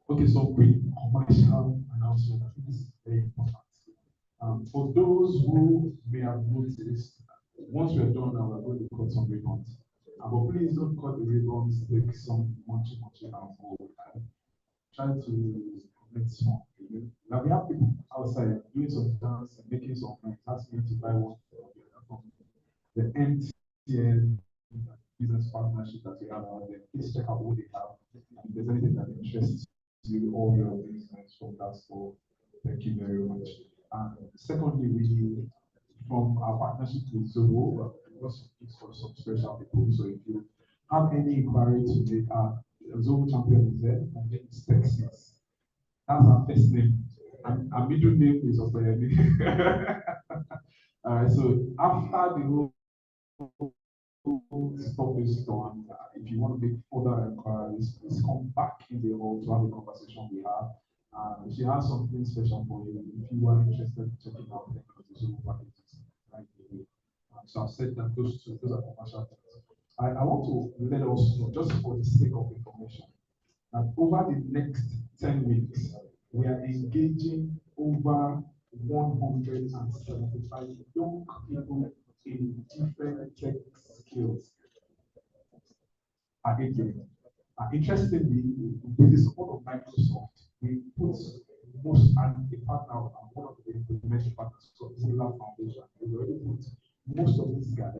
Okay, so quick commercial announcement. I think this is very important. For those who may have noticed, once we're done now, we're going to cut some ribbons. But please don't cut the ribbons, take some munchy and go. Try to make small. Now we have people outside doing some dance and making some noise, asking me to buy one from the MTN business partnership that we have out there. Please check out what they have. And if there's anything that interests you, all your business from that store, thank you very much. And secondly, we, from our partnership with Zoho, we also it's for some special people. So if you have any inquiry to make, Zoho champion is there, and then it's Texas. That's our first name. And our middle name is Okoyemi. Alright, so after the whole stop is done, if you want to make further inquiries, please come back in the hall to have a conversation we have. She has something special for you if you are interested in checking out the Zoom packages right away. So I've said that those are commercial things. I want to let us know, just for the sake of information, that over the next 10 weeks, we are engaging over 175 young people in different tech skills at 8thGear. Interestingly, with the support of Microsoft, we put most and a partner and one of the implementation partners, so Similar Foundation, we already put most of these guys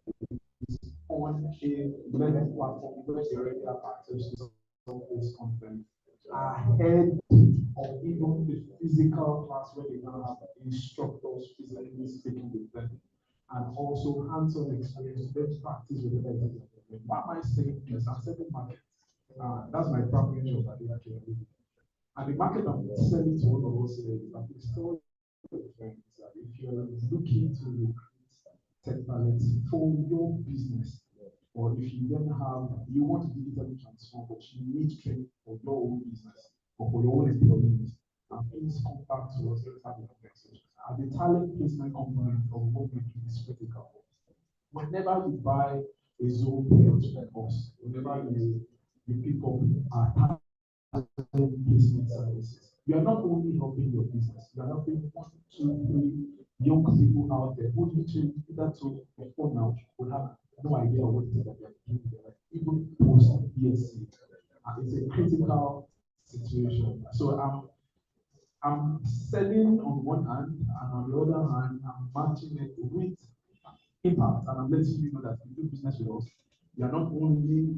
on a learning platform where they already have access to some of this content ahead of even the physical class where they now have instructors physically speaking with them, and also hands-on experience, best practice with the learning. Why am I saying this? I'm selling market. That's my primary job at 8thGear. And the market I'm selling to all of us is that it's still if you're looking to recruit tech talents for your business, or if you then you want to digitally transform, but you need training for your own business or for your own employees, please come back to us. Let's have a conversation. The talent placement component of what we do is critical. Whenever you buy a Zoom page like us, whenever you pick up our talent placement services, you are not only helping your business, you are helping 1, 2, 3 young people out there who literally either to before now would have no idea what it is that they are doing there, even post BSc. It's a critical situation. So I'm selling on one hand, and on the other hand, I'm matching it with impact. And I'm letting you know that if you do business with us, you are not only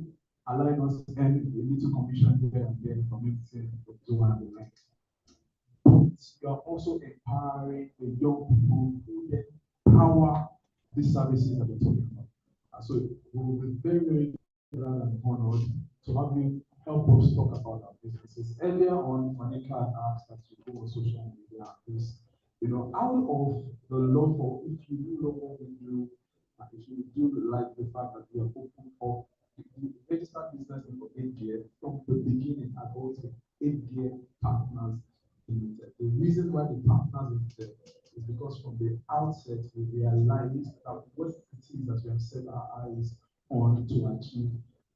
allowing us to earn a little commission here and there from everything to one and the next. But you are also empowering the young people who then power these services that we're talking about. And so we will be very, very glad and honored to have you help us talk about our businesses. Earlier on, Monica had asked that you go on social media, please, out of the love for, if you do love what we do, and if you do like the fact that we are open up the registered business for 8thGear from the beginning, and also 8thGear Partners Limited. The reason why the Partners Limited is because from the outset we realized that what it is that we have set our eyes on to achieve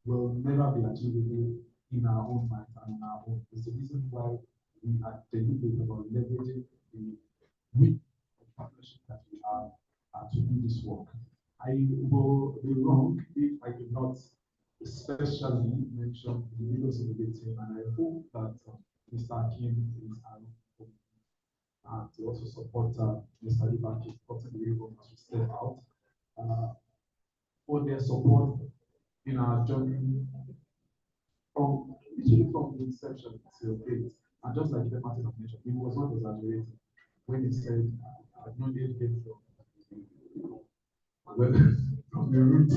will never be achievable in our own mind and in our own. It's the reason why we are deliberate about leveraging the weak partnership that we have to do this work. I will be wrong if I do not especially mention the leaders of the team, and I hope that Mr. Kim is to also support Mr. Ibaki supporting the ribbon as we step out for their support in our journey from the inception till date. And just like the Martin mentioned, he was not exaggerating when he said, I've known 8thGear from the roots.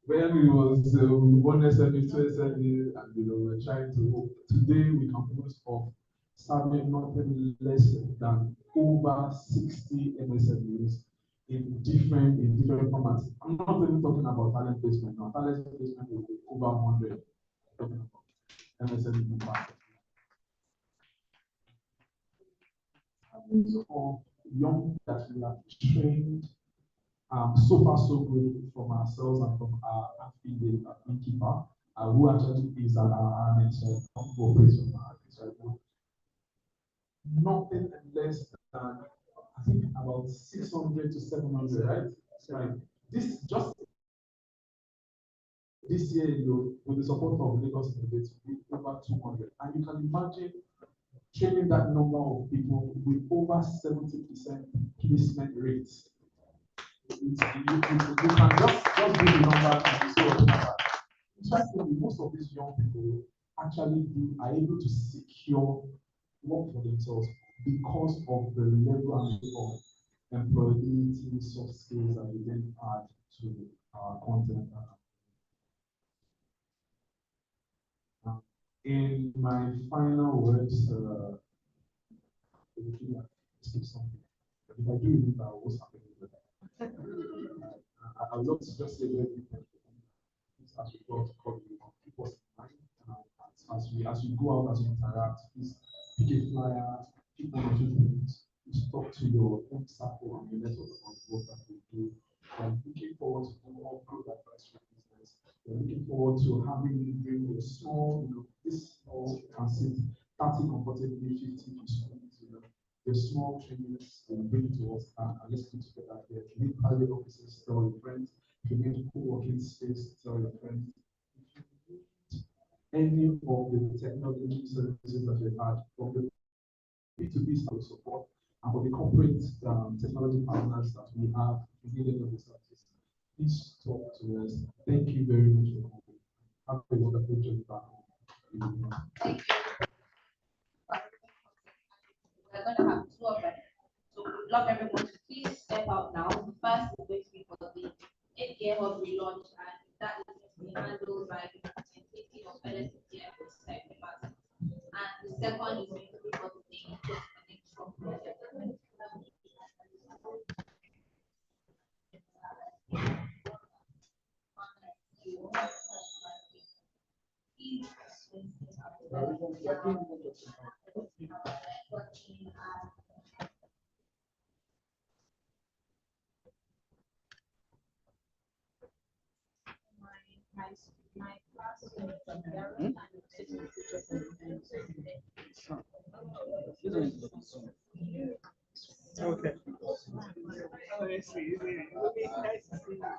When we was 1 SME, 2 SME, and we're trying to, today we can boast of serving nothing less than over 60 MSMEs in different formats. I'm not even talking about talent placement now. Talent placement will be over 100. Talking about MSME impact. Of young that we have trained so far so good from ourselves and from our affiliate beekeeper, who actually is at our next cooperation. Nothing less than, I think, about 600 to 700, right? Right. This just this year, with the support of Lagos State, over 200, and you can imagine training that number of people with over 70% placement rates. You can just do the number and so interestingly, most of these young people actually are able to secure work for themselves because of the level of employability, soft skills that we then add to our content. In my final words, if I do remember what's happening with that, I would love to just say very quickly, as we go to call you, keep us in mind as you go out, as you interact, please pick a flyer, pick one or two things, just talk to your own circle and your network about what that we do. I'm looking forward to more good advice for business. We're looking forward to having you bring your small, this small transit 30 comfortably, 50 to your small trainings and bring it to us and let's put together here. If you need private offices, tell your friends. If you need co-working space, tell your friends. If you need any of the technology services that we've had from the B2B support and for the corporate technology partners that we have, if you need any of the services, please talk to us. Thank you very much for coming. Have a wonderful journey back home. Thank you. We're going to have two of them. So we'd love everyone to please step out now. The first is going to be for the 8thGear Hub Relaunch, and that is going to be handled by the representative of LSTF Technical. And the second is going to be for the post-connection project. My class okay. Let's see. Nice to see you.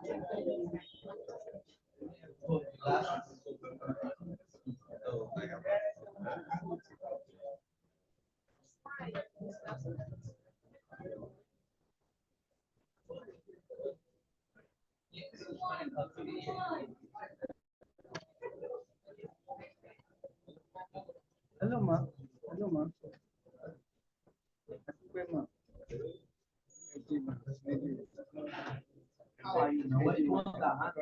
Hello, ma. Hello, ma. How are you? What you want that hand?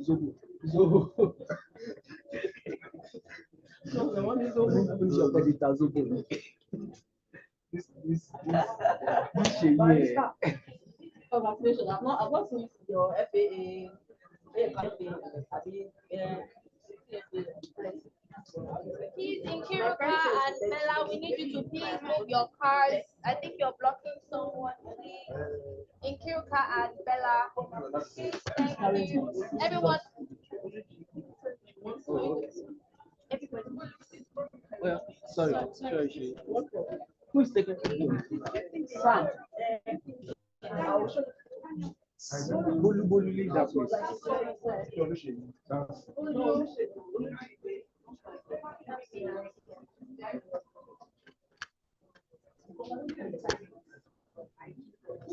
Zobo. Zobo. So, what is Zobo? Who's your competitor, Zobo? This Congratulations. I've not seen your FAA. Please, Inkiruka and Bella, we need you to please move your cars. I think you're blocking someone. Please. Inkiruka and Bella, please, thank you. Everyone. Well, sorry. Who is taking Sam? Bolu, leave that place.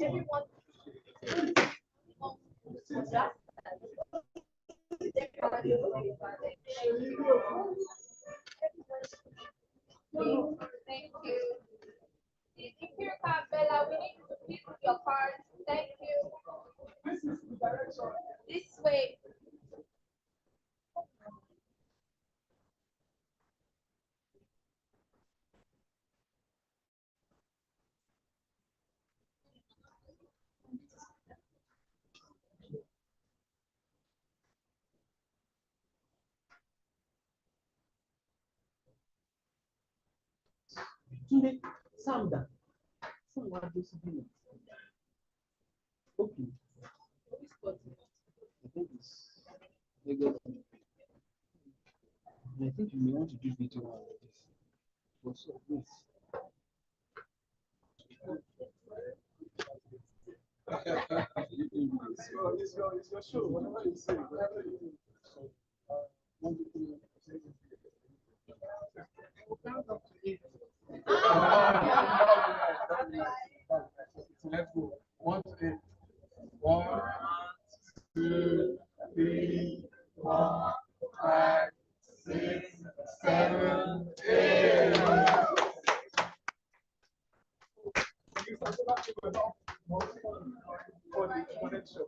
Everyone. Thank you. Inkiruka and Bella, we need you to please move your cars. Thank you. This way. Sam, what do you do? Okay. I think it's Lagos. I think you may want to do video on this. What's up, please? It's your show. Whatever you say, whatever you do. One, two, three. We'll count up to 8. Let's go. 1 to 8. 1, 2, 3, 4, 5, 6, 7, 8. For the show.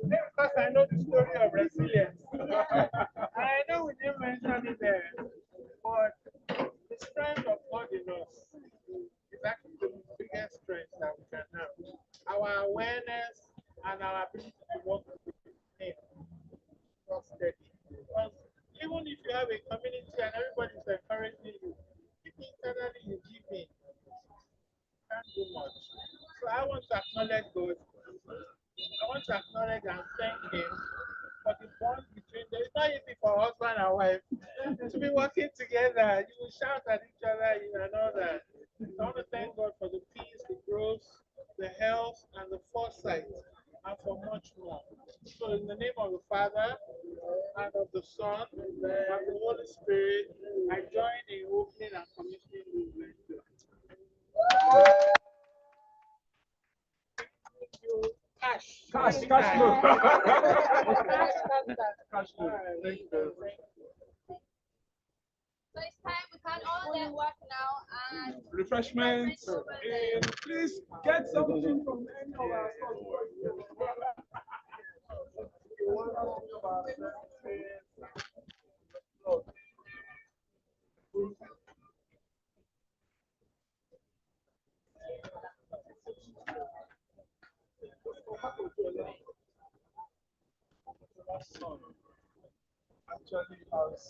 Because I know the story of resilience. And I know we didn't mention it there, but the strength of God in us is actually the biggest strength that we can have. Our awareness and our ability to work with Him. Not steady. Because even if you have a community and everybody is encouraging you, if internally you give in, you can't do much. So I want to acknowledge God. I want to acknowledge and thank Him for the bond between them. It's not easy for husband and wife to be working together. You will shout at each other, and all that. So I want to thank God for the peace, the growth, the health, and the foresight, and for much more. So in the name of the Father, and of the Son, and the Holy Spirit, I join in opening and commissioning movement. Cash flow. Cash flow. Thank you. So it's time we can all get work now and Refreshments. And please get something from any of our stores. Actually has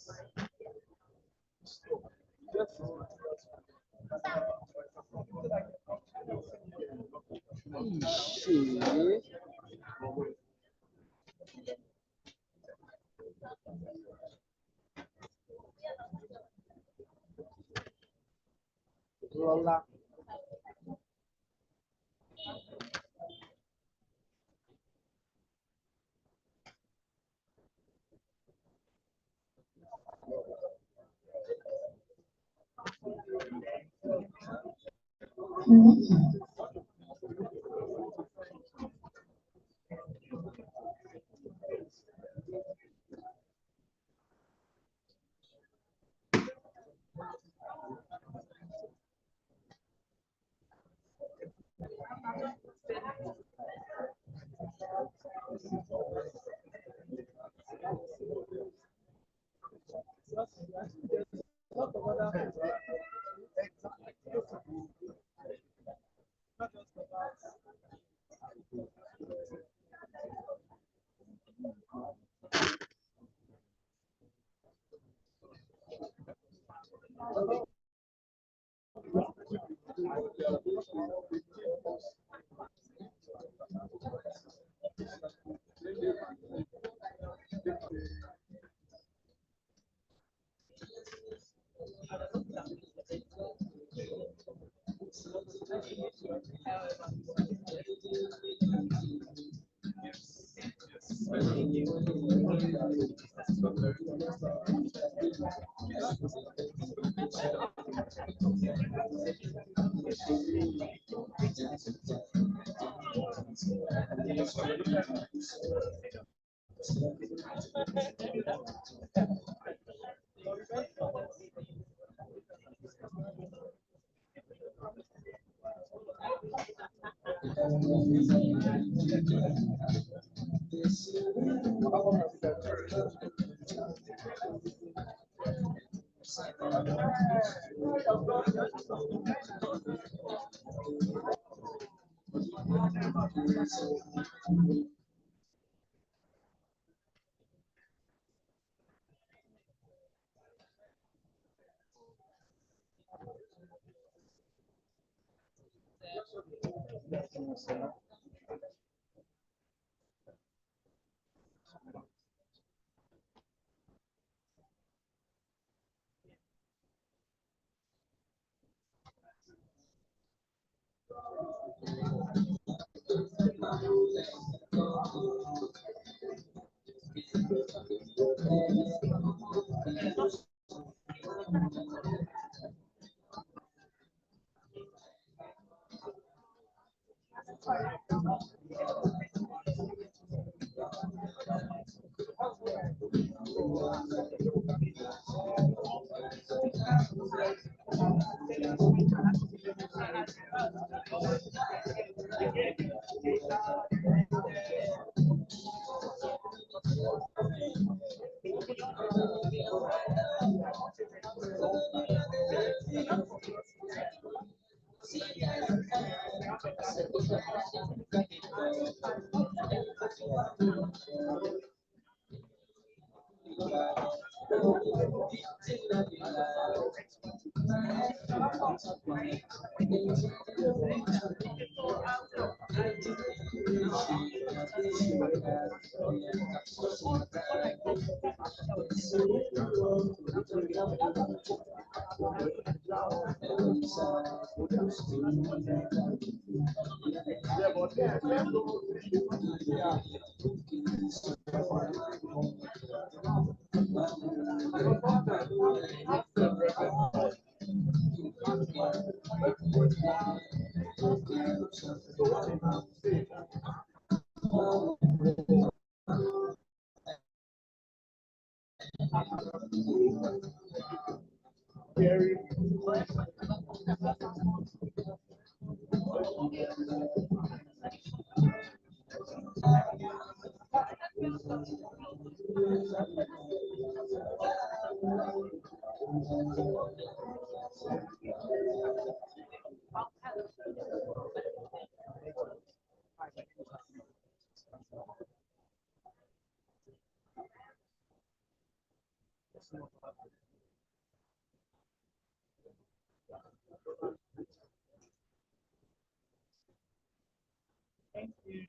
Thank you.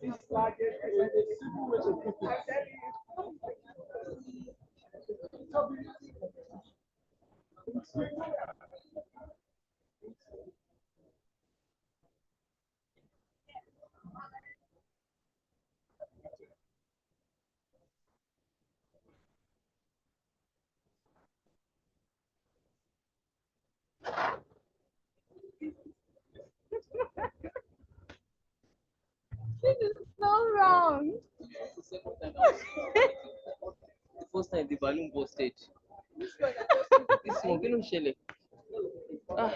It's like a simple way to put it. This is so wrong. The first time the balloon busted. This one, This one, can you share it? Ah,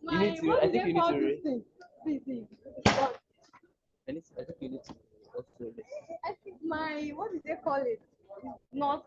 you need to. what I do think they you need call to. this thing? See. I think you need to. Also, I think what did they call it? Not.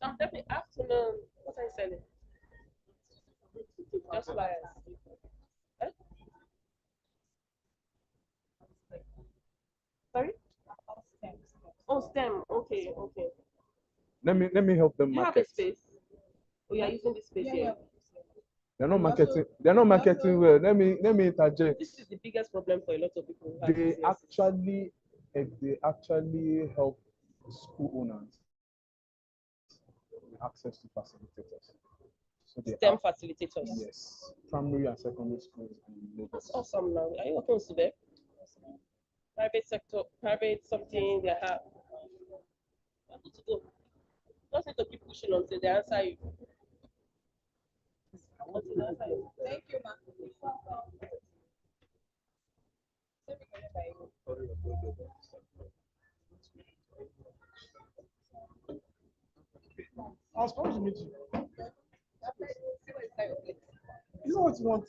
Some definitely afternoon. What are you selling? Just flyers. Eh? Sorry? Oh, STEM. Okay. Let me help them You have a market. space. Oh, you are using this space here. They're not marketing. They're not marketing well. Let me interject. This is the biggest problem for a lot of people who have They businesses. actually help school owners with access to facilitators. So they STEM have, facilitators. yes, primary and secondary schools in That's Lagos. awesome now. Are you working with them? Private sector, private something they have. Good to go. Just need to keep pushing until they answer you. Until they answer you. Thank you, ma'am. I was supposed to meet you. You know what you want?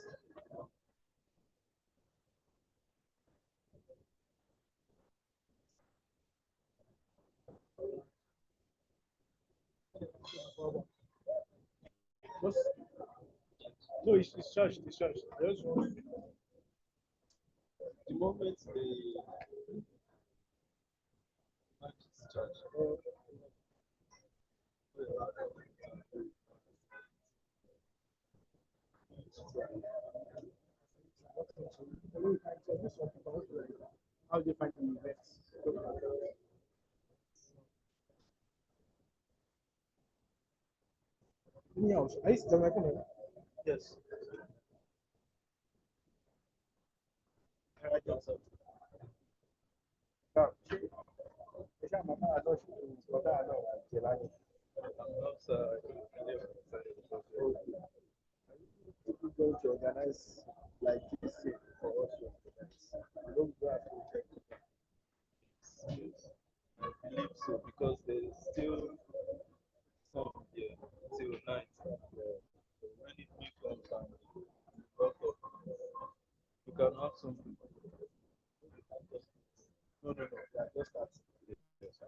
Just, no, it's church. It's church. I just want The moment they church, how do you find the events? Yeah, I used to tell my yes. I guess so. People going to organize like this thing for us to organize. We don't go after check. I believe so because there's still some here till night. When it becomes a lot of you can have something. No, yeah, just that. Yes.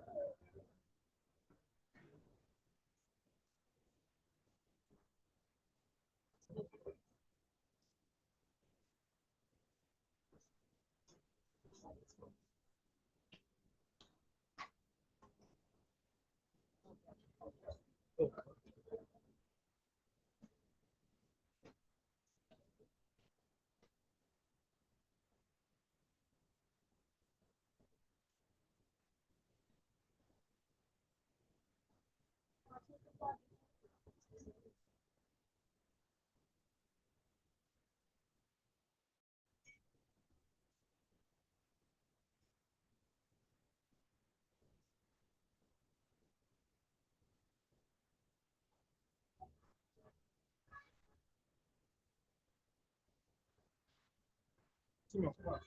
Team of course.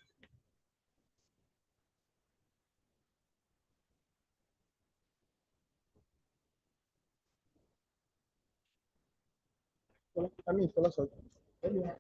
I mean philosophy. Anyway.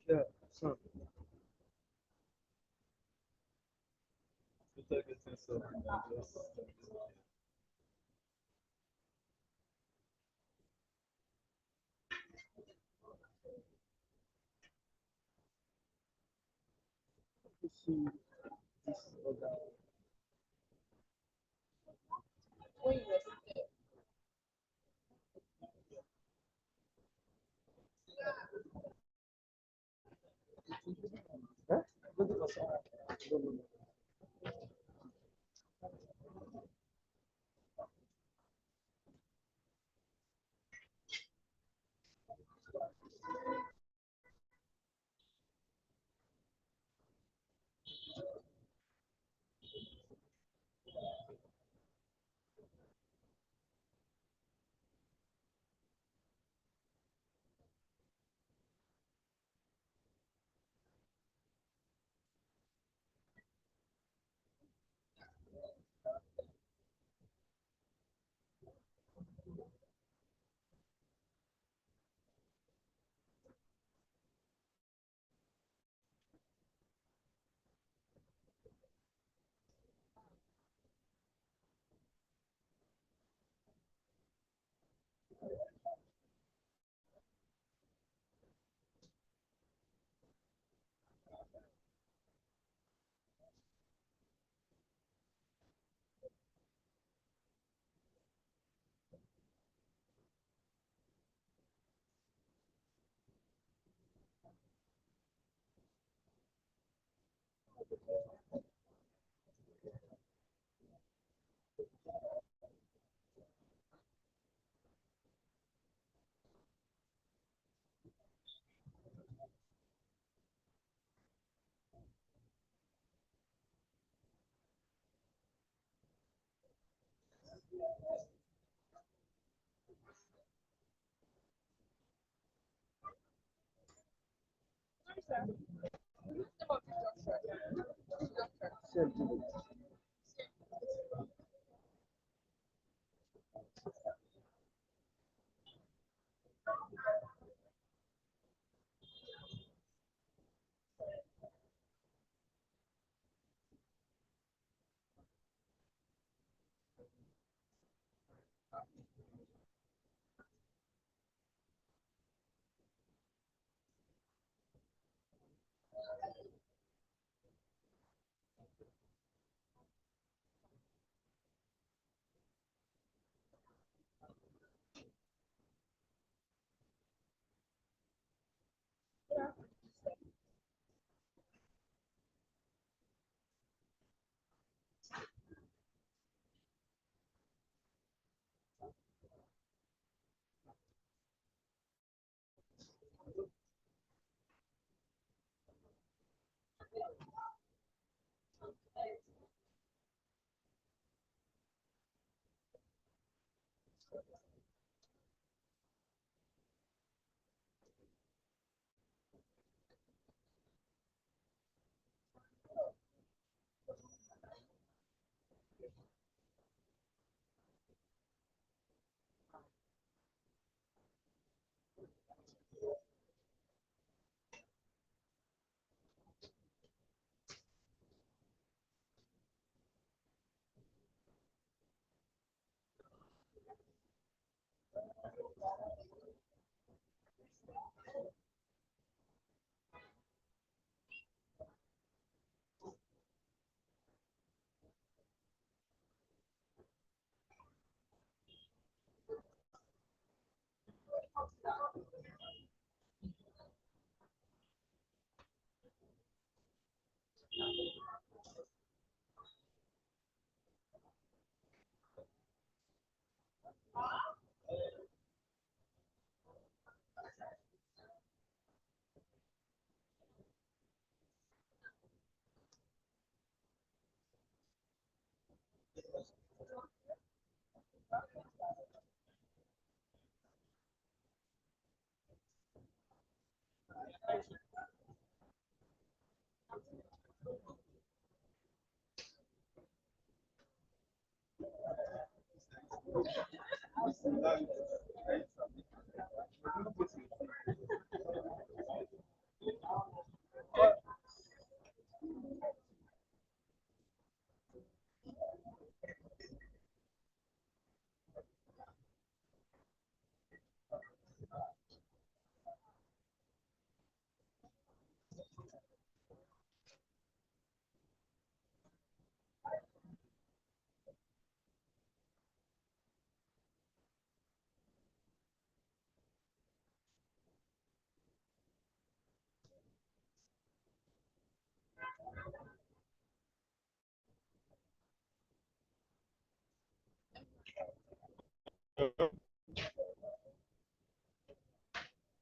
Yeah, so you see this other huh? Look at us.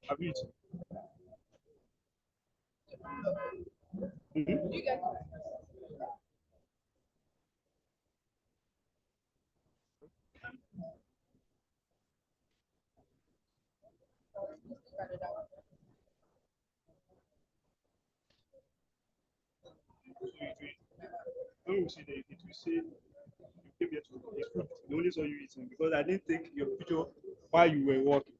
Have you eaten? You guys. When we see the it will say you came here to eat food. We only saw you eating because I didn't take your picture while you were walking.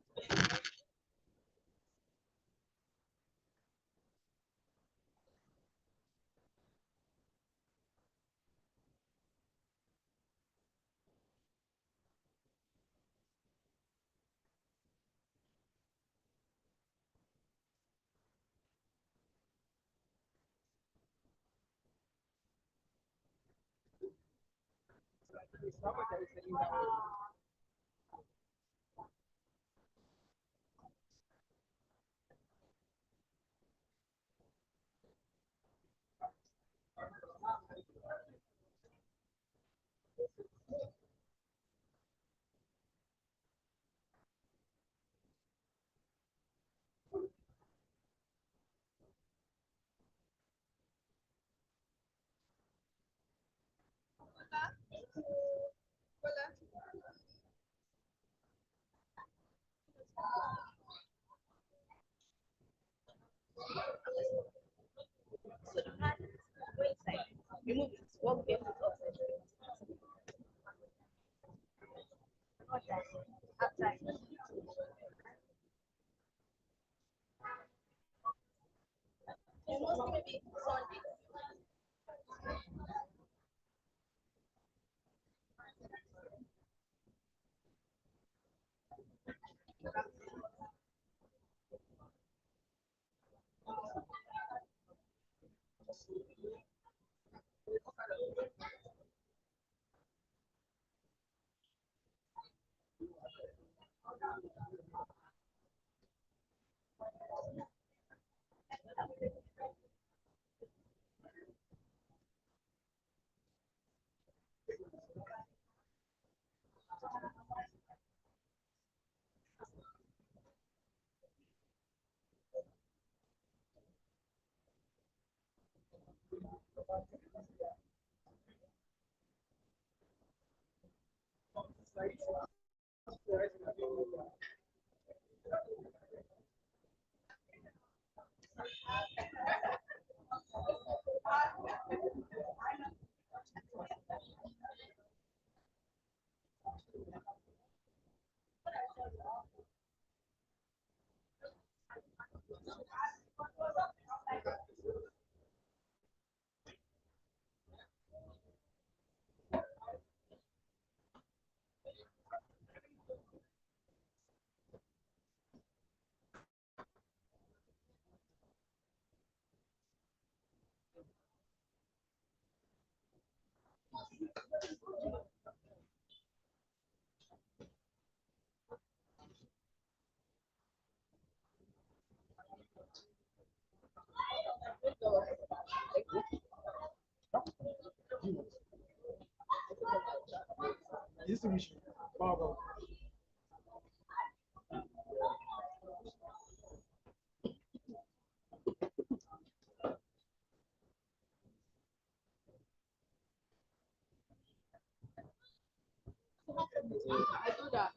Remove it. What gets it off? Outside. Mostly maybe Sunday. Distribution. Baba. I do that.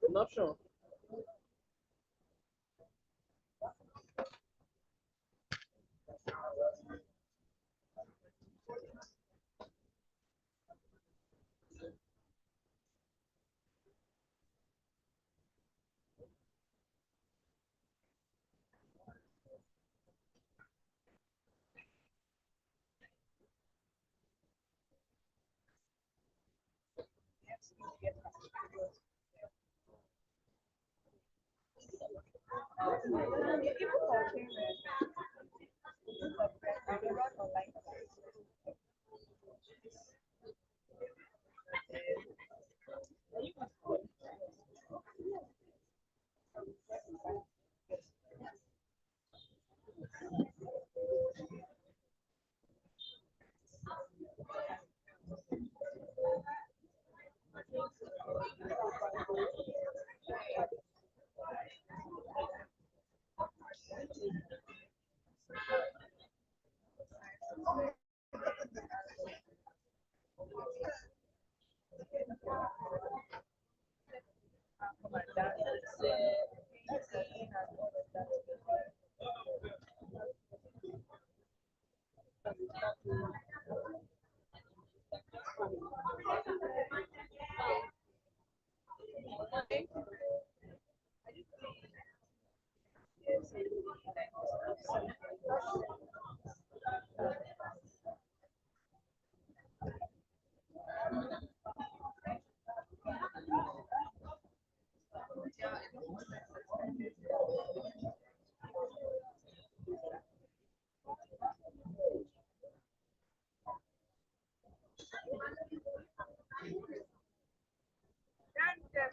Not sure.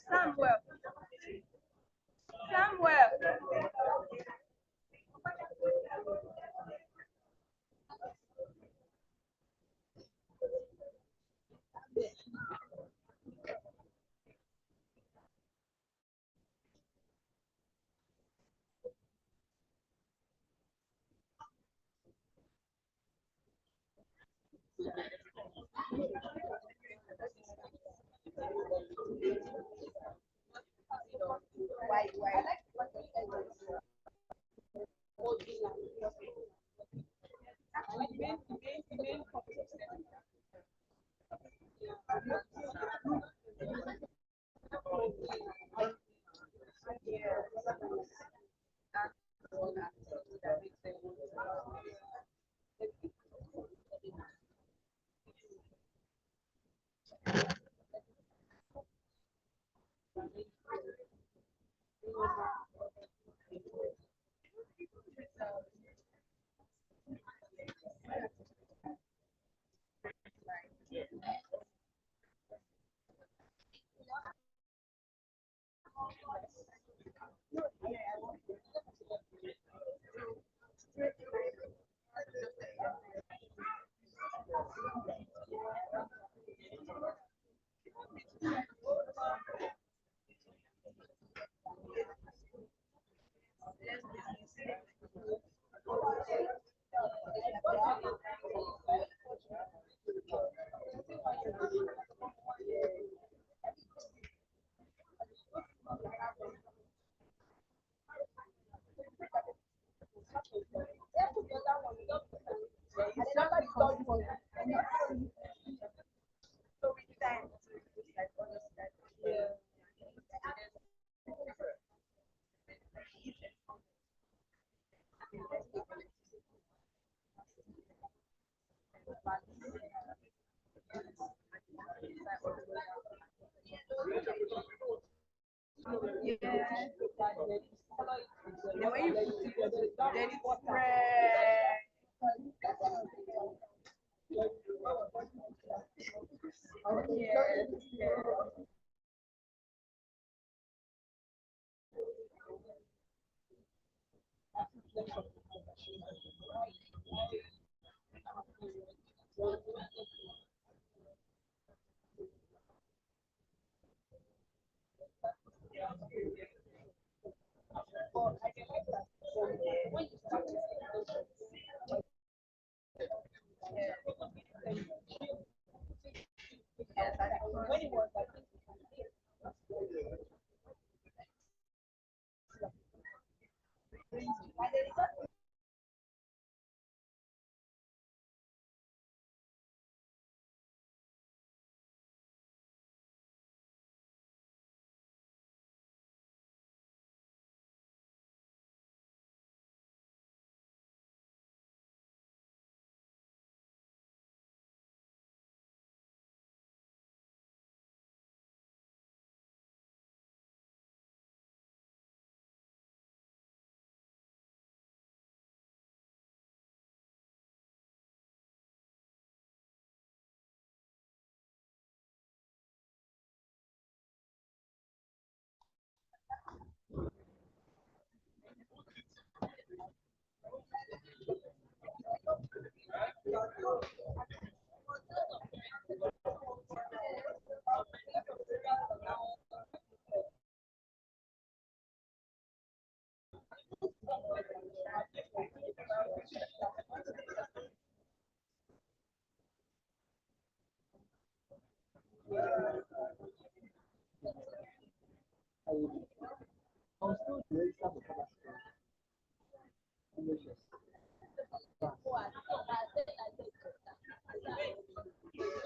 Samuel. Samuel. The way you put it, then it's spread.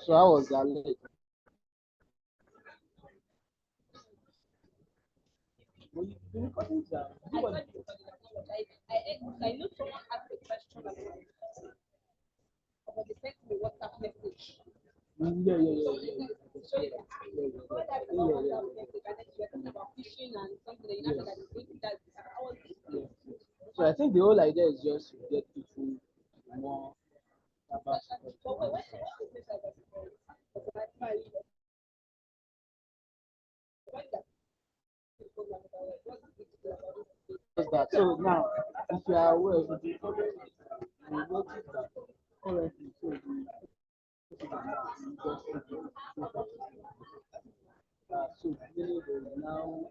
So how was that late? I know someone asked a question about the sent me WhatsApp message. So you about fishing and something that you know that that I was So I think the whole idea is just to get people more about that. So now, if you are aware of the problem, you notice that currently, so so many will now